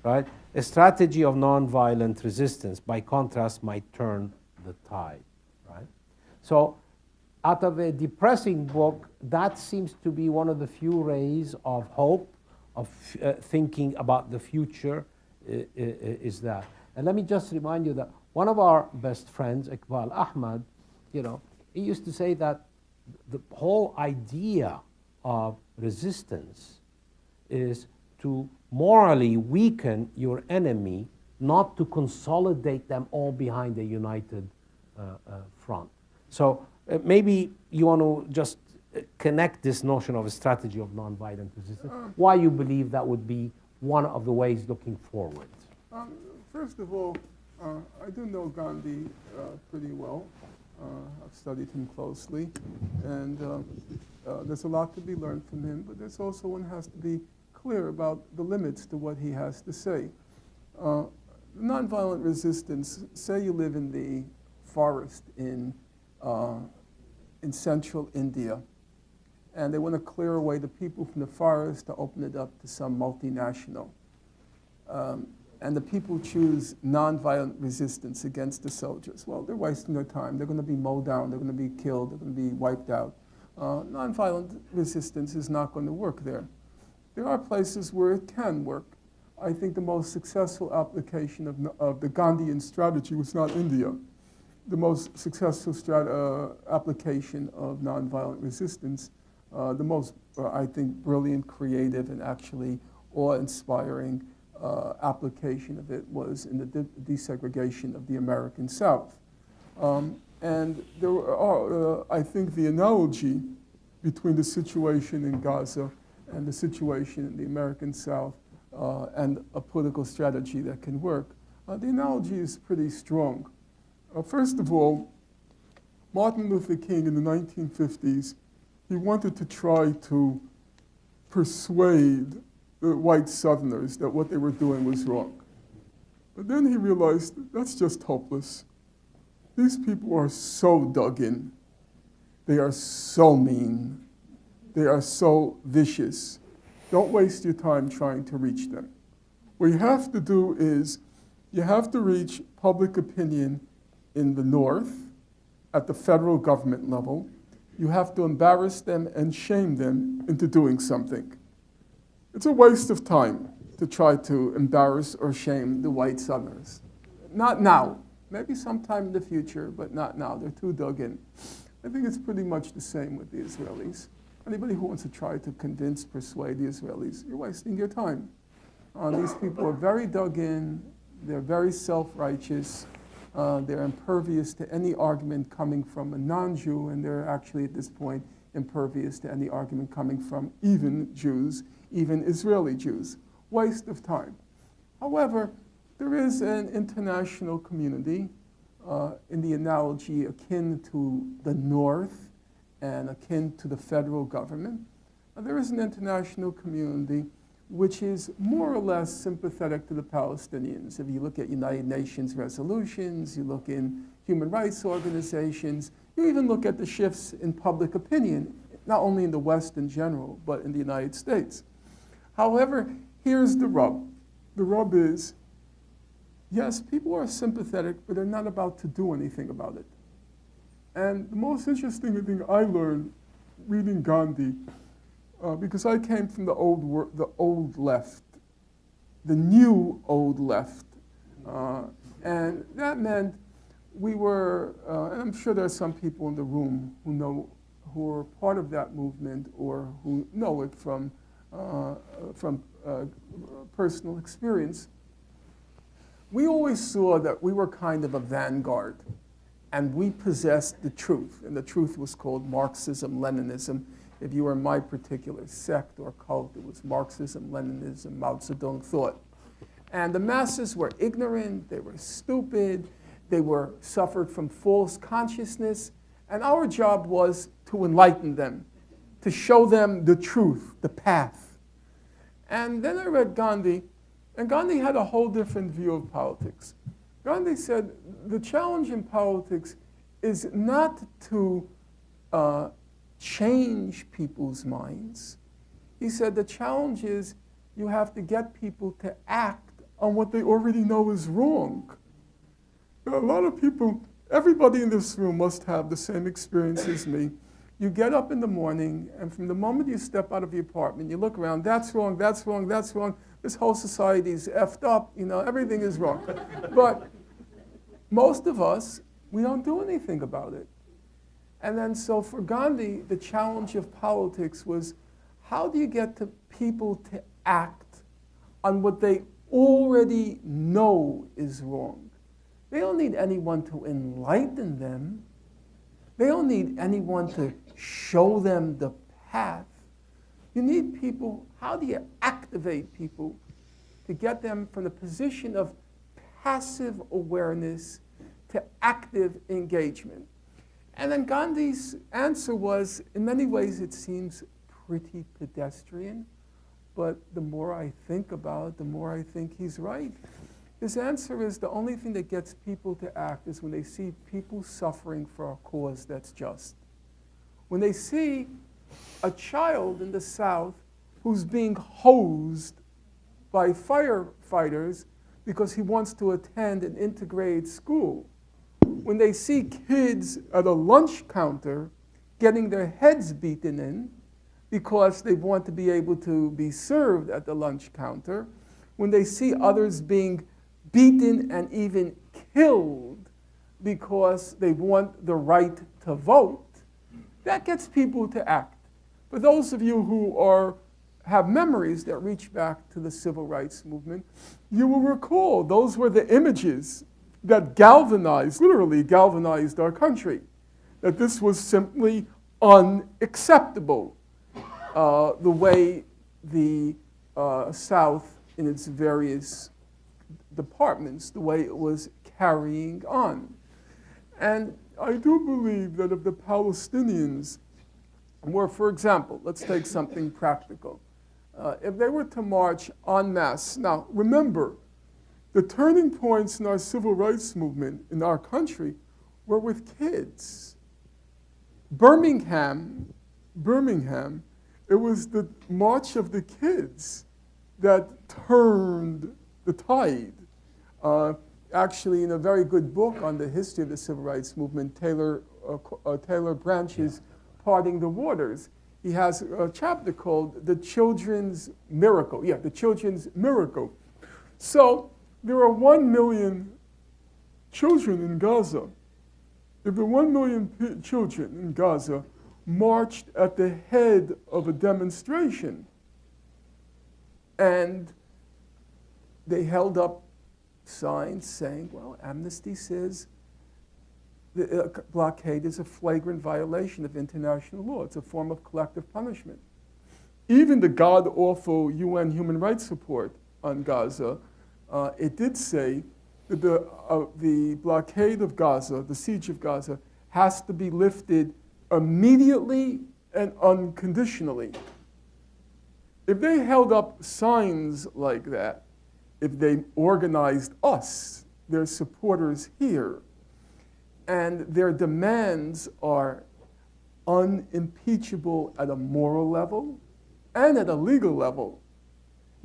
right? A strategy of nonviolent resistance, by contrast, might turn the tide, right? So out of a depressing book, that seems to be one of the few rays of hope, of thinking about the future, is that. And let me just remind you that one of our best friends, Iqbal Ahmad, he used to say that the whole idea of resistance is to morally weaken your enemy, not to consolidate them all behind a united front. So maybe you want to just connect this notion of a strategy of nonviolent resistance, why you believe that would be one of the ways looking forward. First of all, I do know Gandhi pretty well. I've studied him closely, and there's a lot to be learned from him, but there's also one has to be clear about the limits to what he has to say. Nonviolent resistance, say you live in the forest in central India, and they want to clear away the people from the forest to open it up to some multinational. And the people choose nonviolent resistance against the soldiers. Well, they're wasting their time. They're going to be mowed down. They're going to be killed. They're going to be wiped out. Nonviolent resistance is not going to work there. There are places where it can work. I think the most successful application of the Gandhian strategy was not India. The most successful application of nonviolent resistance, the most, I think, brilliant, creative, and actually awe-inspiring application of it was in the desegregation of the American South. And there are, I think the analogy between the situation in Gaza and the situation in the American South and a political strategy that can work, the analogy is pretty strong. First of all, Martin Luther King in the 1950s, he wanted to try to persuade the white Southerners that what they were doing was wrong. But then he realized that's just hopeless. These people are so dug in. They are so mean. They are so vicious. Don't waste your time trying to reach them. What you have to do is you have to reach public opinion in the North at the federal government level. You have to embarrass them and shame them into doing something. It's a waste of time to try to embarrass or shame the white Southerners. Not now. Maybe sometime in the future, but not now. They're too dug in. I think it's pretty much the same with the Israelis. Anybody who wants to try to convince, persuade the Israelis, you're wasting your time. These people are very dug in. They're very self-righteous. They're impervious to any argument coming from a non-Jew, and they're actually at this point impervious to any argument coming from even Jews, even Israeli Jews. Waste of time. However, there is an international community, in the analogy akin to the North and akin to the federal government. There is an international community which is more or less sympathetic to the Palestinians. If you look at United Nations resolutions, you look in human rights organizations, you even look at the shifts in public opinion, not only in the West in general, but in the United States. However, here's the rub. The rub is, yes, people are sympathetic, but they're not about to do anything about it. And the most interesting thing I learned reading Gandhi, because I came from the old left, the new old left. And that meant we were, and I'm sure there are some people in the room who are part of that movement or who know it from personal experience. We always saw that we were kind of a vanguard, and we possessed the truth, and the truth was called Marxism, Leninism. If you were in my particular sect or cult, it was Marxism, Leninism, Mao Zedong thought. And the masses were ignorant, they were stupid, they suffered from false consciousness, and our job was to enlighten them, to show them the truth, the path. And then I read Gandhi, and Gandhi had a whole different view of politics. Gandhi said the challenge in politics is not to change people's minds. He said the challenge is you have to get people to act on what they already know is wrong. There are a lot of people, everybody in this room must have the same experience as me. You get up in the morning, and from the moment you step out of the apartment, you look around, that's wrong, that's wrong, that's wrong. This whole society is effed up, everything is wrong. But most of us, we don't do anything about it. And then so for Gandhi, the challenge of politics was, how do you get people to act on what they already know is wrong? They don't need anyone to enlighten them. They don't need anyone to show them the path. You need people, how do you activate people to get them from the position of passive awareness to active engagement? And then Gandhi's answer was, in many ways it seems pretty pedestrian, but the more I think about it, the more I think he's right. His answer is the only thing that gets people to act is when they see people suffering for a cause that's just. When they see a child in the South who's being hosed by firefighters because he wants to attend an integrated school. When they see kids at a lunch counter getting their heads beaten in because they want to be able to be served at the lunch counter. When they see others being beaten and even killed because they want the right to vote, that gets people to act. For those of you who have memories that reach back to the civil rights movement, you will recall those were the images that literally galvanized our country, that this was simply unacceptable, the way the South in its various departments, the way it was carrying on. And I do believe that if the Palestinians were, for example, let's take something practical. If they were to march en masse, now remember, the turning points in our civil rights movement in our country were with kids. Birmingham, it was the march of the kids that turned the tide. Actually, in a very good book on the history of the civil rights movement, Taylor Branch's Parting the Waters, he has a chapter called The Children's Miracle. Yeah, The Children's Miracle. So there are 1 million children in Gaza. If the 1 million children in Gaza marched at the head of a demonstration and they held up signs saying, well, Amnesty says the blockade is a flagrant violation of international law. It's a form of collective punishment. Even the god-awful UN human rights report on Gaza, it did say that the blockade of Gaza, the siege of Gaza, has to be lifted immediately and unconditionally. If they held up signs like that, if they organized us, their supporters here, and their demands are unimpeachable at a moral level and at a legal level,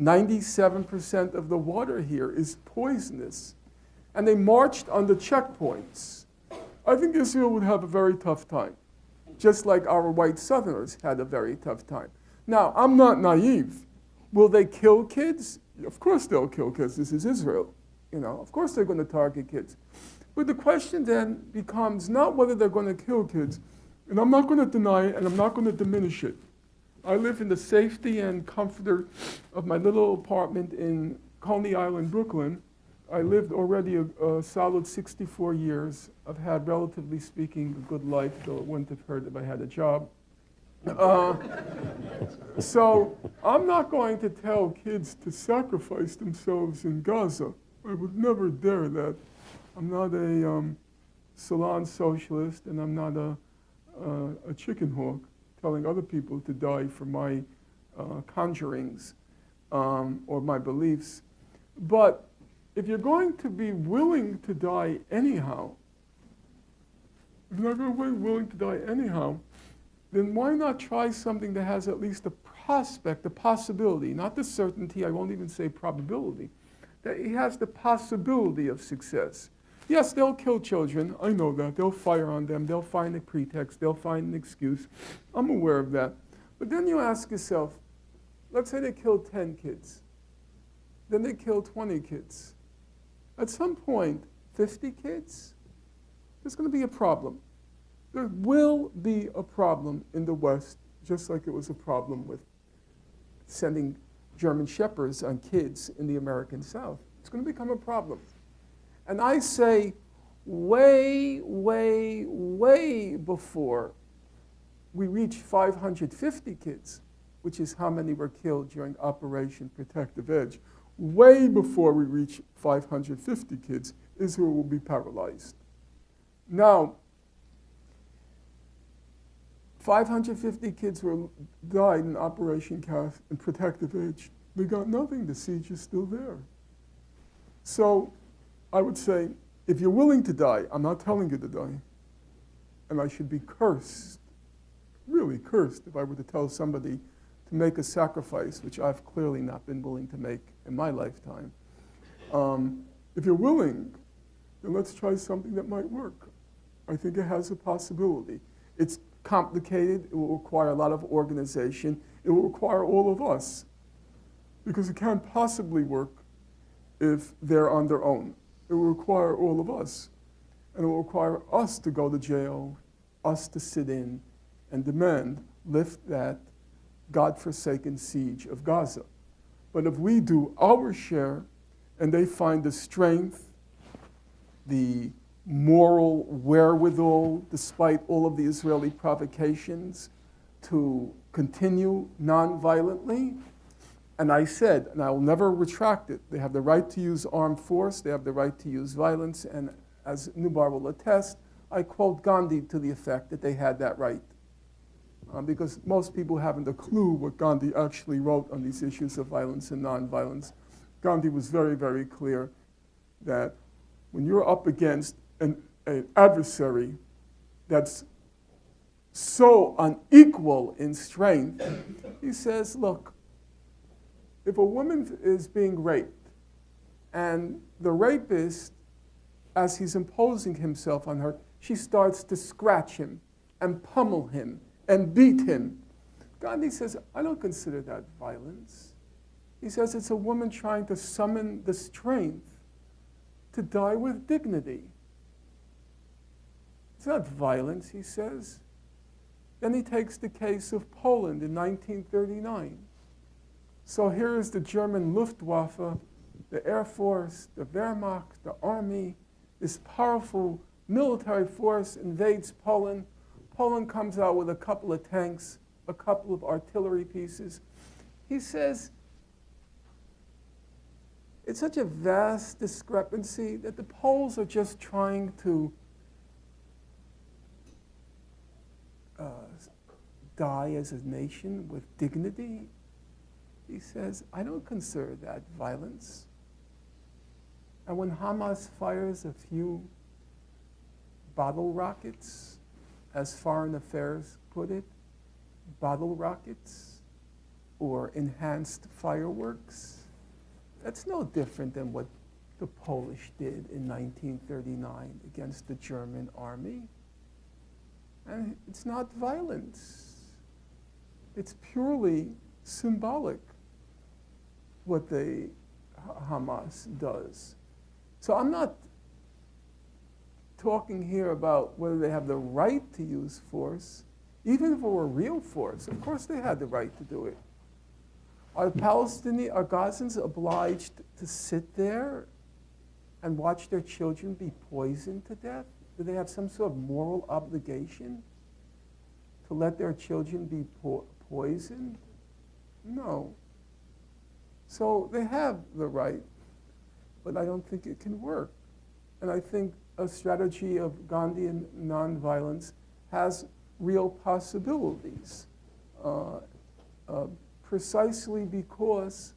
97% of the water here is poisonous, and they marched on the checkpoints, I think Israel would have a very tough time, just like our white Southerners had a very tough time. Now, I'm not naive. Will they kill kids? Of course they'll kill kids. This is Israel. Of course they're going to target kids. But the question then becomes not whether they're going to kill kids, and I'm not going to deny it, and I'm not going to diminish it. I live in the safety and comfort of my little apartment in Coney Island, Brooklyn. I lived already a solid 64 years. I've had, relatively speaking, a good life, though it wouldn't have hurt if I had a job. So I'm not going to tell kids to sacrifice themselves in Gaza. I would never dare that. I'm not a salon socialist, and I'm not a chicken hawk telling other people to die for my conjurings or my beliefs. But if you're going to be willing to die anyhow, then why not try something that has at least a prospect, a possibility, not the certainty, I won't even say probability, that it has the possibility of success. Yes, they'll kill children, I know that. They'll fire on them, they'll find a pretext, they'll find an excuse. I'm aware of that. But then you ask yourself, let's say they killed 10 kids. Then they killed 20 kids. At some point, 50 kids? There's going to be a problem. There will be a problem in the West, just like it was a problem with sending German shepherds on kids in the American South. It's going to become a problem. And I say way, way, way before we reach 550 kids, which is how many were killed during Operation Protective Edge, way before we reach 550 kids, Israel will be paralyzed. Now, 550 kids died in Operation Protective Edge. They got nothing. The siege is still there. So I would say, if you're willing to die, I'm not telling you to die, and I should be cursed, really cursed, if I were to tell somebody to make a sacrifice, which I've clearly not been willing to make in my lifetime. If you're willing, then let's try something that might work. I think it has a possibility. It's complicated. It will require a lot of organization. It will require all of us, because it can't possibly work if they're on their own. It will require all of us. And it will require us to go to jail, us to sit in and demand, lift that God-forsaken siege of Gaza. But if we do our share and they find the strength, the moral wherewithal, despite all of the Israeli provocations, to continue non-violently, and I said, and I will never retract it, they have the right to use armed force, they have the right to use violence, and as Nubar will attest, I quote Gandhi to the effect that they had that right. Because most people haven't a clue what Gandhi actually wrote on these issues of violence and nonviolence. Gandhi was very, very clear that when you're up against an adversary that's so unequal in strength, he says, look, if a woman is being raped and the rapist, as he's imposing himself on her, she starts to scratch him and pummel him and beat him, Gandhi says, I don't consider that violence. He says it's a woman trying to summon the strength to die with dignity. It's not violence, he says. Then he takes the case of Poland in 1939. So here is the German Luftwaffe, the Air Force, the Wehrmacht, the army, this powerful military force invades Poland. Poland comes out with a couple of tanks, a couple of artillery pieces. He says, it's such a vast discrepancy that the Poles are just trying to die as a nation with dignity. He says, I don't consider that violence. And when Hamas fires a few bottle rockets, as Foreign Affairs put it, bottle rockets or enhanced fireworks, that's no different than what the Polish did in 1939 against the German army. And it's not violence. It's purely symbolic what the Hamas does. So I'm not talking here about whether they have the right to use force, even if it were real force. Of course they had the right to do it. Are Gazans obliged to sit there and watch their children be poisoned to death? Do they have some sort of moral obligation to let their children be poisoned? No. So they have the right, but I don't think it can work. And I think a strategy of Gandhian nonviolence has real possibilities, precisely because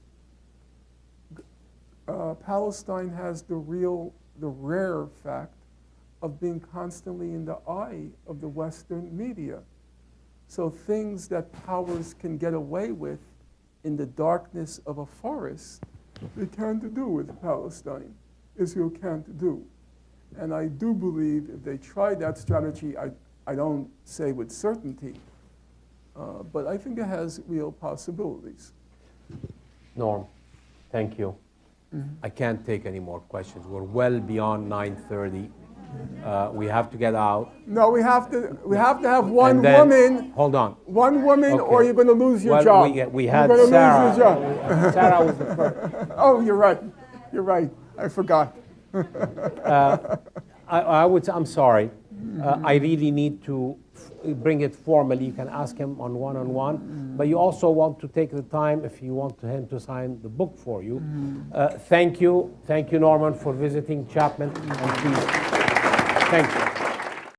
Palestine has the rare fact of being constantly in the eye of the Western media. So things that powers can get away with in the darkness of a forest, they can't do with Palestine. Israel can't do. And I do believe if they try that strategy, I don't say with certainty, but I think it has real possibilities. Norm, thank you. I can't take any more questions. We're well beyond 9:30. We have to get out. No, we have to have one And then- woman. Hold on. One woman, or Okay. you're going to lose your Well, job. we had you're going to Sarah. lose your job. Sarah was the first. Oh, you're right. You're right. I forgot. I'm sorry. I really need to bring it formally. You can ask him on one-on-one, but you also want to take the time if you want him to sign the book for you. Thank you, Norman, for visiting Chapman, and please, thank you.